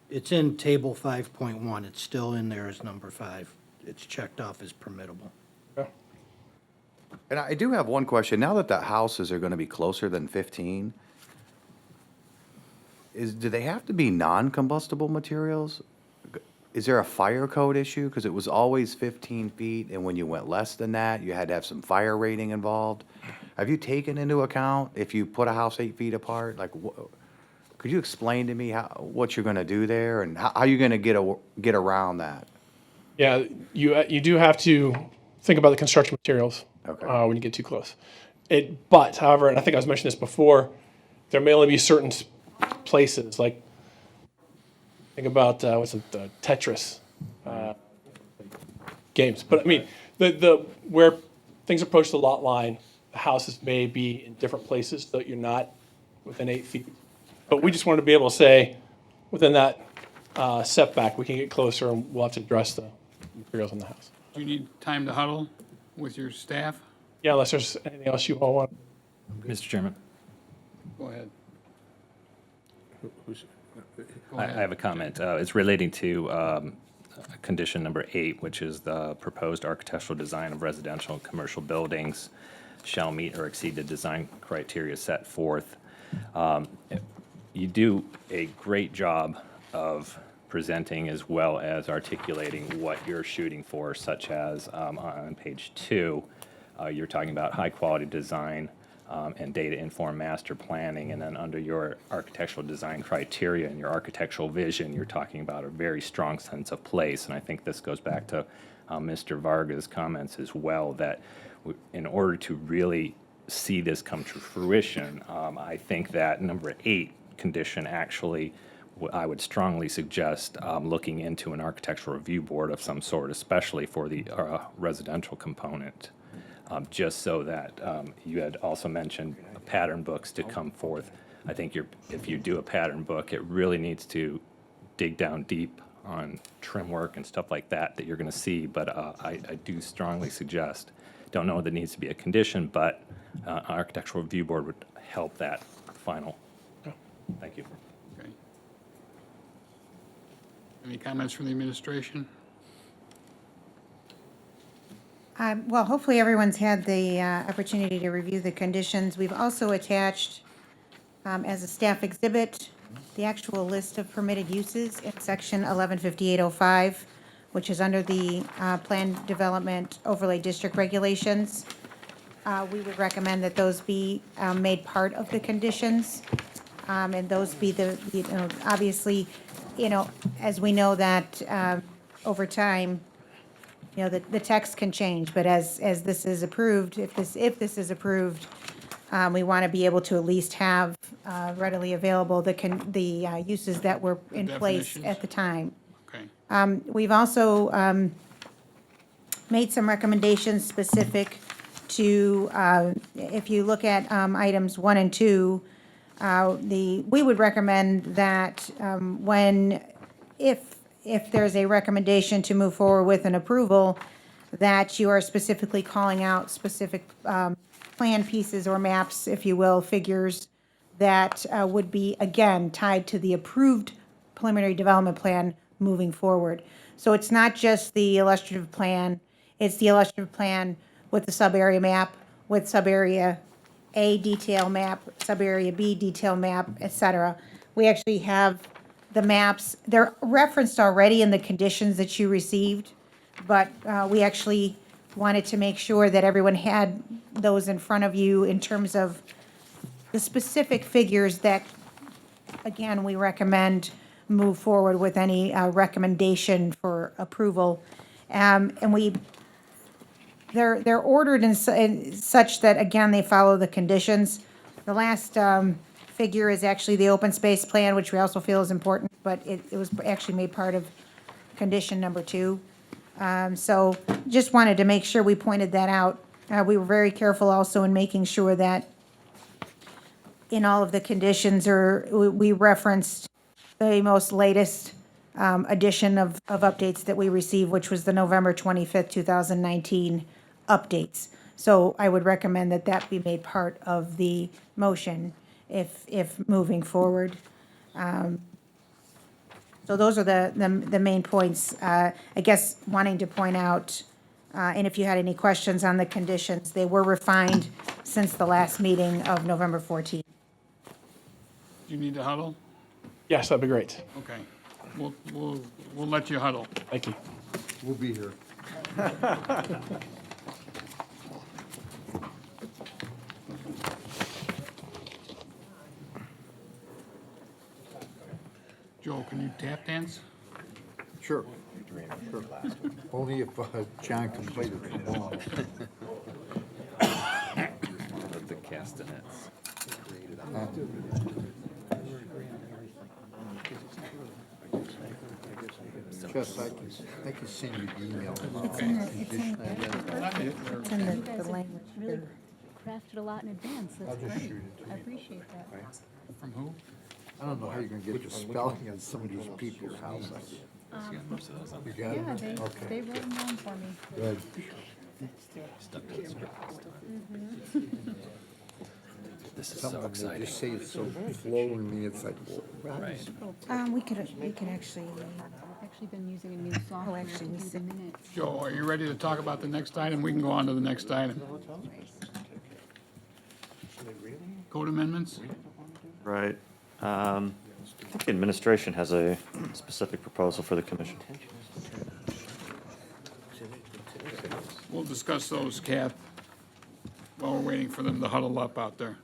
it's in table 5.1. It's still in there as number 5. It's checked off as permittable. And I do have one question. Now that the houses are going to be closer than 15, do they have to be non-combustible materials? Is there a fire code issue? Because it was always 15 feet, and when you went less than that, you had to have some fire rating involved. Have you taken into account if you put a house 8 feet apart? Like, could you explain to me what you're going to do there, and how you're going to get around that? Yeah, you do have to think about the construction materials when you get too close. But, however, and I think I was mentioning this before, there may only be certain places, like, think about, what's it, the Tetris games. But, I mean, where things approach the lot line, the houses may be in different places, so that you're not within 8 feet. But we just wanted to be able to say, within that setback, we can get closer, and we'll have to address the materials in the house. Do you need time to huddle with your staff? Yeah, unless there's anything else you all want. Mr. Chairman, Go ahead. I have a comment. It's relating to condition number 8, which is the proposed architectural design of residential and commercial buildings shall meet or exceed the design criteria set forth. You do a great job of presenting as well as articulating what you're shooting for, such as on page 2, you're talking about high-quality design and data-informed master planning, and then under your architectural design criteria and your architectural vision, you're talking about a very strong sense of place, and I think this goes back to Mr. Varga's comments as well, that in order to really see this come to fruition, I think that number 8 condition actually, I would strongly suggest looking into an architectural review board of some sort, especially for the residential component, just so that you had also mentioned pattern books to come forth. I think if you do a pattern book, it really needs to dig down deep on trim work and stuff like that you're going to see, but I do strongly suggest, don't know that needs to be a condition, but architectural review board would help that final. Thank you. Okay. Any comments from the administration? Well, hopefully everyone's had the opportunity to review the conditions. We've also attached, as a staff exhibit, the actual list of permitted uses in section 115805, which is under the Plan Development Overlay District Regulations. We would recommend that those be made part of the conditions, and those be obviously, as we know that over time, the text can change, but as this is approved, if this is approved, We want to be able to at least have readily available the uses that were in place Definitions. at the time. Okay. We've also made some recommendations specific to, if you look at items 1 and 2, we would recommend that if there's a recommendation to move forward with an approval, that you are specifically calling out specific plan pieces or maps, if you will, figures that would be, again, tied to the approved preliminary development plan moving forward. So it's not just the illustrative plan, it's the illustrative plan with the sub-area map, with sub-area A detail map, sub-area B detail map, et cetera. We actually have the maps, they're referenced already in the conditions that you received, but we actually wanted to make sure that everyone had those in front of you in terms of the specific figures that, again, we recommend move forward with any recommendation for approval. And they're ordered in such that, again, they follow the conditions. The last figure is actually the open space plan, which we also feel is important, but it was actually made part of condition number 2. So just wanted to make sure we pointed that out. We were very careful also in making sure that in all of the conditions we referenced the most latest edition of updates that we received, which was the November 25th, 2019 updates. So I would recommend that that be made part of the motion if moving forward. So those are the main points. I guess wanting to point out, and if you had any questions on the conditions, they were refined since the last meeting of November 14th. Do you need to huddle? Yes, that'd be great. Okay. We'll let you huddle. Thank you. We'll be here. Joe, can you tap dance? Sure. Sure. Only if John can play the trombone. With the castanets. Jess, I can send you the email. It's in the language. Really crafted a lot in advance. I'll That's just great. shoot it. I appreciate that. From who? I don't know how you're gonna get the spelling on some of these people's houses. You got it? Yeah, they Okay. wrote them down for me. Good. This is Some so of them, they exciting. just say it so flowingly, it's like, well, Right. We could actually, I've actually been using a new software to actually, do we the said- minutes. Joe, are you ready to talk about the next item? We can go on to the next item. Code amendments? Right. I think the administration has a specific proposal for the commission. We'll discuss those, Kath, while we're waiting for them to huddle up out there.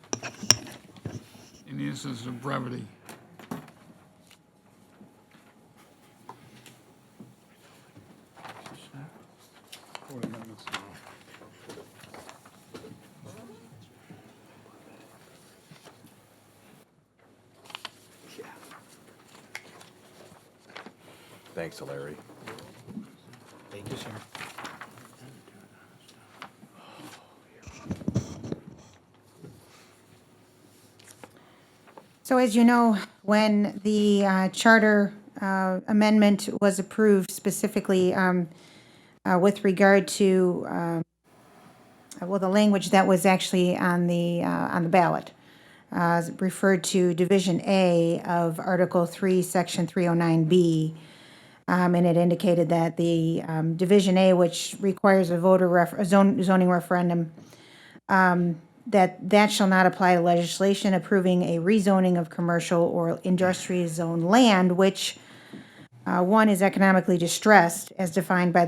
In the instance of brevity. Code amendments. Thanks, Larry. Thank you, sir. So as you know, when the charter amendment was approved specifically with regard to, the language that was actually on the ballot, referred to Division A of Article 3, Section 309B, and it indicated that the Division A, which requires a zoning referendum, that shall not apply to legislation approving a rezoning of commercial or industrial zone land, which one is economically distressed as defined by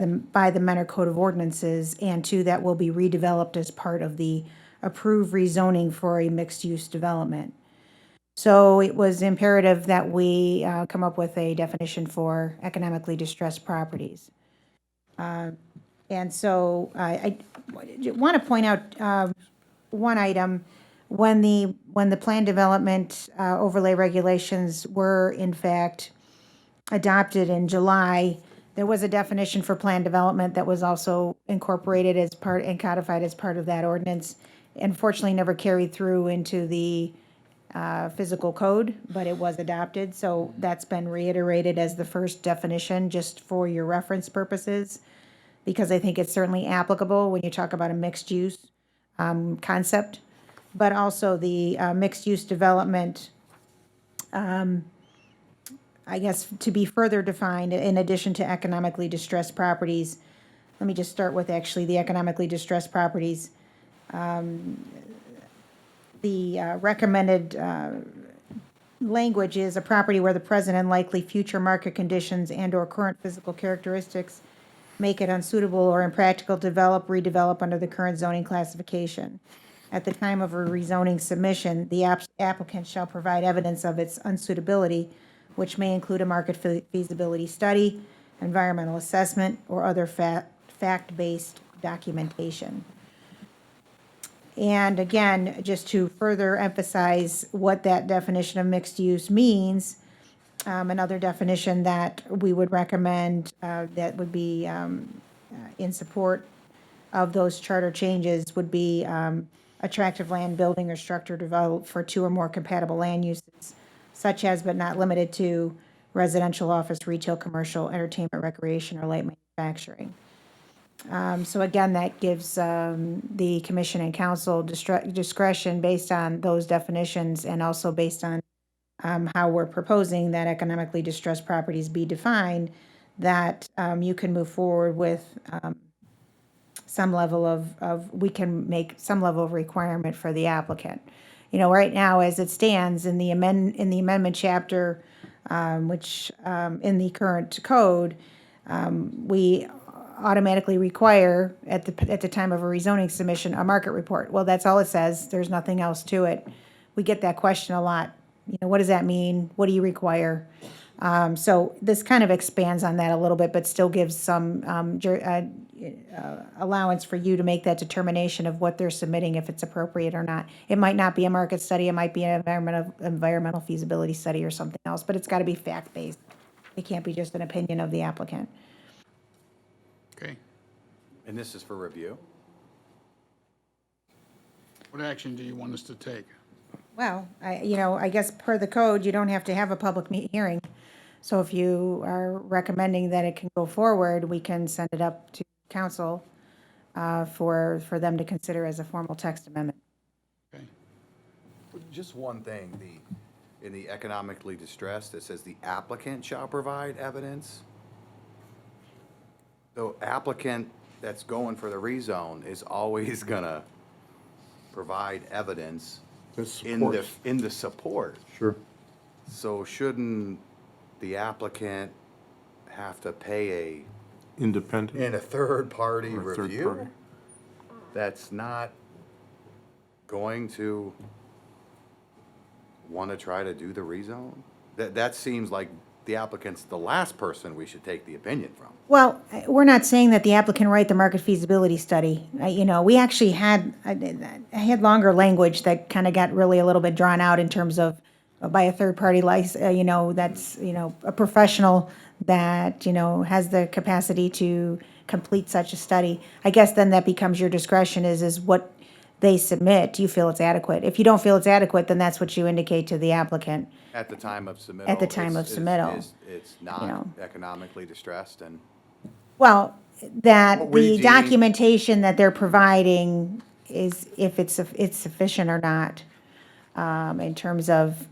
the Mentor Code of Ordinances, and two, that will be redeveloped as part of the approved rezoning for a mixed-use development. So it was imperative that we come up with a definition for economically distressed properties. And so I want to point out one item. when the plan development overlay regulations were in fact adopted in July, there was a definition for plan development that was also incorporated as part and codified as part of that ordinance. Unfortunately, never carried through into the physical code, but it was adopted. So that's been reiterated as the first definition, just for your reference purposes, because I think it's certainly applicable when you talk about a mixed use concept, but also the mixed use development, I guess, to be further defined in addition to economically distressed properties. Let me just start with actually the economically distressed properties. The recommended language is a property where the present and likely future market conditions and/or current physical characteristics make it unsuitable or impractical to develop, redevelop under the current zoning classification. At the time of a rezoning submission, the applicant shall provide evidence of its unsuitability, which may include a market feasibility study, environmental assessment, or other fact-based documentation. And again, just to further emphasize what that definition of mixed use means, another definition that we would recommend that would be in support of those charter changes would be attractive land, building, or structure developed for two or more compatible land uses, such as but not limited to residential, office, retail, commercial, entertainment, recreation, or light manufacturing. So again, that gives the commission and council discretion based on those definitions and also based on how we're proposing that economically distressed properties be defined, that you can move forward with some level we can make some level of requirement for the applicant. You know, right now, as it stands in the amendment chapter, which in the current code, we automatically require at the time of a rezoning submission a market report. Well, that's all it says. There's nothing else to it. We get that question a lot. You know, what does that mean? What do you require? So this kind of expands on that a little bit, but still gives some allowance for you to make that determination of what they're submitting, if it's appropriate or not. It might not be a market study. It might be an environmental feasibility study or something else, but it's got to be fact-based. It can't be just an opinion of the applicant. Okay. And this is for review? What action do you want us to take? Well, I guess per the code, you don't have to have a public hearing. So if you are recommending that it can go forward, we can send it up to council for them to consider as a formal text amendment. Okay. Just one thing, in the economically distressed, it says the applicant shall provide evidence. The applicant that's going for the rezone is always gonna provide evidence in the support. Sure. So shouldn't the applicant have to pay Independent? a third-party Or a third review? party. That's not going to want to try to do the rezone? That seems like the applicant's the last person we should take the opinion from. Well, we're not saying that the applicant write the market feasibility study. We actually had, I had longer language that kind of got really a little bit drawn out in terms of by a third-party license, that's, a professional that, has the capacity to complete such a study. I guess then that becomes your discretion is what they submit. Do you feel it's adequate? If you don't feel it's adequate, then that's what you indicate to the applicant. At the time of submittal. At the time of submittal, It's not economically distressed and. Well, that What were you the deeming- documentation that they're providing is if it's sufficient or not, in terms of,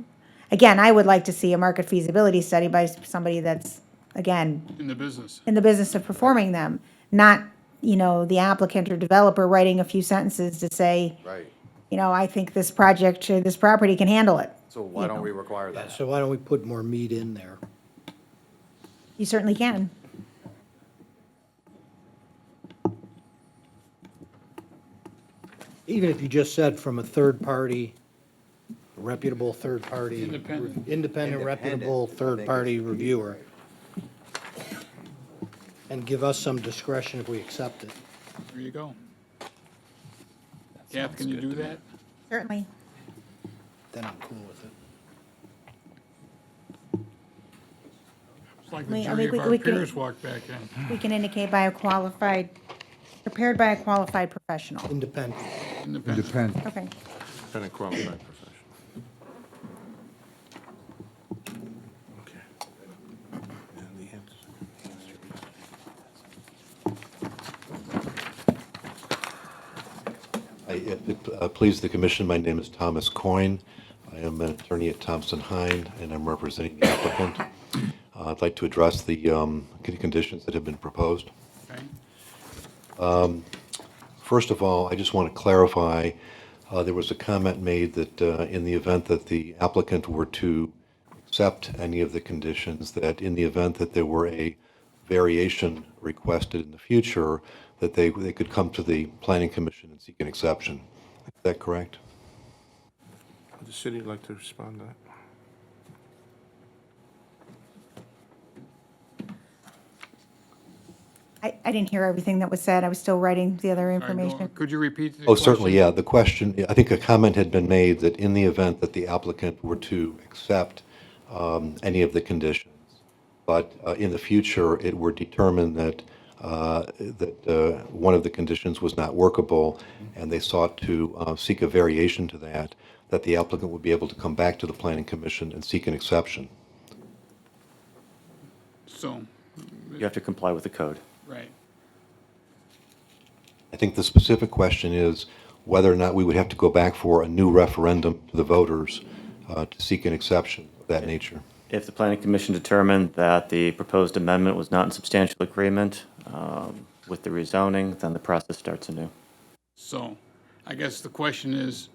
again, I would like to see a market feasibility study by somebody that's, again, In the business. in the business of performing them, not, the applicant or developer writing a few sentences to say, Right. I think this project, or this property can handle it. So why don't we require that? So why don't we put more meat in there? You certainly can. Even if you just said from a third party, reputable third party. Independent, reputable third party reviewer. And give us some discretion if we accept it. There you go. Kath, can you do that? Certainly. then I'm cool with it. It's like I the mean, jury of our we can- peers walked back in. We can indicate by a qualified, prepared by a qualified professional. Independent. Independent. Okay. Been a qualified professional. Okay. And the Please the commission, my name is Thomas Coyne. I am an attorney at Thompson Hine, and I'm representing the applicant. I'd like to address the conditions that have been proposed. Okay. First of all, I just want to clarify, there was a comment made that in the event that the applicant were to accept any of the conditions, that in the event that there were a variation requested in the future, that they could come to the planning commission and seek an exception. Is that correct? Would the city like to respond to that? I didn't hear everything that was said. I was still writing the other All right, go- information. Could you repeat the Oh, certainly, question? yeah. The question, I think a comment had been made that in the event that the applicant were to accept any of the conditions, but in the future, it were determined that one of the conditions was not workable, and they sought to seek a variation to that, that the applicant would be able to come back to the planning commission and seek an exception. So, You have to comply with the code. right. I think the specific question is whether or not we would have to go back for a new referendum to the voters to seek an exception of that nature. If the planning commission determined that the proposed amendment was not in substantial agreement with the rezoning, then the process starts anew. So, I guess the question is,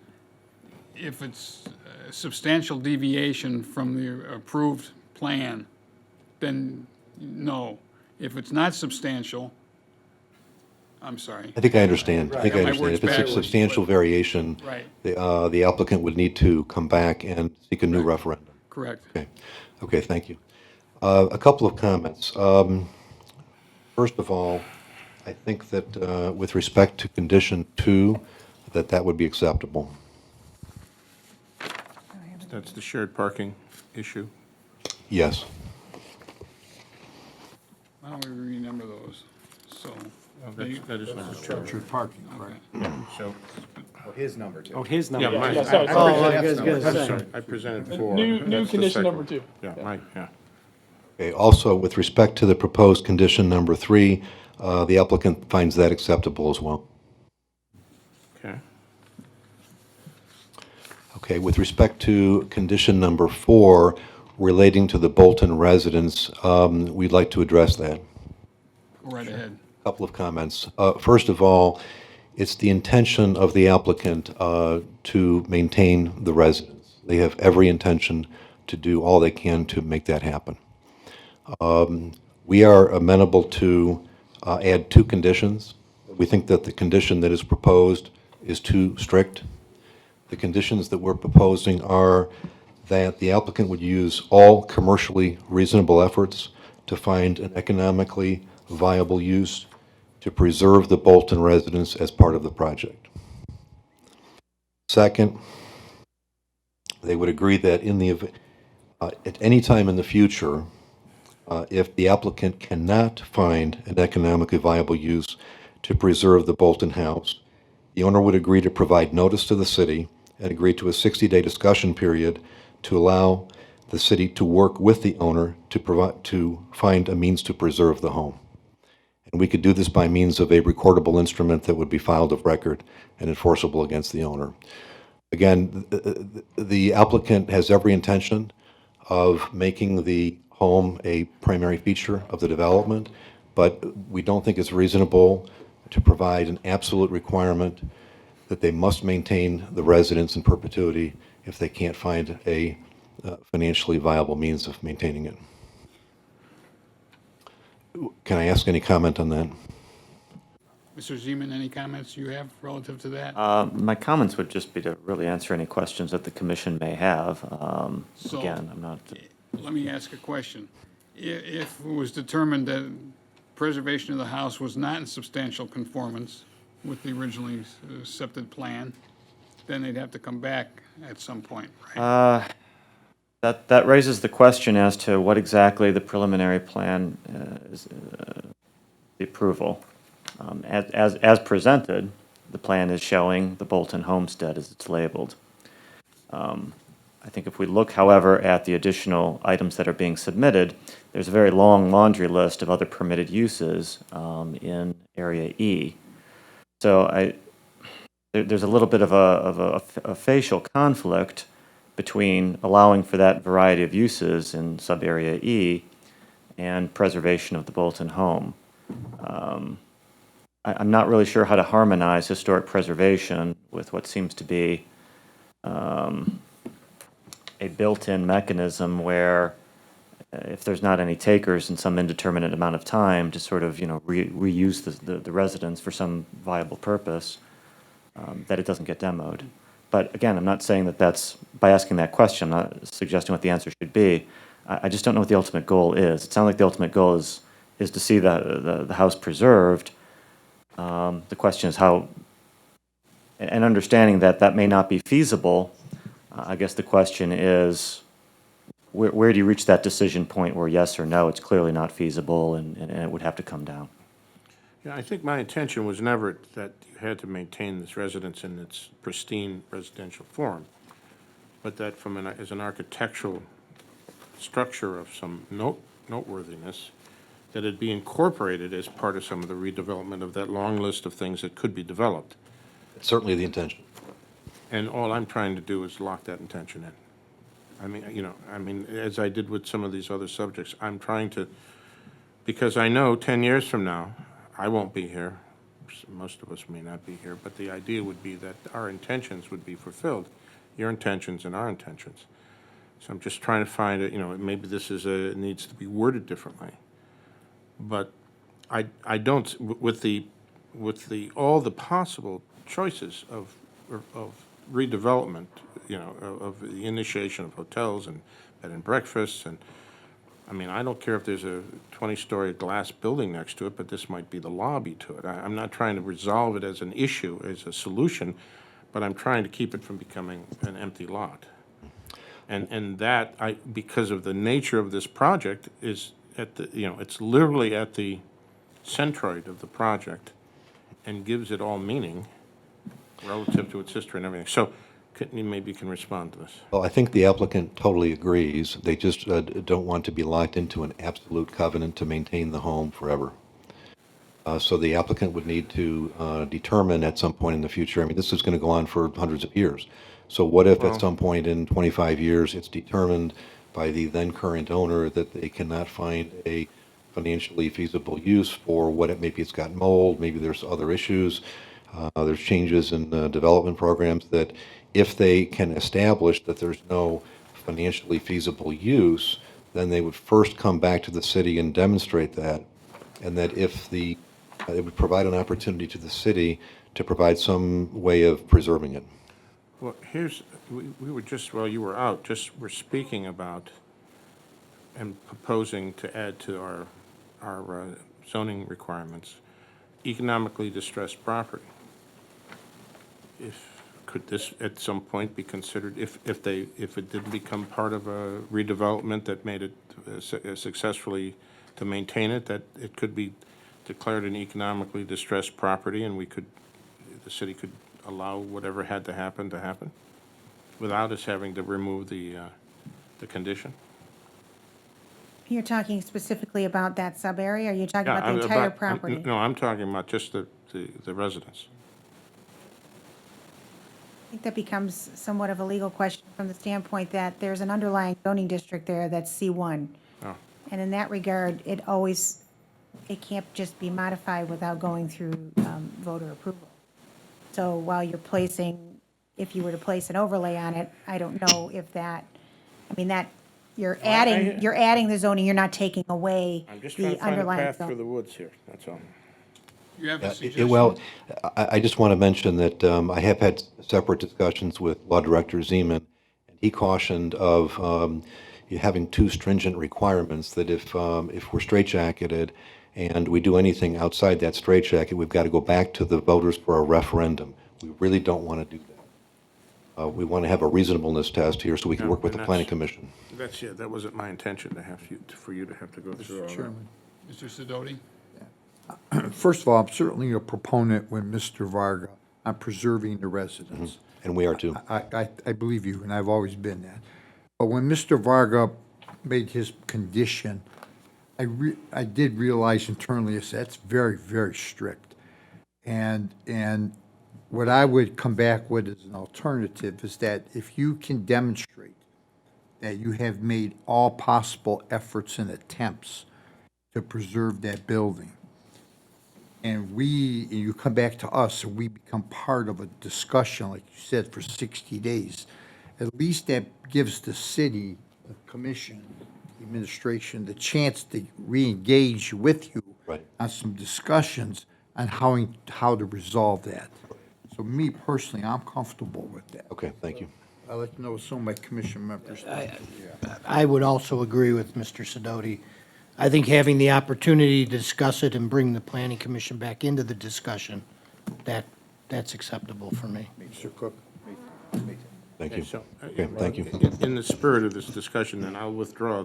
if it's a substantial deviation from the approved plan, then no. If it's not substantial, I'm sorry. I think I understand. I think I Got my understand. words If it's a backwards, substantial but- variation, Right. the applicant would need to come back and seek a new referendum. Correct. Okay. Okay, thank you. A couple of comments. First of all, I think that with respect to condition 2, that would be acceptable. That's the shared parking issue. Yes. Why don't we renumber those? So. That is number 2. Structured parking, right? So, His number two. Oh, his number. yeah, mine. Yeah, sorry, I- sorry. I- Oh, I was gonna I'm say. sorry, I presented 4. New That's the condition second number one. 2. Yeah, mine, yeah. Okay, also, with respect to the proposed condition number 3, the applicant finds that acceptable as well. Okay. Okay, with respect to condition number 4, relating to the Bolton Residence, we'd like to address that. Go right ahead. Couple of comments. First of all, it's the intention of the applicant to maintain the residence. They have every intention to do all they can to make that happen. We are amenable to add 2 conditions. We think that the condition that is proposed is too strict. The conditions that we're proposing are that the applicant would use all commercially reasonable efforts to find an economically viable use to preserve the Bolton residence as part of the project. Second, they would agree that at any time in the future, if the applicant cannot find an economically viable use to preserve the Bolton house, the owner would agree to provide notice to the city and agree to a 60-day discussion period to allow the city to work with the owner to find a means to preserve the home. And we could do this by means of a recordable instrument that would be filed of record and enforceable against the owner. Again, the applicant has every intention of making the home a primary feature of the development, but we don't think it's reasonable to provide an absolute requirement that they must maintain the residence in perpetuity if they can't find a financially viable means of maintaining it. Can I ask any comment on that? Mr. Zeman, any comments you have relative to that? My comments would just be to really answer any questions that the commission may have. So- Again, I'm not. Let me ask a question. If it was determined that preservation of the house was not in substantial conformance with the originally accepted plan, then they'd have to come back at some point, right? That raises the question as to what exactly the preliminary plan is, the approval. As presented, the plan is showing the Bolton homestead as it's labeled. I think if we look, however, at the additional items that are being submitted, there's a very long laundry list of other permitted uses in Area E. So there's a little bit of a facial conflict between allowing for that variety of uses in sub-area E and preservation of the Bolton home. I'm not really sure how to harmonize historic preservation with what seems to be a built-in mechanism where if there's not any takers in some indeterminate amount of time to sort of, reuse the residence for some viable purpose, that it doesn't get demoed. But again, I'm not saying that that's, by asking that question, I'm not suggesting what the answer should be. I just don't know what the ultimate goal is. It sounds like the ultimate goal is to see the house preserved. The question is how, and understanding that that may not be feasible, I guess the question is, where do you reach that decision point where yes or no, it's clearly not feasible and it would have to come down? Yeah, I think my intention was never that you had to maintain this residence in its pristine residential form, but that as an architectural structure of some noteworthiness, that it be incorporated as part of some of the redevelopment of that long list of things that could be developed. It's certainly the intention. And all I'm trying to do is lock that intention in. As I did with some of these other subjects, I'm trying to, because I know 10 years from now, I won't be here, most of us may not be here, but the idea would be that our intentions would be fulfilled, your intentions and our intentions. So I'm just trying to find maybe this needs to be worded differently. But I don't, with all the possible choices of redevelopment, of the initiation of hotels and bed and breakfasts, and I don't care if there's a 20-story glass building next to it, but this might be the lobby to it. I'm not trying to resolve it as an issue, as a solution, but I'm trying to keep it from becoming an empty lot. And that, because of the nature of this project, is it's literally at the centroid of the project and gives it all meaning relative to its history and everything. So maybe you can respond to this. Well, I think the applicant totally agrees. They just don't want to be locked into an absolute covenant to maintain the home forever. So the applicant would need to determine at some point in the future, this is going to go on for hundreds of years. So what if at some point in 25 years it's determined by the then current owner that they cannot find a financially feasible use for maybe it's got mold, maybe there's other issues, there's changes in development programs, that if they can establish that there's no financially feasible use, then they would first come back to the city and demonstrate that, and that if it would provide an opportunity to the city to provide some way of preserving it. Well, we were just, while you were out, we're speaking about and proposing to add to our zoning requirements, economically distressed property. Could this at some point be considered, if it didn't become part of a redevelopment that made it successfully to maintain it, that it could be declared an economically distressed property, and the city could allow whatever had to happen without us having to remove the condition? You're talking specifically about that sub-area, or you're talking about the entire property? No, I'm talking about just the residence. I think that becomes somewhat of a legal question from the standpoint that there's an underlying zoning district there that's C1. Oh. And in that regard, it can't just be modified without going through voter approval. So while if you were to place an overlay on it, I don't know if you're adding the zoning, you're not taking away I'm just trying the to find a underlying path zoning. through the woods here, that's all. You have a suggestion? Well, I just want to mention that I have had separate discussions with Law Director Easement, and he cautioned of you having too stringent requirements, that if we're straitjacketed and we do anything outside that straitjacket, we've got to go back to the voters for a referendum. We really don't want to do that. We want to have a reasonableness test here so we can No, work with and the planning that's- commission. That's, yeah, that wasn't my intention to have you, for you to have to go through all that. Chairman. Mr. Sidoti? First of all, I'm certainly a proponent with Mr. Varga on preserving the residents. And we are too. I believe you, and I've always been that. But when Mr. Varga made his condition, I did realize internally, that's very, very strict. And what I would come back with as an alternative is that if you can demonstrate that you have made all possible efforts and attempts to preserve that building, and you come back to us, and we become part of a discussion, like you said, for 60 days, at least that gives the city, the commission, the administration, the chance to re-engage with you on some discussions on how to resolve that. So me personally, I'm comfortable with that. Okay, thank you. I'd like to know some of my commission members. I would also agree with Mr. Sidoti. I think having the opportunity to discuss it and bring the planning commission back into the discussion, that's acceptable for me. Mr. Cook? Thank Okay, you. so, Okay, thank you. In the spirit of this discussion, then I'll withdraw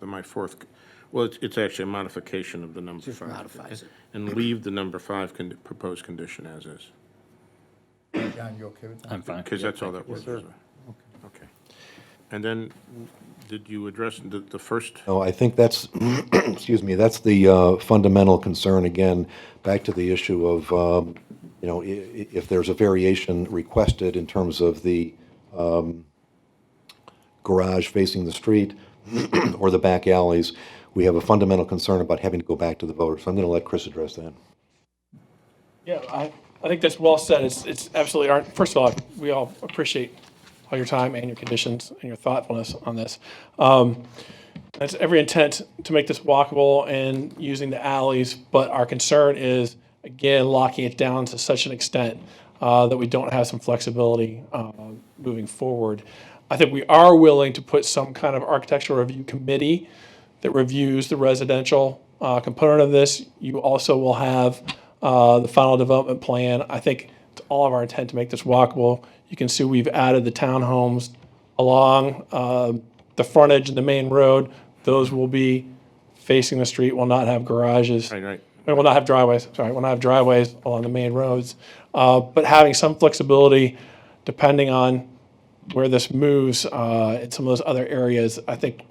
my fourth, well, it's actually a modification of the number Just 5. modifies it. And leave the number 5 proposed condition as is. John, you okay with that? I'm fine. Because that's all that was. sir. Okay. And then, did you address the first? No, I think that's, excuse me, that's the fundamental concern, again, back to the issue of, if there's a variation requested in terms of the garage facing the street or the back alleys, we have a fundamental concern about having to go back to the voters. So I'm going to let Chris address that. Yeah, I think that's well said. It's absolutely, first of all, we all appreciate all your time and your conditions and your thoughtfulness on this. It's every intent to make this walkable and using the alleys, but our concern is, again, locking it down to such an extent that we don't have some flexibility moving forward. I think we are willing to put some kind of architectural review committee that reviews the residential component of this. You also will have the final development plan. I think it's all of our intent to make this walkable. You can see we've added the townhomes along the frontage and the main road. Those will be facing the street, will not have garages. Right. Will not have driveways, will not have driveways along the main roads. But having some flexibility depending on where this moves in some of those other areas, I think,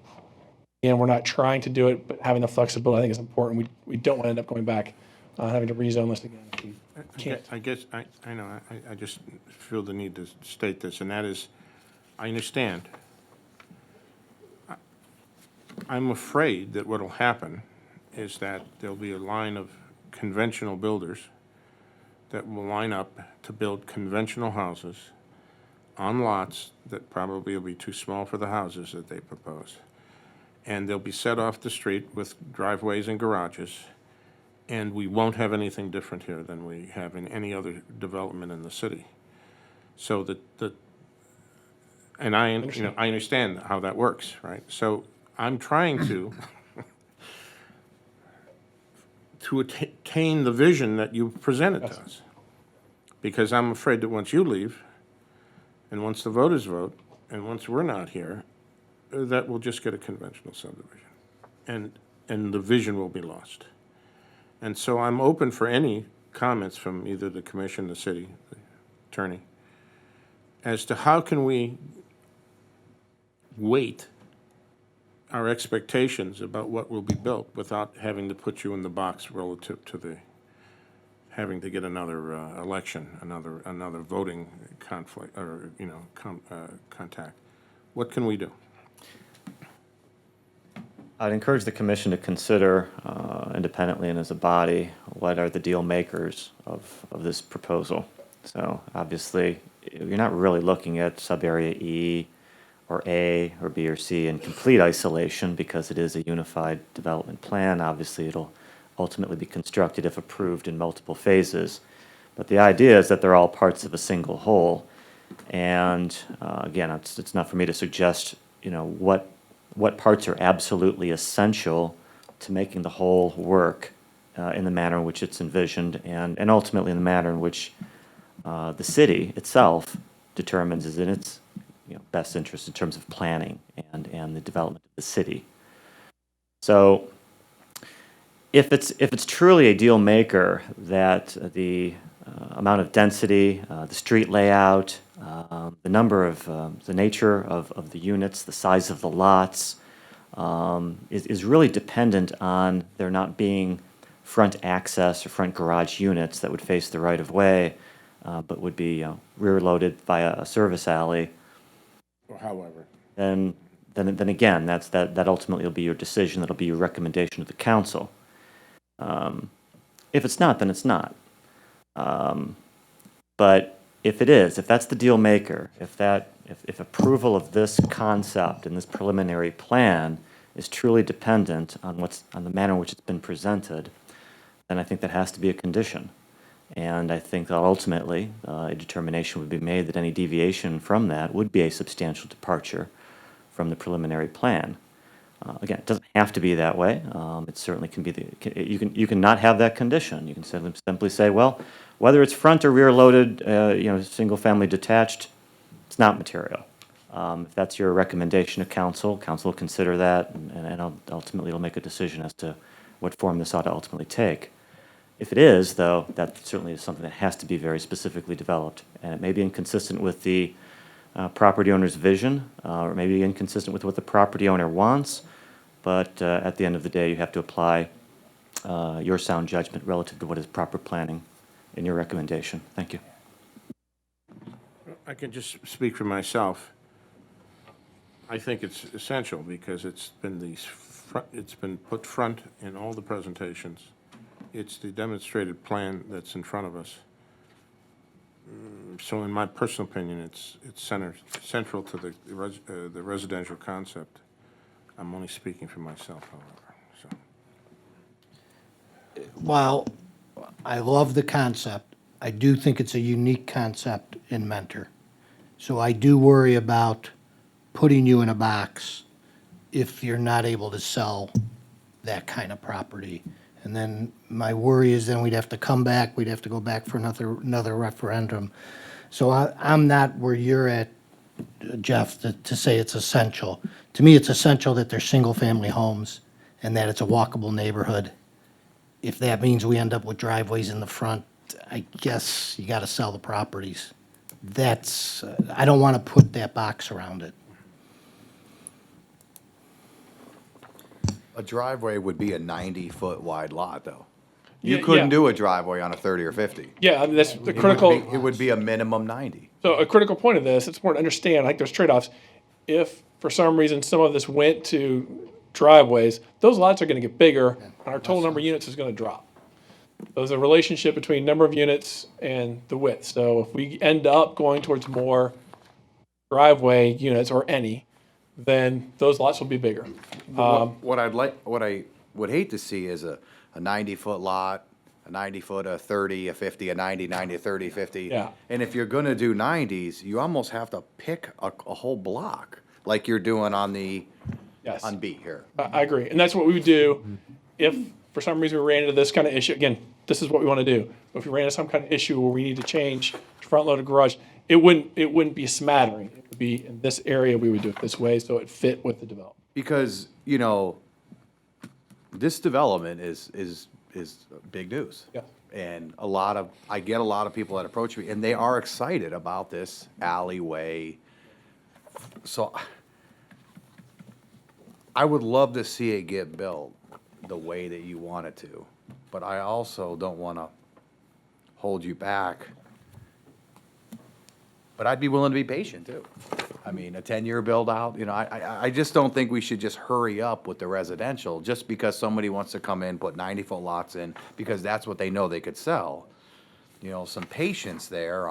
again, we're not trying to do it, but having the flexibility, I think, is important. We don't want to end up going back, having to rezone this again. if we can't. I guess, I know, I just feel the need to state this, and that is, I understand. I'm afraid that what'll happen is that there'll be a line of conventional builders that will line up to build conventional houses on lots that probably will be too small for the houses that they propose. And they'll be set off the street with driveways and garages, and we won't have anything different here than we have in any other development in the city. So and I understand how that works, right? So I'm trying to attain the vision that you presented to us. Because I'm afraid that once you leave, and once the voters vote, and once we're not here, that we'll just get a conventional subdivision. And the vision will be lost. And so I'm open for any comments from either the commission, the city, the attorney, as to how can we weight our expectations about what will be built without having to put you in the box relative to the having to get another election, another voting conflict, or contact. What can we do? I'd encourage the commission to consider independently and as a body what are the deal makers of this proposal. So obviously, you're not really looking at sub-area E or A or B or C in complete isolation because it is a unified development plan. Obviously, it'll ultimately be constructed if approved in multiple phases. But the idea is that they're all parts of a single whole. And again, it's not for me to suggest, what parts are absolutely essential to making the whole work in the manner in which it's envisioned and ultimately in the manner in which the city itself determines is in its best interest in terms of planning and the development of the city. So if it's truly a deal maker that the amount of density, the street layout, the number of the nature of the units, the size of the lots, is really dependent on there not being front access or front garage units that would face the right of way, but would be rear loaded via a service alley. Or however. Then again, that ultimately will be your decision. That'll be your recommendation to the council. If it's not, then it's not. But if it is, if that's the deal maker, if approval of this concept and this preliminary plan is truly dependent on the manner in which it's been presented, then I think that has to be a condition. And I think that ultimately a determination would be made that any deviation from that would be a substantial departure from the preliminary plan. Again, it doesn't have to be that way. It certainly can be you can not have that condition. You can simply say, well, whether it's front or rear loaded, single family detached, it's not material. If that's your recommendation to council, council will consider that, and ultimately it'll make a decision as to what form this ought to ultimately take. If it is, though, that certainly is something that has to be very specifically developed, and it may be inconsistent with the property owner's vision, or maybe inconsistent with what the property owner wants, but at the end of the day, you have to apply your sound judgment relative to what is proper planning in your recommendation. Thank you. I can just speak for myself. I think it's essential because it's been put front in all the presentations. It's the demonstrated plan that's in front of us. So in my personal opinion, it's central to the residential concept. I'm only speaking for myself, however. So. While I love the concept, I do think it's a unique concept in Mentor. So I do worry about putting you in a box if you're not able to sell that kind of property. And then my worry is then we'd have to come back, we'd have to go back for another referendum. So I'm not where you're at, Jeff, to say it's essential. To me, it's essential that they're single-family homes and that it's a walkable neighborhood. If that means we end up with driveways in the front, I guess you got to sell the properties. I don't want to put that box around it. A driveway would be a 90-foot wide lot, though. Yeah, You couldn't yeah. do a driveway on a 30 or 50. Yeah, I mean, that's the critical. It would be a minimum 90. So a critical point of this, it's important to understand, like there's trade-offs. If for some reason some of this went to driveways, those lots are going to get bigger, and our total number of units is going to drop. There's a relationship between number of units and the width. So if we end up going towards more driveway units or any, then those lots will be bigger. What I would hate to see is a 90-foot lot, a 90-foot, a 30, a 50, a 90, 90, a 30, 50. Yeah. And if you're going to do 90s, you almost have to pick a whole block, like you're doing on B here. I agree. And that's what we would do if for some reason we ran into this kind of issue. Again, this is what we want to do. But if we ran into some kind of issue where we need to change front-loaded garage, it wouldn't be a smattering. It would be in this area, we would do it this way, so it fit with the development. Because, this development is big news. Yeah. And I get a lot of people that approach me, and they are excited about this alleyway. So I would love to see it get built the way that you want it to, but I also don't want to hold you back. But I'd be willing to be patient too. I mean, a 10-year build out, I just don't think we should just hurry up with the residential just because somebody wants to come in, put 90-foot lots in, because that's what they know they could sell. Some patience there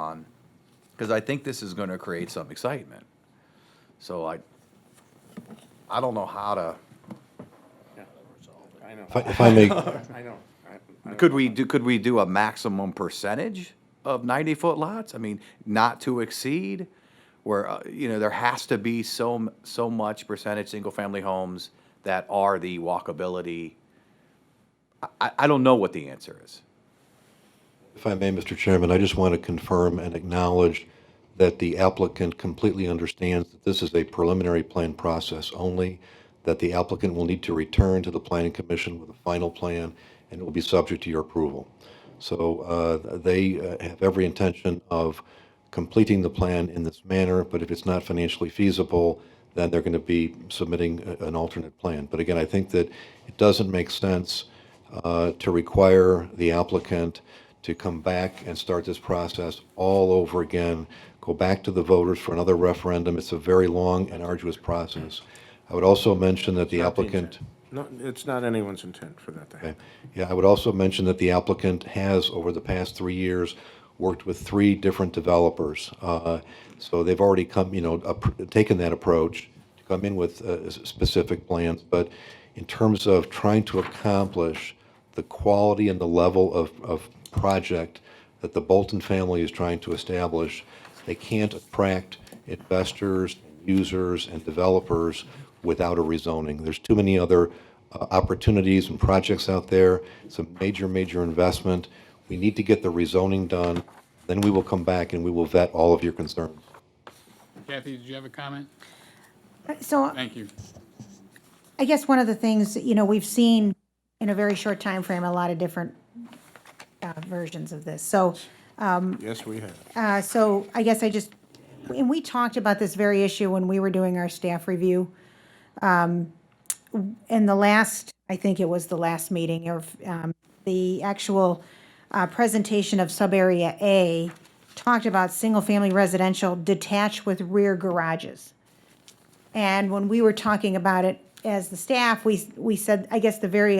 because I think this is going to create some excitement. So I don't know how to. I know. If I may, I know. Could we do a maximum percentage of 90-foot lots? I mean, not to exceed, where, there has to be so much percentage single-family homes that are the walkability. I don't know what the answer is. if I may, Mr. Chairman, I just want to confirm and acknowledge that the applicant completely understands that this is a preliminary plan process only, that the applicant will need to return to the Planning Commission with a final plan, and it will be subject to your approval. So they have every intention of completing the plan in this manner, but if it's not financially feasible, then they're going to be submitting an alternate plan. But again, I think that it doesn't make sense to require the applicant to come back and start this process all over again, go back to the voters for another referendum. It's a very long and arduous process. I would also mention that the applicant... No, it's not anyone's intent for that to happen. Okay. Yeah, I would also mention that the applicant has, over the past 3 years, worked with 3 different developers. So they've already taken that approach to come in with specific plans. But in terms of trying to accomplish the quality and the level of project that the Bolton family is trying to establish, they can't attract investors, users, and developers without a rezoning. There's too many other opportunities and projects out there. It's a major, major investment. We need to get the rezoning done. Then we will come back and we will vet all of your concerns. Kathy, did you have a comment? So Thank you. I guess one of the things, we've seen in a very short time frame, a lot of different versions of this. So, Yes, we have. so I guess and we talked about this very issue when we were doing our staff review. In the last, I think it was the last meeting, or the actual presentation of sub-area A talked about single-family residential detached with rear garages. And when we were talking about it as the staff, we said, I guess the very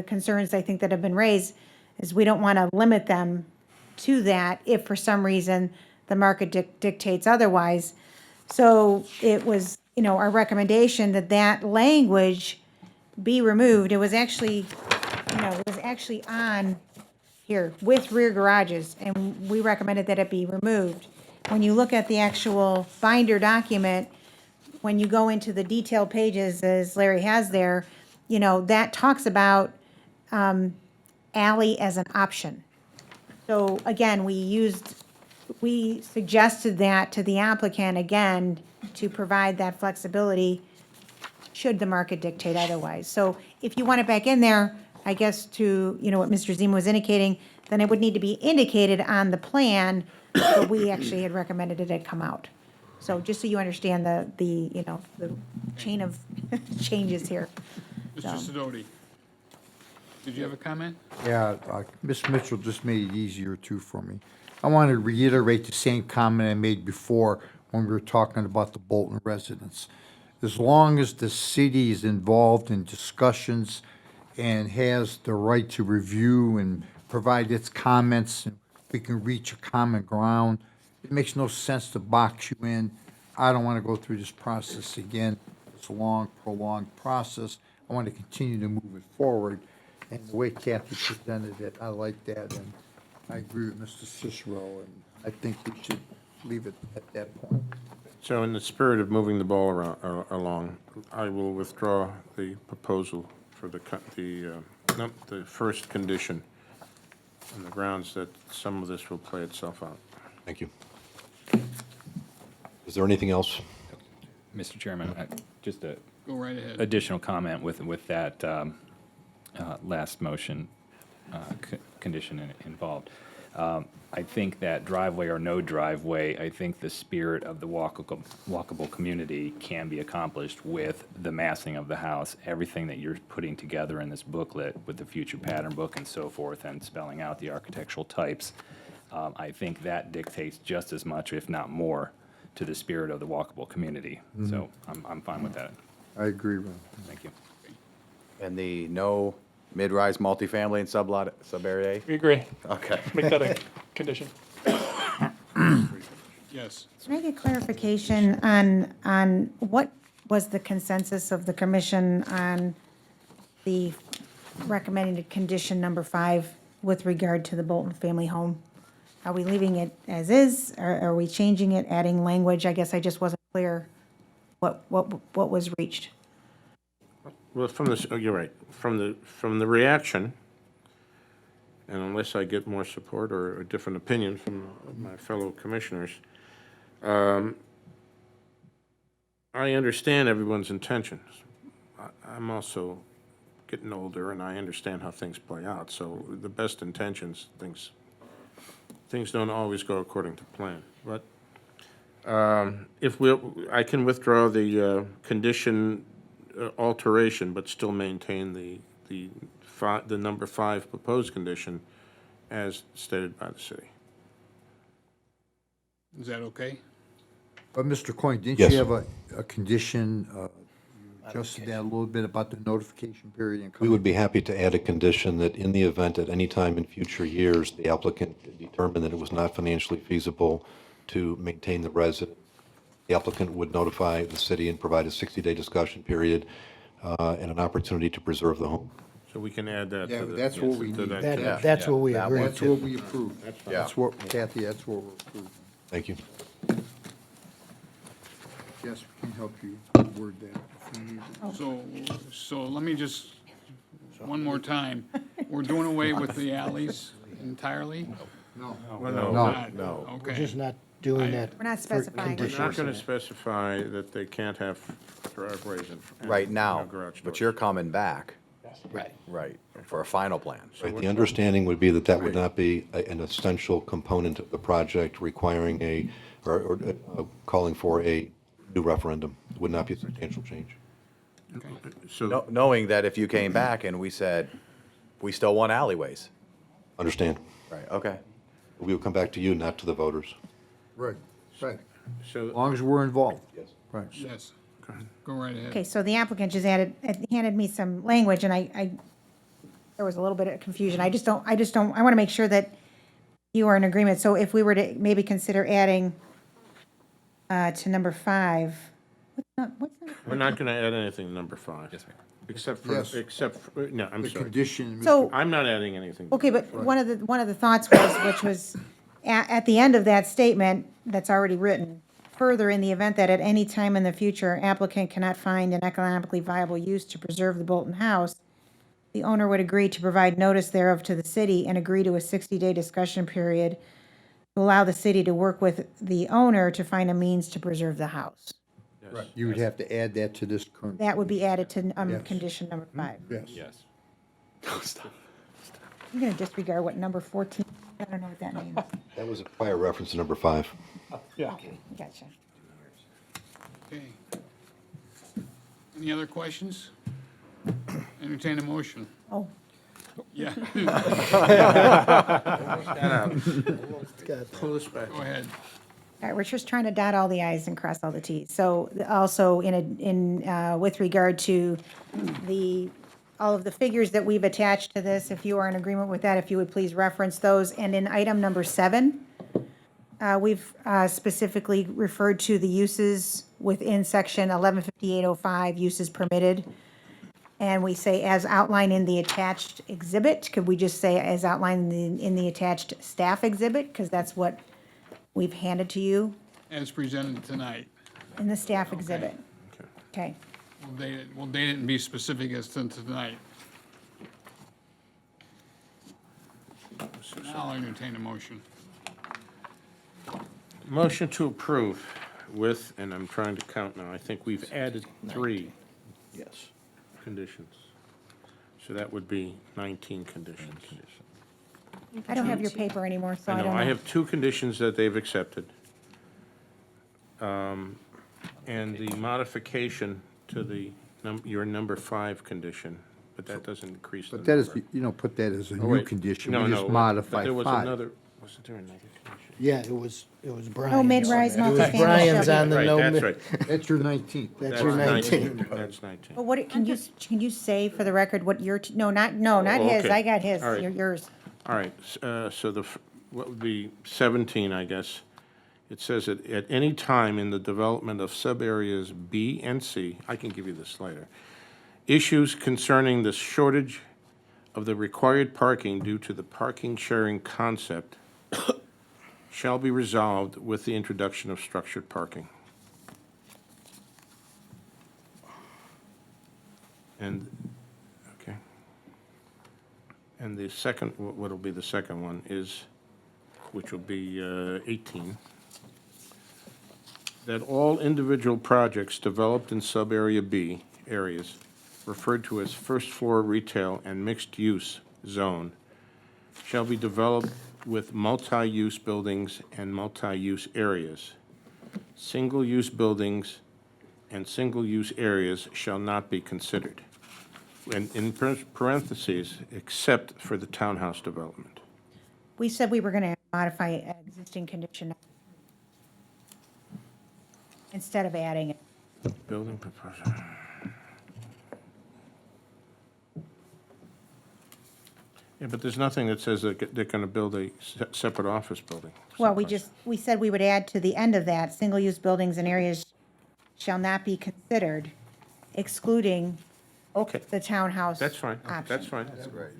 concerns I think that have been raised is we don't want to limit them to that if for some reason the market dictates otherwise. So it was, our recommendation that language be removed. It was actually, on here with rear garages, and we recommended that it be removed. When you look at the actual binder document, when you go into the detailed pages, as Larry has there, that talks about alley as an option. So again, we suggested that to the applicant, again, to provide that flexibility should the market dictate otherwise. So if you want it back in there, I guess to, what Mr. Zima was indicating, then it would need to be indicated on the plan, but we actually had recommended it had come out. So just so you understand the chain of changes here. Mr. Sidoti, did you have a comment? Yeah, Ms. Mitchell just made it easier too for me. I want to reiterate the same comment I made before when we were talking about the Bolton residents. As long as the city is involved in discussions and has the right to review and provide its comments, and we can reach a common ground, it makes no sense to box you in. I don't want to go through this process again. It's a long, prolonged process. I want to continue to move it forward. And the way Kathy presented it, I like that, and I agree with Mr. Cicero, and I think we should leave it at that point. So in the spirit of moving the ball along, I will withdraw the proposal for the first condition on the grounds that some of this will play itself out. Thank you. Is there anything else? Mr. Chairman, just a Go right ahead. additional comment with that last motion condition involved. I think that driveway or no driveway, I think the spirit of the walkable community can be accomplished with the massing of the house, everything that you're putting together in this booklet with the future pattern book and so forth, and spelling out the architectural types. I think that dictates just as much, if not more, to the spirit of the walkable community. Mhm. So I'm fine with that. I agree, Ron. Thank you. And the no mid-rise multifamily in sub-area A? We agree. Okay. Make that a condition. Yes. Can I get clarification on what was the consensus of the commission on the recommended condition number 5 with regard to the Bolton family home? Are we leaving it as is, or are we changing it, adding language? I guess I just wasn't clear what was reached. Well, you're right. From the reaction, and unless I get more support or a different opinion from my fellow commissioners, I understand everyone's intentions. I'm also getting older, and I understand how things play out. So the best intentions, things don't always go according to plan. But I can withdraw the condition alteration, but still maintain the number 5 proposed condition as stated by the city. Is that okay? But Mr. Coyne, didn't Yes. you have a condition, adjusted that a little bit about the notification period? And We would be happy to add a condition that in the event at any time in future years, the applicant determined that it was not financially feasible to maintain the residence, the applicant would notify the city and provide a 60-day discussion period and an opportunity to preserve the home. So we can add that Yeah, to the. that's what we to need. that That- condition. That's what we agreed That's to. what we approved. That's what, Kathy, that's what we're approving. Thank you. Yes, we can help you word that if you need it. So let me just, one more time. We're doing away with the alleys entirely? No. Well, no. No. We're Okay. just not doing that. We're not for specifying. We're not conditions. going to specify that they can't have driveways and. Right and now, garage but doors. you're coming back, Right. right, for a final plan. Right, the understanding would be that that would not be an essential component of the project requiring or calling for a new referendum. It would not be a substantial change. So, Knowing that if you came back and we said, we still want alleyways. Understand? Right, okay. We will come back to you, not to the voters. Right, right. As so, long as we're involved. Yes. Right. Yes. Go right ahead. Okay, so the applicant just handed me some language, and there was a little bit of confusion. I want to make sure that you are in agreement. So if we were to maybe consider adding to number 5, what's that? we're not going to add anything to number 5. Yes, ma'am. Except Yes. no, I'm The sorry. condition. So- I'm not adding anything. to Okay, that. but one of the thoughts was, which was at the end of that statement that's already written, further, in the event that at any time in the future applicant cannot find an economically viable use to preserve the Bolton house, the owner would agree to provide notice thereof to the city and agree to a 60-day discussion period to allow the city to work with the owner to find a means to preserve the house. Right. You would have to add that to this current. That would be added to Yes. condition number 5. Yes. Yes. You're going to disregard what number 14, I don't know what that means. That was a prior reference to number 5. Okay, gotcha. Okay. Any other questions? Entertain a motion. Oh, Yeah. Pull this back. Go ahead. all right, we're just trying to dot all the i's and cross all the t's. So also with regard to all of the figures that we've attached to this, if you are in agreement with that, if you would please reference those. And in item number 7, we've specifically referred to the uses within section 115805, uses permitted. And we say as outlined in the attached exhibit. Could we just say as outlined in the attached staff exhibit? Because that's what we've handed to you As presented tonight. in the staff exhibit. Okay. We'll date it and be specific as to tonight. Now I'll entertain a motion. Motion to approve with, and I'm trying to count now, I think we've added 3 Yes. conditions. So that would be 19 conditions. I don't have your paper anymore, so I I know, don't know. I have 2 conditions that they've accepted. And the modification to your number 5 condition, but that doesn't increase the But that is, number. put that as a Oh, new wait. condition. No, We no, just but modify there was 5. another, wasn't there another condition? Yeah, it was Brian's. Oh, mid-rise It was multifamily Brian's shelter. on the Right, no. that's mid- right. That's your 19th. That's your 19. That's 19. But what, can you say for the record what your, not Oh, his, okay. I got his, All right. yours. All right, so what would be 17, I guess? It says that at any time in the development of sub-areas B and C, I can give you this later, issues concerning the shortage of the required parking due to the parking sharing concept shall be resolved with the introduction of structured parking. And, okay. And the second, what'll be the second one is, which will be 18. that all individual projects developed in sub-area B areas, referred to as first floor retail and mixed-use zone, shall be developed with multi-use buildings and multi-use areas. Single-use buildings and single-use areas shall not be considered. And in parentheses, except for the townhouse development. We said we were going to modify an existing condition instead of adding it. Building proposal. Yeah, but there's nothing that says that they're going to build a separate office building. Well, we said we would add to the end of that, single-use buildings and areas shall not be considered, excluding Okay. the townhouse That's fine, option. that's fine.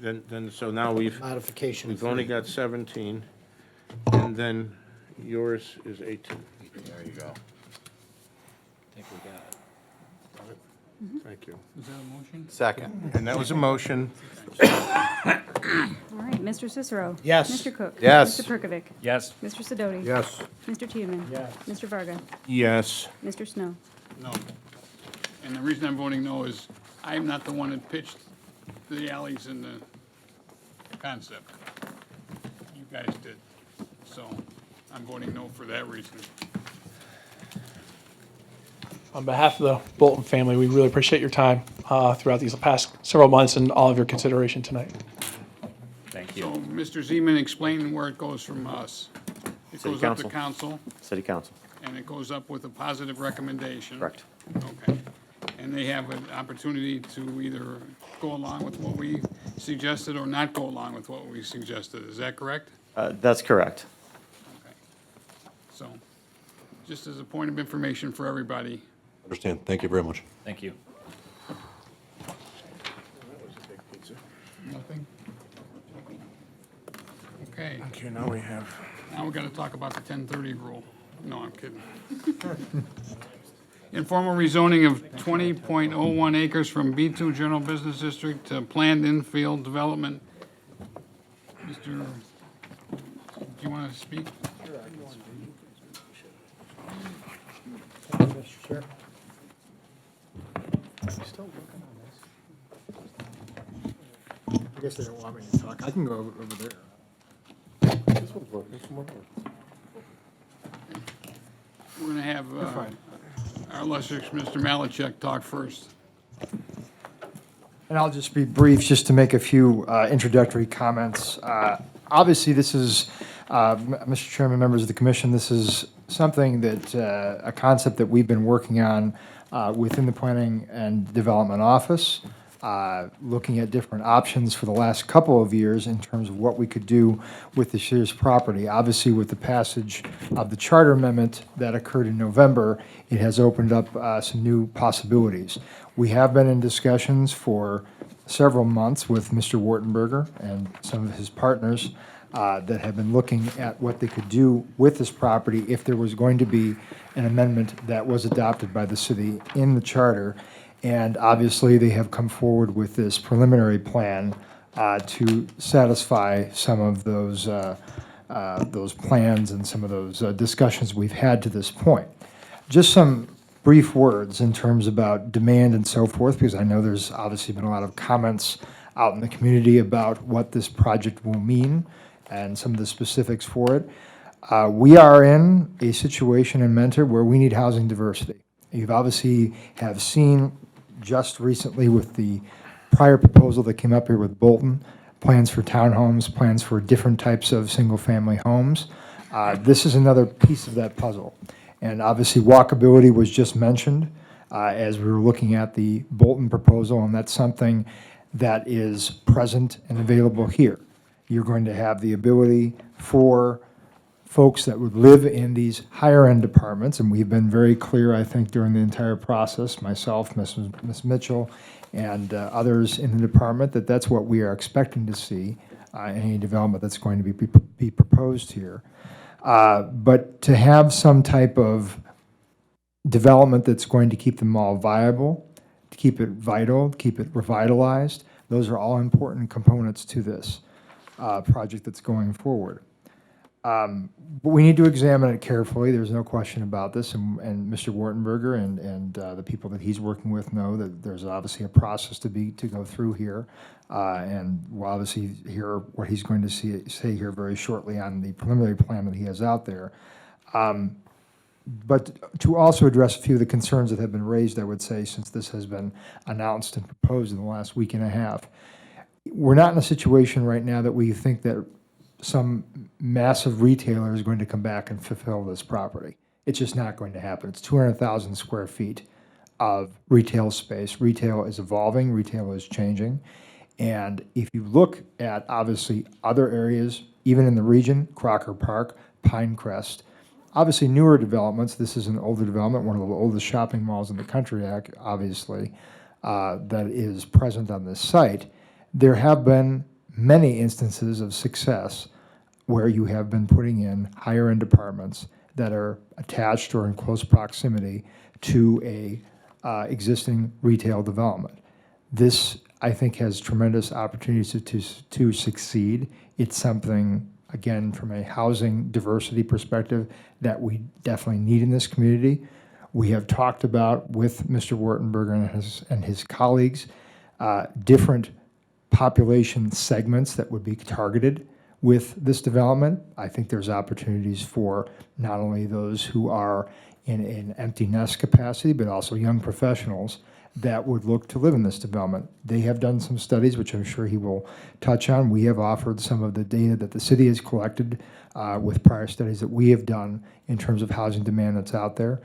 Then, so now we've only 3. got 17, and then yours is 18. There you go. I think we got it. Thank you. Is that a motion? Second. And that was a motion. All right, Mr. Cicero. Yes. Mr. Cook. Yes. Mr. Perkovic. Yes. Mr. Sidoti. Yes. Mr. Tiedemann. Yes. Mr. Varga. Yes. Mr. Snow. No. And the reason I'm voting no is I'm not the one that pitched the alleys and the concept. You guys did. So I'm voting no for that reason. On behalf of the Bolton family, we really appreciate your time throughout these past several months and all of your consideration tonight. Thank you. So, Mr. Zeman, explain where it goes from us. It City goes up to Council. council, City Council. and it goes up with a positive recommendation. Correct. Okay. And they have an opportunity to either go along with what we suggested or not go along with what we suggested. Is that correct? That's correct. Okay. So, just as a point of information for everybody, Understand. Thank you very much. Thank you. nothing? Okay. Okay, now we have. Now we're gonna talk about the 10:30 rule. No, I'm kidding. Informal rezoning of 20.01 acres from B2 General Business District to planned infield development. Mr., do you want to speak? Mr. Chair. Still working on this. I guess they don't want me to talk. I can go over there. This one's working. This one works. We're gonna have our illustrious Mr. Malachek talk first. And I'll just be brief, just to make a few introductory comments. Obviously, this is, Mr. Chairman, members of the commission, this is something that, a concept that we've been working on within the Planning and Development Office, looking at different options for the last couple of years in terms of what we could do with the Shears property. Obviously, with the passage of the charter amendment that occurred in November, it has opened up some new possibilities. We have been in discussions for several months with Mr. Wartenberger and some of his partners that have been looking at what they could do with this property if there was going to be an amendment that was adopted by the city in the charter. And obviously, they have come forward with this preliminary plan to satisfy some of those plans and some of those discussions we've had to this point. Just some brief words in terms about demand and so forth, because I know there's obviously been a lot of comments out in the community about what this project will mean and some of the specifics for it. We are in a situation in Mentor where we need housing diversity. You've obviously have seen just recently with the prior proposal that came up here with Bolton, plans for townhomes, plans for different types of single-family homes. This is another piece of that puzzle. And obviously, walkability was just mentioned as we were looking at the Bolton proposal, and that's something that is present and available here. You're going to have the ability for folks that would live in these higher-end apartments, and we've been very clear, I think, during the entire process, myself, Ms. Mitchell, and others in the department, that that's what we are expecting to see in any development that's going to be proposed here. But to have some type of development that's going to keep them all viable, to keep it vital, keep it revitalized, those are all important components to this project that's going forward. But we need to examine it carefully. There's no question about this. And Mr. Wartenberger and the people that he's working with know that there's obviously a process to go through here. And we'll obviously hear what he's going to say here very shortly on the preliminary plan that he has out there. But to also address a few of the concerns that have been raised, I would say, since this has been announced and proposed in the last week and a half, we're not in a situation right now that we think that some massive retailer is going to come back and fulfill this property. It's just not going to happen. It's 200,000 square feet of retail space. Retail is evolving, retail is changing. And if you look at, obviously, other areas, even in the region, Crocker Park, Pinecrest, obviously newer developments, this is an older development, one of the oldest shopping malls in the country, obviously, that is present on this site. There have been many instances of success where you have been putting in higher-end apartments that are attached or in close proximity to a existing retail development. This, I think, has tremendous opportunities to succeed. It's something, again, from a housing diversity perspective, that we definitely need in this community. We have talked about with Mr. Wartenberger and his colleagues different population segments that would be targeted with this development. I think there's opportunities for not only those who are in an empty nest capacity, but also young professionals that would look to live in this development. They have done some studies, which I'm sure he will touch on. We have offered some of the data that the city has collected with prior studies that we have done in terms of housing demand that's out there.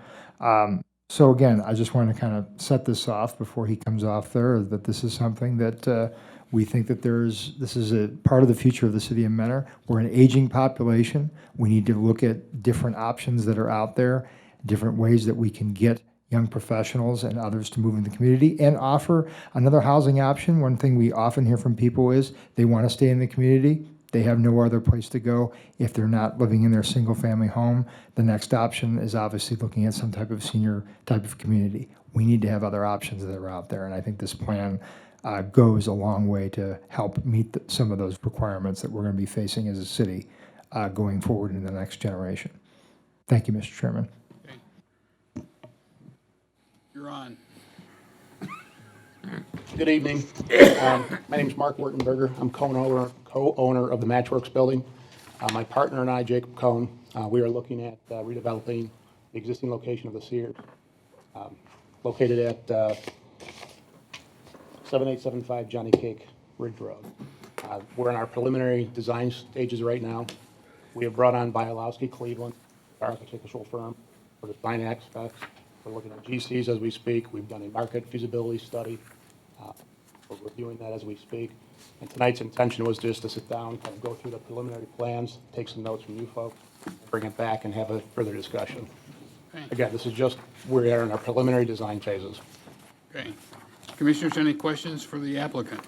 So again, I just want to kind of set this off before he comes off there, that this is something that we think that this is a part of the future of the city of Mentor. We're an aging population. We need to look at different options that are out there, different ways that we can get young professionals and others to move in the community and offer another housing option. One thing we often hear from people is they want to stay in the community. They have no other place to go if they're not living in their single-family home. The next option is obviously looking at some type of senior type of community. We need to have other options that are out there, and I think this plan goes a long way to help meet some of those requirements that we're going to be facing as a city going forward in the next generation. Thank you, Mr. Chairman. You're on. Good evening. My name is Mark Wertenberger. I'm co-owner of the Matchworks building. My partner and I, Jacob Cohn, we are looking at redeveloping the existing location of the Sears, located at 7875 Johnny Cake Ridge Road. We're in our preliminary design stages right now. We have brought on Bialowski Cleveland, our architectural firm, for design aspects. We're looking at GCs as we speak. We've done a market feasibility study. We're reviewing that as we speak. And tonight's intention was just to sit down, kind of go through the preliminary plans, take some notes from you folks, bring it back and have a further discussion. Again, this is just, we are in our preliminary design phases. Okay. Commissioners, any questions for the applicant?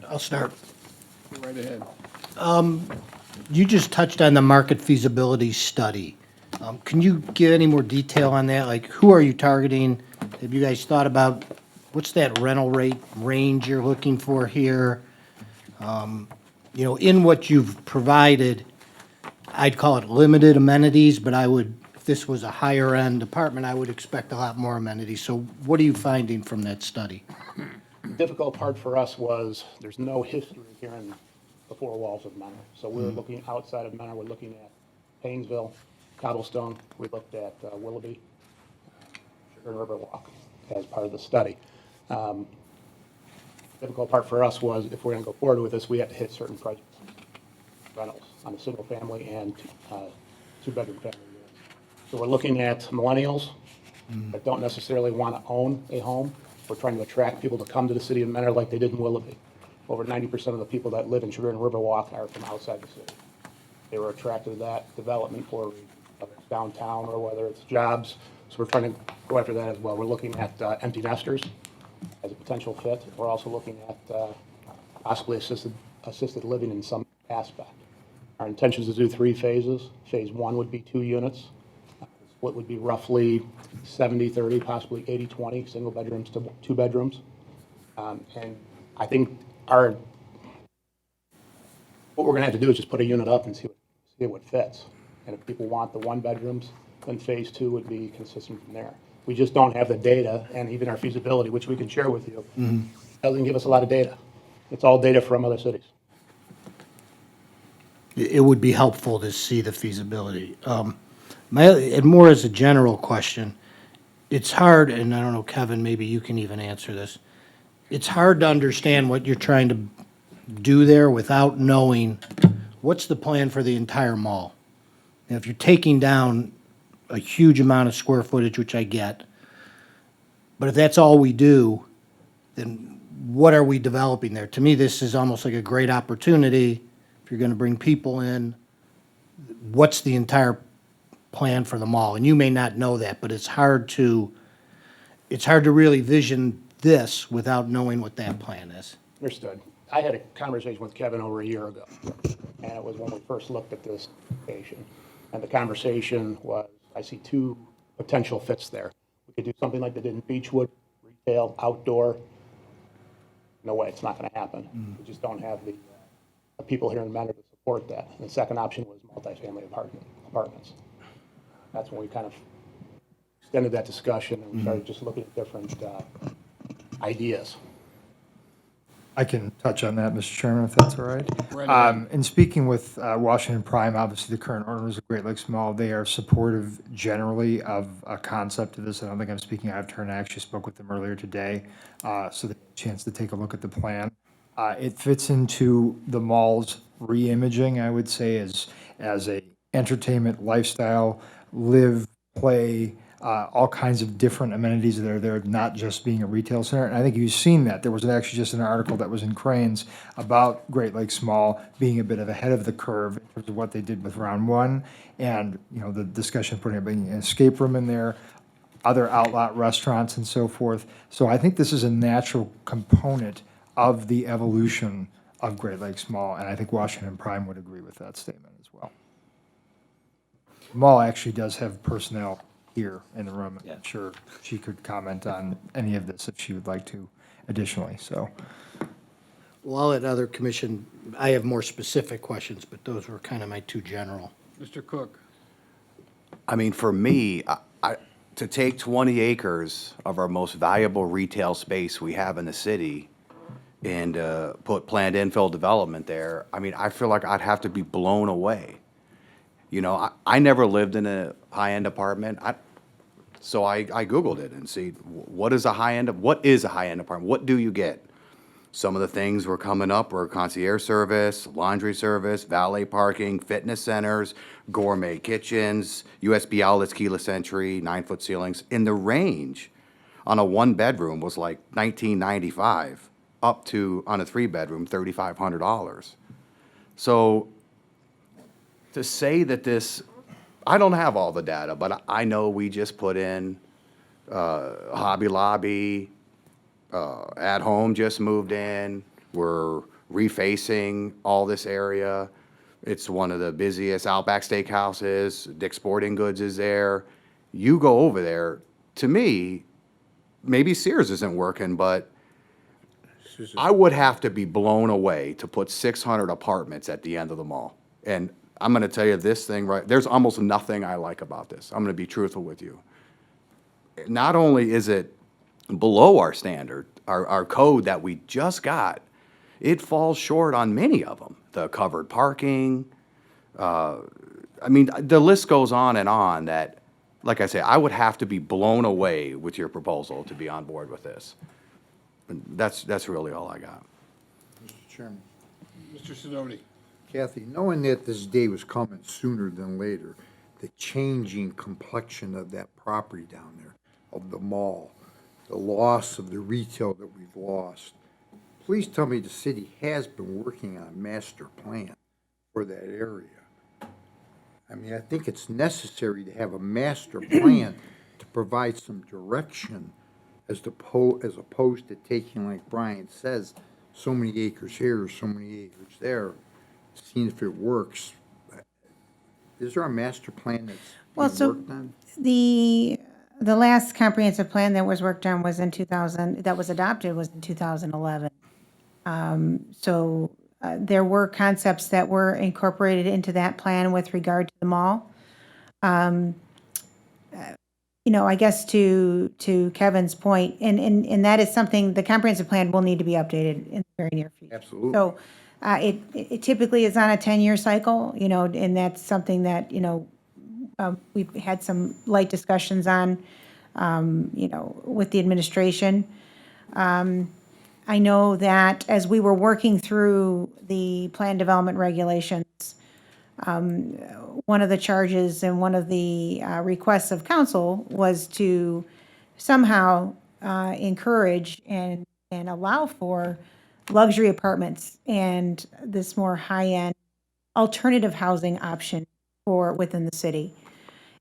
I'll start. Go right ahead. You just touched on the market feasibility study. Can you give any more detail on that? Like, who are you targeting? Have you guys thought about what's that rental rate range you're looking for here? You know, in what you've provided, I'd call it limited amenities, but if this was a higher end apartment, I would expect a lot more amenities. So what are you finding from that study? The difficult part for us was there's no history here in the four walls of Mentor. So we're looking outside of Mentor. We're looking at Paynesville, Cobblestone. We looked at Willoughby, Sugar River Walk as part of the study. Difficult part for us was if we're going to go forward with this, we had to hit certain price rentals on a single family and two-bedroom family units. So we're looking at millennials that don't necessarily want to own a home. We're trying to attract people to come to the city of Mentor like they did in Willoughby. Over 90% of the people that live in Sugar and Riverwalk are from outside the city. They were attracted to that development for whether it's downtown or whether it's jobs. So we're trying to go after that as well. We're looking at empty nesters as a potential fit. We're also looking at possibly assisted living in some aspect. Our intention is to do 3 phases. Phase 1 would be 2 units. Split would be roughly 70-30, possibly 80-20, single bedrooms to 2 bedrooms. And I think What we're gonna have to do is just put a unit up and see what fits. And if people want the one bedrooms, then phase two would be consistent from there. We just don't have the data, and even our feasibility, which we can share with you, doesn't give us a lot of data. It's all data from other cities. It would be helpful to see the feasibility. And more as a general question, it's hard, and I don't know, Kevin, maybe you can even answer this. It's hard to understand what you're trying to do there without knowing what's the plan for the entire mall. And if you're taking down a huge amount of square footage, which I get, but if that's all we do, then what are we developing there? To me, this is almost like a great opportunity. If you're gonna bring people in, what's the entire plan for the mall? And you may not know that, but it's hard to really vision this without knowing what that plan is. Understood. I had a conversation with Kevin over a year ago, and it was when we first looked at this location. And the conversation was, I see two potential fits there. We could do something like they did in Beechwood, retail, outdoor. No way, it's not gonna happen. We just don't have the people here in Mentor to support that. And the second option was multifamily apartments. That's when we kind of extended that discussion and we started just looking at different ideas. I can touch on that, Mr. Chairman, if that's all right. In speaking with Washington Prime, obviously the current owners of Great Lakes Mall, they are supportive generally of a concept of this. I don't think I'm speaking out of turn. I actually spoke with them earlier today, so they had a chance to take a look at the plan. It fits into the mall's re-imaging, I would say, as a entertainment, lifestyle, live, play, all kinds of different amenities that are there, not just being a retail center. And I think you've seen that. There was actually just an article that was in Cranes about Great Lakes Mall being a bit of ahead of the curve in terms of what they did with round one. And, you know, the discussion putting an escape room in there, other outlet restaurants and so forth. So I think this is a natural component of the evolution of Great Lakes Mall. And I think Washington Prime would agree with that statement as well. The mall actually does have personnel here in the room. I'm sure she could comment on any of this if she would like to additionally, so. Well, I'll let other commission, I have more specific questions, but those were kind of my two general. Mr. Cook? I mean, for me, to take 20 acres of our most valuable retail space we have in the city and put planned infill development there, I mean, I feel like I'd have to be blown away. You know, I never lived in a high-end apartment, so I Googled it and see what is a high-end apartment? What do you get? Some of the things were coming up were concierge service, laundry service, valet parking, fitness centers, gourmet kitchens, USB outlets, keyless entry, 9-foot ceilings. In the range on a one-bedroom was like $1995, up to, on a three-bedroom, $3,500. So to say that this, I don't have all the data, but I know we just put in Hobby Lobby, At Home just moved in. We're refacing all this area. It's one of the busiest Outback Steakhouses. Dick's Sporting Goods is there. You go over there, to me, maybe Sears isn't working, but I would have to be blown away to put 600 apartments at the end of the mall. And I'm going to tell you this thing, right? There's almost nothing I like about this. I'm going to be truthful with you. Not only is it below our standard, our code that we just got, it falls short on many of them. The covered parking, I mean, the list goes on that, like I say, I would have to be blown away with your proposal to be on board with this. And that's really all I got. Mr. Chairman. Mr. Sidoti? Kathy, knowing that this day was coming sooner than later, the changing complexion of that property down there, of the mall, the loss of the retail that we've lost, please tell me the city has been working on a master plan for that area. I mean, I think it's necessary to have a master plan to provide some direction as opposed to taking, like Brian says, so many acres here, so many acres there, seeing if it works. Is there a master plan that's being worked on? The last comprehensive plan that was worked on was in 2000, that was adopted was in 2011. there were concepts that were incorporated into that plan with regard to the mall. I guess to Kevin's point, and that is something, the comprehensive plan will need to be updated in the very near future. Absolutely. So it typically is on a 10-year cycle, and that's something that, we've had some light discussions on, with the administration. I know that as we were working through the plan development regulations, one of the charges and one of the requests of council was to somehow encourage and allow for luxury apartments and this more high-end alternative housing option for within the city.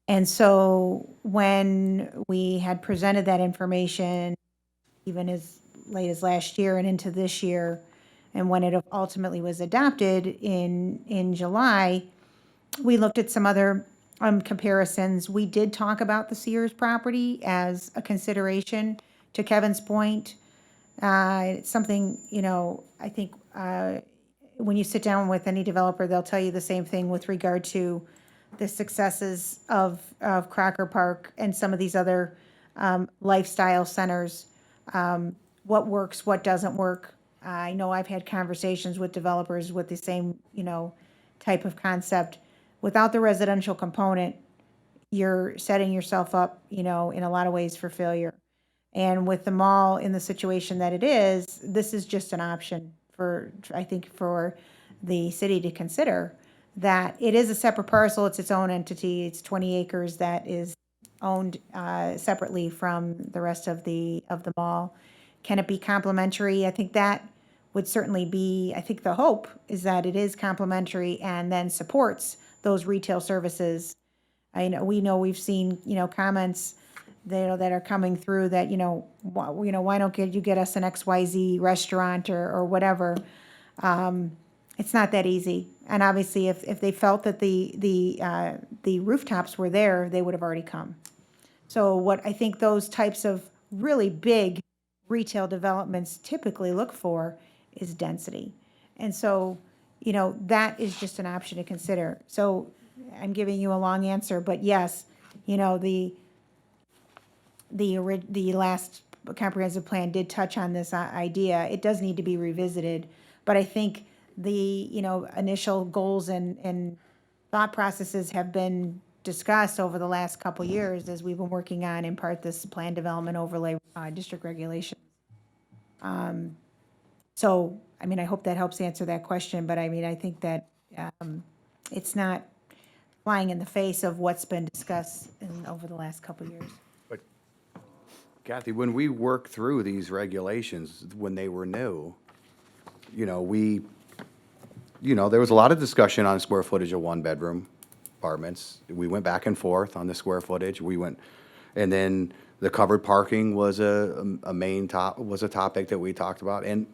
And so when we had presented that information, even as late as last year and into this year, and when it ultimately was adopted in July, we looked at some other comparisons. We did talk about the Sears property as a consideration. To Kevin's point, it's something, I think when you sit down with any developer, they'll tell you the same thing with regard to the successes of Crocker Park and some of these other lifestyle centers. What works, what doesn't work. I know I've had conversations with developers with the same, type of concept. Without the residential component, you're setting yourself up, in a lot of ways for failure. And with the mall in the situation that it is, this is just an option I think, for the city to consider, that it is a separate parcel, it's its own entity, it's 20 acres that is owned separately from the rest of the mall. Can it be complementary? I think that would certainly be, I think the hope is that it is complementary and then supports those retail services. We know we've seen, comments that are coming through that, why don't you get us an XYZ restaurant or whatever. It's not that easy. And obviously if they felt that the rooftops were there, they would have already come. So what I think those types of really big retail developments typically look for is density. And so, that is just an option to consider. So I'm giving you a long answer, but yes, the last comprehensive plan did touch on this idea. It does need to be revisited, but I think the, initial goals and thought processes have been discussed over the last couple years as we've been working on, in part, this plan development overlay district regulation. So, I hope that helps answer that question, but I think that it's not flying in the face of what's been discussed over the last couple years. But Kathy, when we worked through these regulations, when they were new, there was a lot of discussion on square footage of one-bedroom apartments. We went back and forth on the square footage. And then the covered parking was a topic that we talked about. And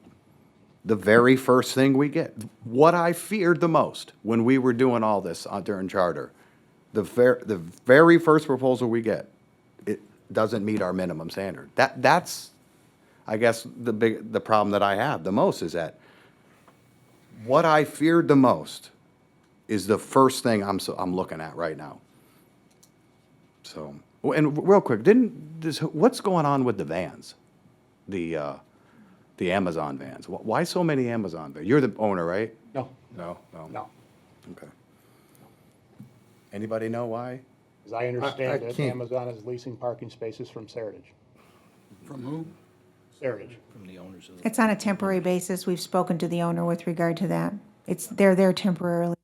the very first thing we get, what I feared the most when we were doing all this during charter, the very first proposal we get, it doesn't meet our minimum standard. That's, I guess, the problem that I have the most is that what I feared the most is the first thing I'm looking at right now. So, and real quick, what's going on with the vans? The Amazon vans. Why so many Amazon vans? You're the owner, right? No. No. Okay. Anybody know why? As I understand it, can't- Amazon is leasing parking spaces from Seritage. From who? Seritage. It's on a temporary basis. We've spoken to the owner with regard to that. They're there temporarily.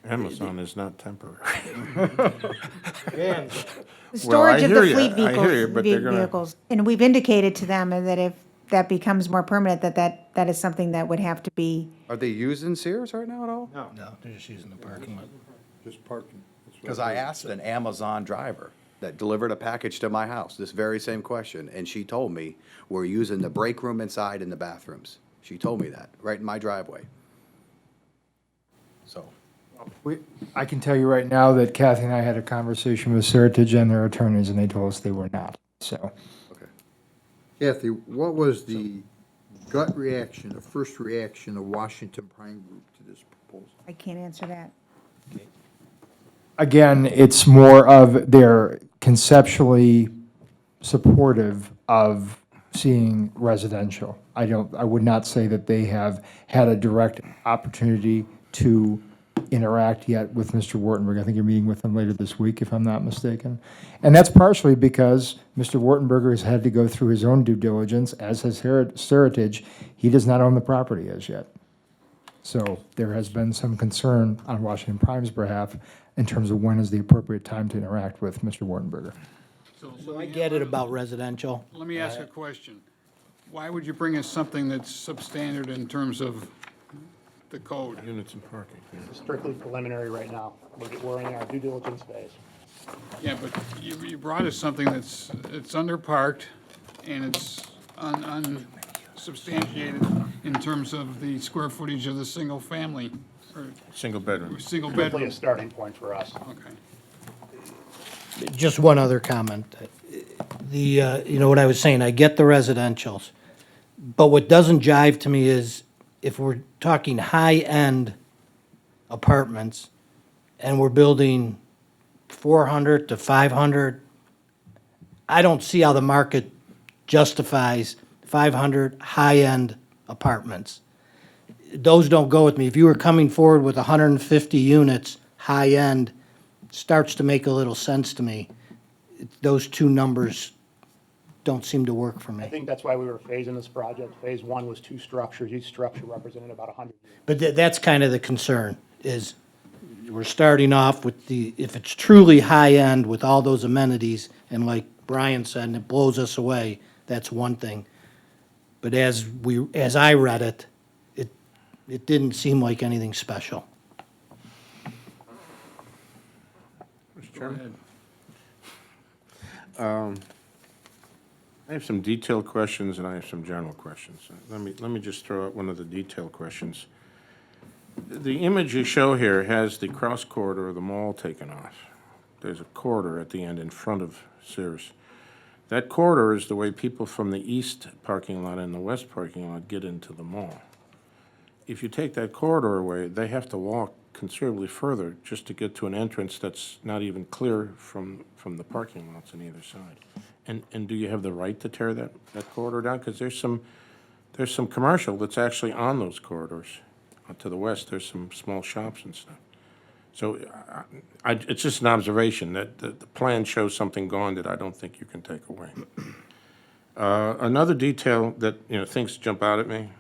Amazon is not temporary. The storage of hear the you. fleet I hear you, but they're gonna- vehicles. And we've indicated to them that if that becomes more permanent, that is something that would have to be. Are they using Sears right now at all? No, they're just using the parking lot. Just parking. Because I asked an Amazon driver that delivered a package to my house, this very same question, and she told me, we're using the break room inside in the bathrooms. She told me that, right in my driveway. So, I can tell you right now that Kathy and I had a conversation with Seritage and their attorneys, and they told us they were not, so. Kathy, what was the gut reaction, the first reaction of Washington Prime Group to this proposal? I can't answer that. Again, it's more of they're conceptually supportive of seeing residential. I would not say that they have had a direct opportunity to interact yet with Mr. Wartenberg. I think you're meeting with him later this week, if I'm not mistaken. And that's partially because Mr. Wartenberger has had to go through his own due diligence, as has Seritage. He does not own the property as yet. So there has been some concern on Washington Prime's behalf in terms of when is the appropriate time to interact with Mr. Wartenberger. So I get it about residential. Let me ask a question. Why would you bring us something that's substandard in terms of the code? Units and parking. It's strictly preliminary right now. We're in our due diligence phase. Yeah, but you brought us something it's underparked and it's unsubstantiated in terms of the square footage of the single family or Single bedroom. single Strictly bedroom. a starting point for us. Okay. Just one other comment. You know what I was saying, I get the residentials, but what doesn't jive to me is if we're talking high-end apartments and we're building 400 to 500, I don't see how the market justifies 500 high-end apartments. Those don't go with me. If you were coming forward with 150 units, high-end, starts to make a little sense to me. Those two numbers don't seem to work for I me. think that's why we were phasing this project. Phase one was 2 structures. Each structure represented about 100 units. But that's kind of the concern, is we're starting off with if it's truly high-end with all those amenities, and like Brian said, and it blows us away, that's one thing. But as I read it, it didn't seem like anything special. Mr. Chairman? I have some detailed questions and I have some general questions. Let me just throw out one of the detailed questions. The image you show here has the cross corridor of the mall taken off. There's a corridor at the end in front of Sears. That corridor is the way people from the east parking lot and the west parking lot get into the mall. If you take that corridor away, they have to walk considerably further just to get to an entrance that's not even clear from the parking lots on either side. And do you have the right to tear that corridor down? Because there's some commercial that's actually on those corridors. To the west, there's some small shops and stuff. So it's just an observation that the plan shows something gone that I don't think you can take away. Another detail that, things jump out at me.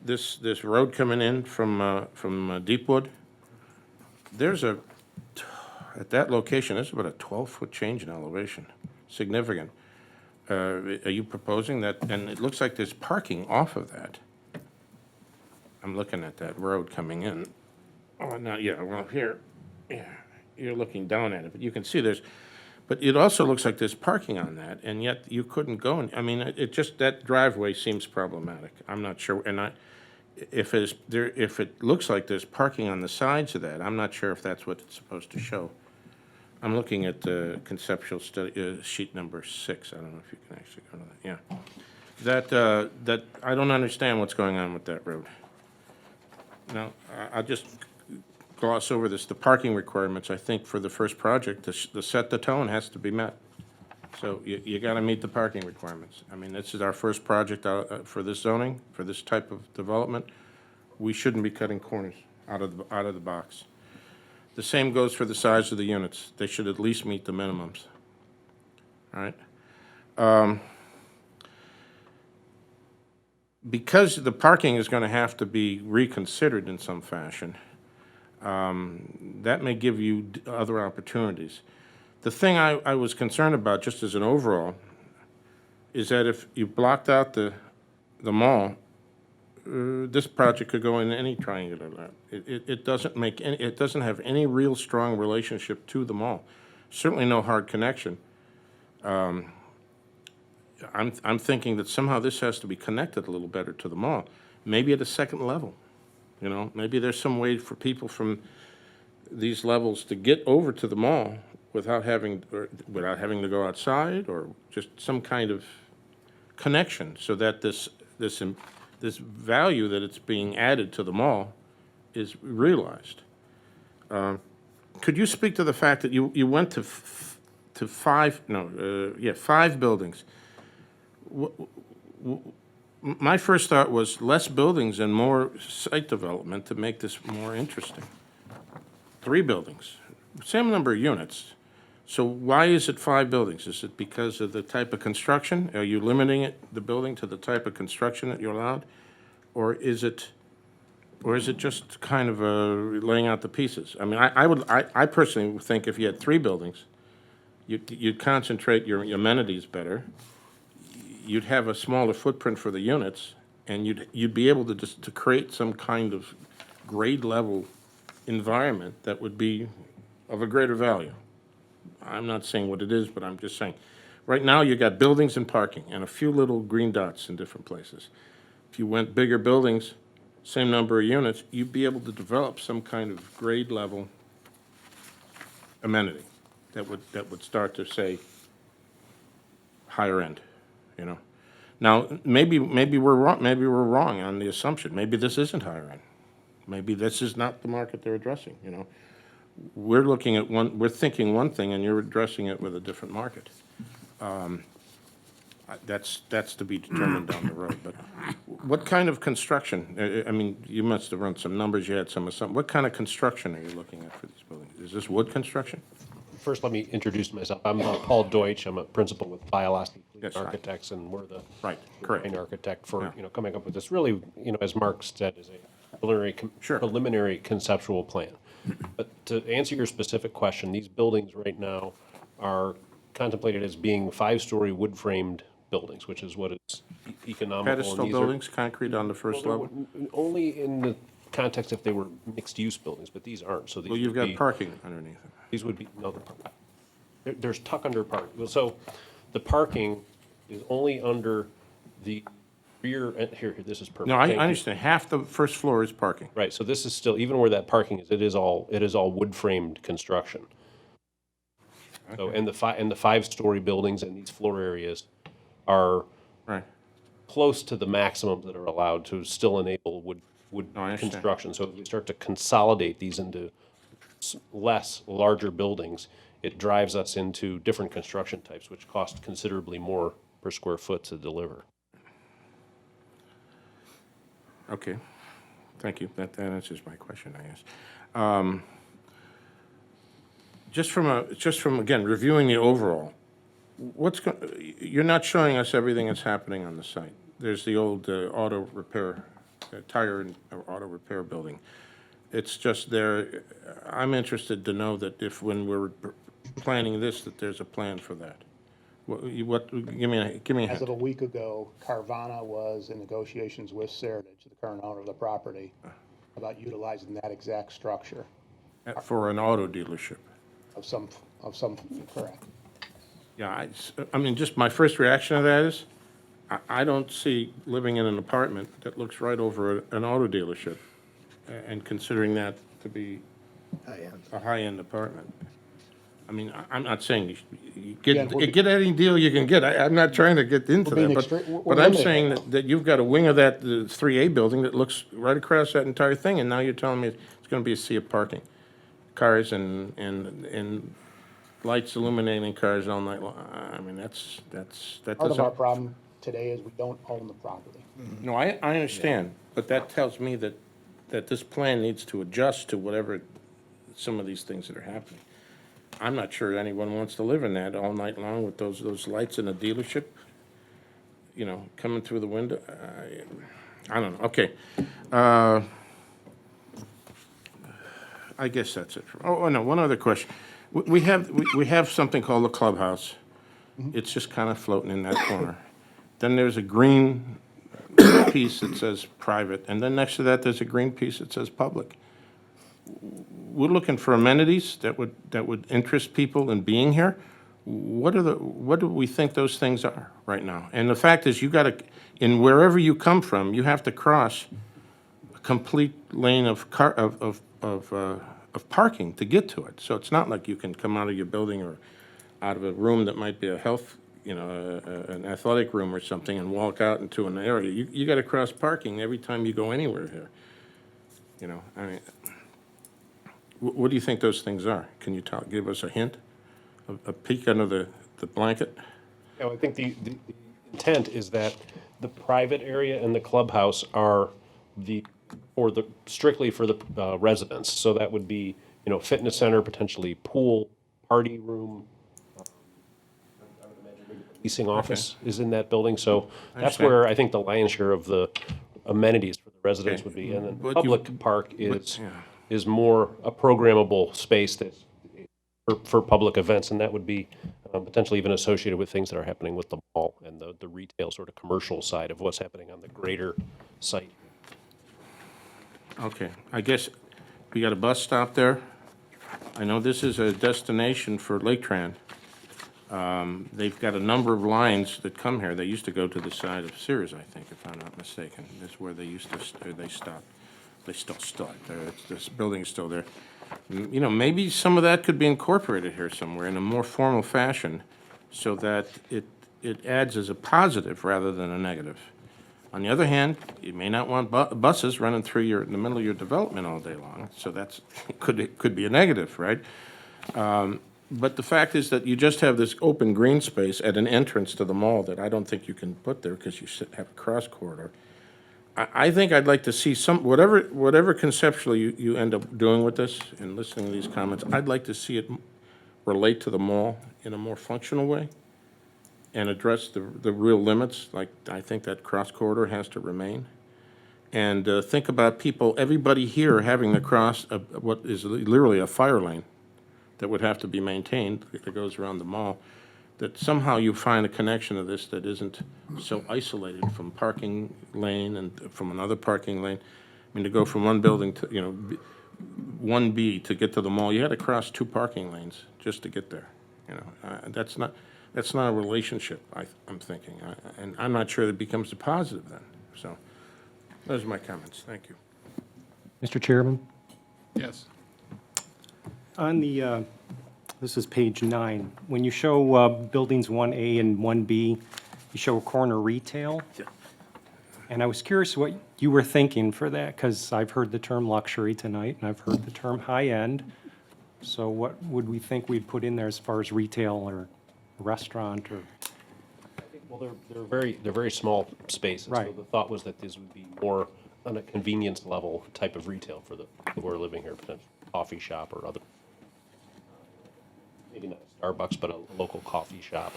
This road coming in from Deepwood, at that location, there's about a 12-foot change in elevation, significant. Are you proposing that, and it looks like there's parking off of that. I'm looking at that road coming in. Oh, no, yeah, well, here, yeah, you're looking down at it, but you can see but it also looks like there's parking on that, and yet you couldn't go in. I mean, that driveway seems problematic. I'm not sure, and if it looks like there's parking on the sides of that, I'm not sure if that's what it's supposed to show. I'm looking at the conceptual study, sheet number 6. I don't know if you can actually go to that. Yeah. That I don't understand what's going on with that road. Now, I'll just gloss over this. The parking requirements, I think, for the first project, to set the tone has to be met. So you got to meet the parking requirements. I mean, this is our first project for this zoning, for this type of development. We shouldn't be cutting corners out of the box. The same goes for the size of the units. They should at least meet the minimums. All right. Because the parking is going to have to be reconsidered in some fashion, that may give you other opportunities. The thing I was concerned about, just as an overall, is that if you blocked out the mall, this project could go in any triangular lot. It doesn't have any real strong relationship to the mall. Certainly no hard connection. I'm thinking that somehow this has to be connected a little better to the mall, maybe at a second level. Maybe there's some way for people from these levels to get over to the mall without having to go outside, or just some kind of connection, so that this this value that it's being added to the mall is realized. Could you speak to the fact that you went to five buildings? My first thought was less buildings and more site development to make this more interesting. 3 buildings, same number of units. So why is it 5 buildings? Is it because of the type of construction? Are you limiting the building to the type of construction that you're allowed? Or is it just kind of laying out the pieces? I mean, I personally would think if you had 3 buildings, you'd concentrate your amenities better. You'd have a smaller footprint for the units, and you'd be able to create some kind of grade level environment that would be of a greater value. I'm not saying what it is, but I'm just saying. Right now, you got buildings and parking and a few little green dots in different places. If you went bigger buildings, same number of units, you'd be able to develop some kind of grade level amenity that would start to say higher end, you know. Now, maybe we're wrong on the assumption. Maybe this isn't higher end. Maybe this is not the market they're addressing, you know. We're thinking one thing and you're addressing it with a different market. That's to be determined down the road, but what kind of construction? I mean, you must have run some numbers, you had some. What kind of construction are you looking at for these buildings? Is this wood construction? First, let me introduce myself. I'm Paul Deutsch. I'm a principal with Biolosky Yes, Architects, and we're the correct main architect for coming up with this really, as Mark said, is a preliminary conceptual plan. But to answer your specific question, these buildings right now are contemplated as being 5-story wood-framed buildings, which is what is economical. Pedestal buildings, concrete on the first level? Only in the context if they were mixed-use buildings, but these aren't. So these Well, you've got parking underneath them. These would be, no, there's tuck-under parking. So the parking is only under the rear, here, this is perfect. No, I Thank you. understand. Half the first floor is parking. Right, so this is still, even where that parking is, it is all wood-framed construction. So, and the 5-story buildings and these floor areas are close to the maximums that are allowed to still enable wood construction. So if we start to consolidate these into larger buildings, it drives us into different construction types, which cost considerably more per square foot to deliver. Okay, thank you. That answers my question, I guess. Just from again reviewing the overall, you're not showing us everything that's happening on the site. There's the old auto repair, tire and auto repair building. It's just there. I'm interested to know that if when we're planning this, that there's a plan for that. Give me a hint. As of a week ago, Carvana was in negotiations with Seritage, the current owner of the property, about utilizing that exact structure. For an auto dealership. Of some, correct. Yeah, I mean, just my first reaction to that is, I don't see living in an apartment that looks right over an auto dealership and considering that to be a high-end apartment. I mean, I'm not saying you get any deal you can get. I'm not trying to get into that, but I'm saying that you've got a wing of that 3A building that looks right across that entire thing, and now you're telling me it's going to be a sea of parking, cars and lights illuminating cars all night long. I mean, that Part of doesn't. our problem today is we don't own the property. No, I understand, but that tells me that this plan needs to adjust to whatever some of these things that are happening. I'm not sure anyone wants to live in that all night long with those lights in a dealership, you know, coming through the window. I don't know. Okay. I guess that's it. Oh, no, one other question. We have something called the clubhouse. It's just kind of floating in that corner. Then there's a green piece that says private, and then next to that, there's a green piece that says public. We're looking for amenities that would interest people in being here. What do we think those things are right now? And the fact is, you got to, in wherever you come from, you have to cross a complete lane of parking to get to it. So it's not like you can come out of your building or out of a room that might be a health an athletic room or something and walk out into an area. You got to cross parking every time you go anywhere here. I mean, what do you think those things are? Can you give us a hint? A peek under the blanket? I think the intent is that the private area and the clubhouse are strictly for the residents. So that would be, fitness center, potentially pool, party room. Leasing office is in that building, so I that's understand. where I think the lion's share of the amenities for the residents would be. And then But public park is more a programmable space that for public events, and that would be potentially even associated with things that are happening with the mall and the retail sort of commercial side of what's happening on the greater site. Okay, I guess we got a bus stop there. I know this is a destination for Lake Tran. They've got a number of lines that come here. They used to go to the side of Sears, I think, if I'm not mistaken. That's where they used to, they stopped. They still start there. This building's still there. Maybe some of that could be incorporated here somewhere in a more formal fashion so that it adds as a positive rather than a negative. On the other hand, you may not want buses running through in the middle of your development all day long, so that's could be a negative, right? But the fact is that you just have this open green space at an entrance to the mall that I don't think you can put there because you have a cross corridor. I think I'd like to see whatever conceptually you end up doing with this and listening to these comments, I'd like to see it relate to the mall in a more functional way and address the real limits. Like, I think that cross corridor has to remain. And think about everybody here having to cross what is literally a fire lane that would have to be maintained that goes around the mall, that somehow you find a connection to this that isn't so isolated from parking lane and from another parking lane. I mean, to go from one building to, 1B to get to the mall, you had to cross 2 parking lanes just to get there. That's not a relationship, I'm thinking. And I'm not sure that it becomes a positive then. So those are my comments. Thank you. Mr. Chairman? Yes. On the, this is page 9, when you show buildings 1A and 1B, you show corner retail. Yeah. And I was curious what you were thinking for that, because I've heard the term luxury tonight, and I've heard the term high-end. So what would we think we'd put in there as far as retail or restaurant or? Well, they're very small spaces. Right. So the thought was that this would be more on a convenience level type of retail for the people who are living here, potentially coffee shop or other. Maybe not a Starbucks, but a local coffee shop.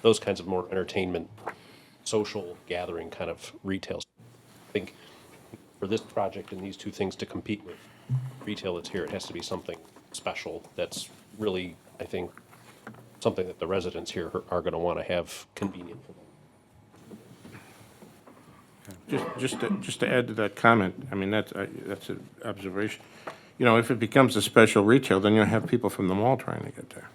Those kinds of more entertainment, social gathering kind of retail. I think for this project and these two things to compete with retail that's here, it has to be something special that's really, I think, something that the residents here are going to want to have convenient for them. Just to add to that comment, I mean, that's an observation. If it becomes a special retail, then you'll have people from the mall trying to get there.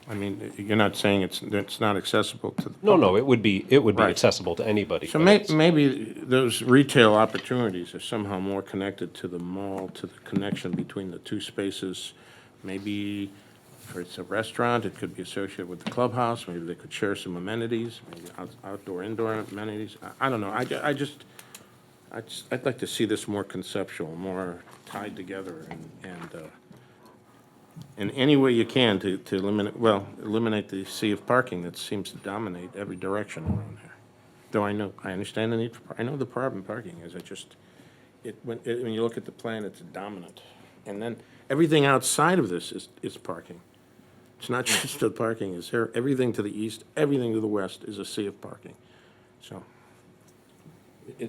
I mean, you're not saying it's not accessible to the public. No, it would be Right. accessible to anybody. So but maybe those retail opportunities are somehow more connected to the mall, to the connection between the two spaces. Maybe if it's a restaurant, it could be associated with the clubhouse. Maybe they could share some amenities, maybe outdoor, indoor amenities. I don't know. I'd like to see this more conceptual, more tied together, and in any way you can to eliminate the sea of parking that seems to dominate every direction around here. Though I understand the need I know the problem parking is when you look at the plan, it's dominant. And then everything outside of this is parking. It's not just the parking is here. Everything to the east, everything to the west is a sea of parking. So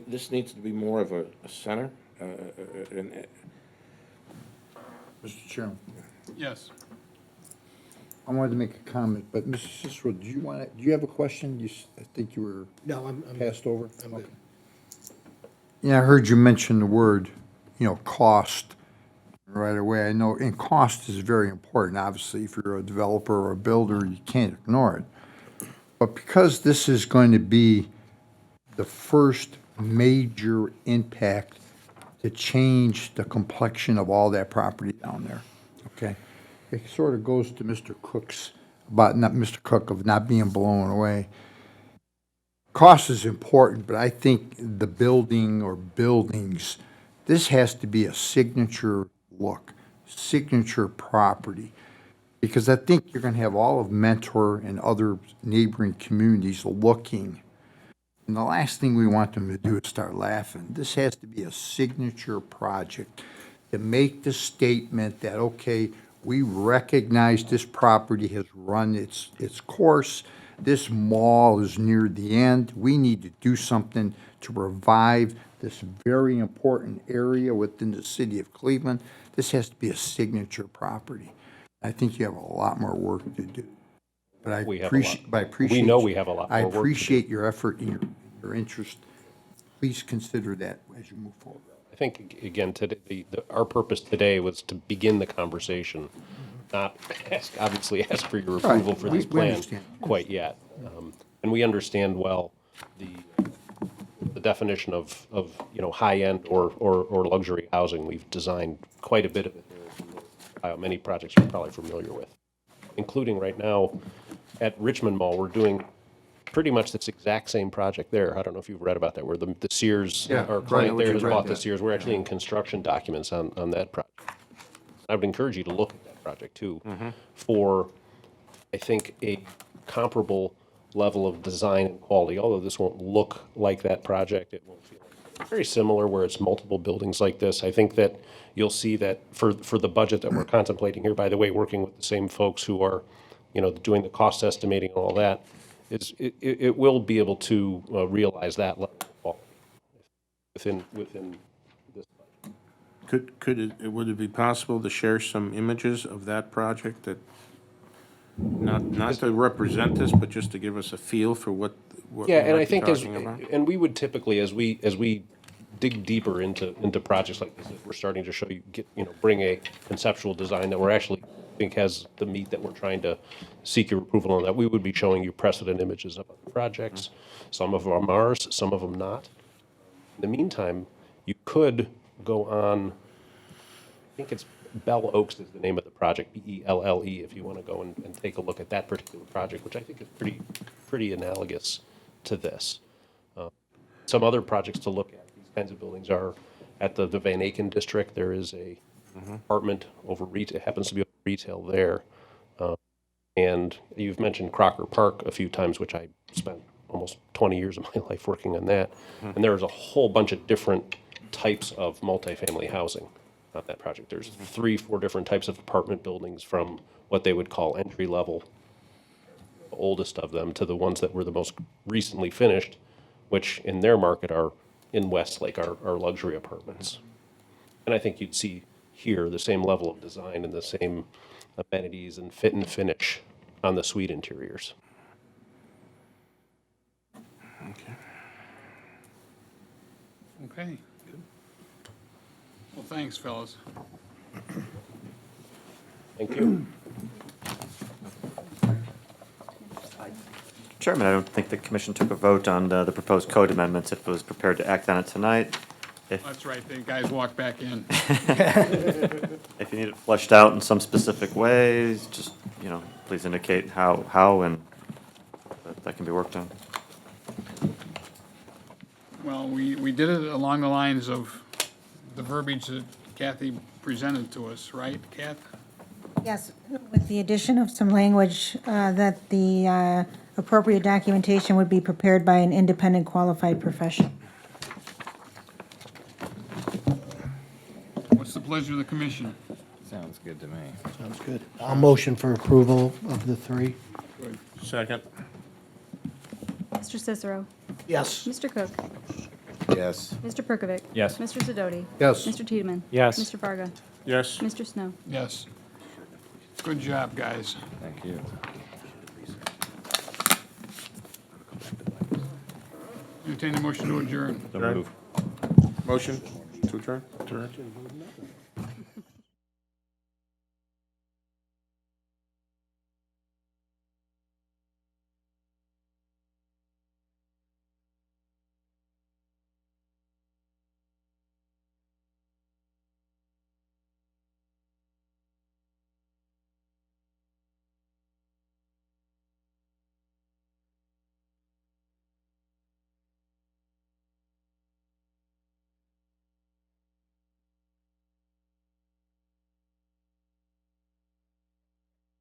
this needs to be more of a center. Mr. Chairman, Yes. I wanted to make a comment, but Mr. Cicero, do you have a question? I think you were No, I'm passed over. I'm good. Yeah, I heard you mention the word, cost right away. I know, and cost is very important. Obviously, if you're a developer or a builder, you can't ignore it. But because this is going to be the first major impact to change the complexion of all that property down there, okay? It sort of goes to Mr. Cook's about not, Mr. Cook, of not being blown away. Cost is important, but I think the building or buildings, this has to be a signature look, signature property. Because I think you're gonna have all of Mentor and other neighboring communities looking. And the last thing we want them to do is start laughing. This has to be a signature project to make the statement that, okay, we recognize this property has run its course. This mall is near the end. We need to do something to revive this very important area within the city of Cleveland. This has to be a signature property. I think you have a lot more work to do. But I We have a lot. appreciate, but I appreciate. We know we have a lot I more work to do. appreciate your effort and your interest. Please consider that as you move forward. I think, again, today, our purpose today was to begin the conversation, not obviously ask for your Right. approval for We- this we plan understand. quite yet. And we understand well the definition of, high-end or luxury housing. We've designed quite a bit of it here. Many projects you're probably familiar with, including right now at Richmond Mall, we're doing pretty much this exact same project there. I don't know if you've read about that, where the Sears, Yeah, our right, client there I has read bought the that. Sears. We're actually in construction documents on that project. I would encourage you to look at that project too, for, I think, a comparable level of design and quality, although this won't look like that project. It won't feel like very similar where it's multiple buildings like this. I think that you'll see that for the budget that we're contemplating here, by the way, working with the same folks who are, doing the cost estimating and all that, it will be able to realize that level of quality within this budget. Would it be possible to share some images of that project that, not to represent this, but just to give us a feel for what we Yeah, and might I be think talking about? and we would typically, as we dig deeper into projects like this, if we're starting to show you, bring a conceptual design that we're actually think has the meat that we're trying to seek your approval on, that we would be showing you precedent images of other projects. Some of them are ours, some of them not. In the meantime, you could go on, I think it's Bell Oaks is the name of the project, Belle, if you want to go and take a look at that particular project, which I think is pretty analogous to this. Some other projects to look at, these kinds of buildings are at the Van Aken district. There is a apartment over retail, happens to be retail there. And you've mentioned Crocker Park a few times, which I spent almost 20 years of my life working on that. And there's a whole bunch of different types of multifamily housing on that project. There's 3-4 different types of apartment buildings, from what they would call entry level, the oldest of them, to the ones that were the most recently finished, which in their market are in Westlake, are luxury apartments. And I think you'd see here the same level of design and the same amenities and fit and finish on the suite interiors. Okay. Well, thanks, fellas. Thank you. Chairman, I don't think the commission took a vote on the proposed code amendments. If it was prepared to act on it tonight. That's right, the guys walked back in. If you need it fleshed out in some specific ways, just, please indicate how and that can be worked on. Well, we did it along the lines of the verbiage that Kathy presented to us, right, Kath? Yes, with the addition of some language that the appropriate documentation would be prepared by an independent qualified professional. What's the pleasure of the commission? Sounds good to me. Sounds good. I'll motion for approval of the three. Second. Mr. Cicero. Yes. Mr. Cook. Yes. Mr. Perkovic. Yes. Mr. Sidoti. Yes. Mr. Tiedemann. Yes. Mr. Varga. Yes. Mr. Snow. Yes. Good job, guys. Thank you. Entertain a motion to adjourn. So move. Motion to adjourn?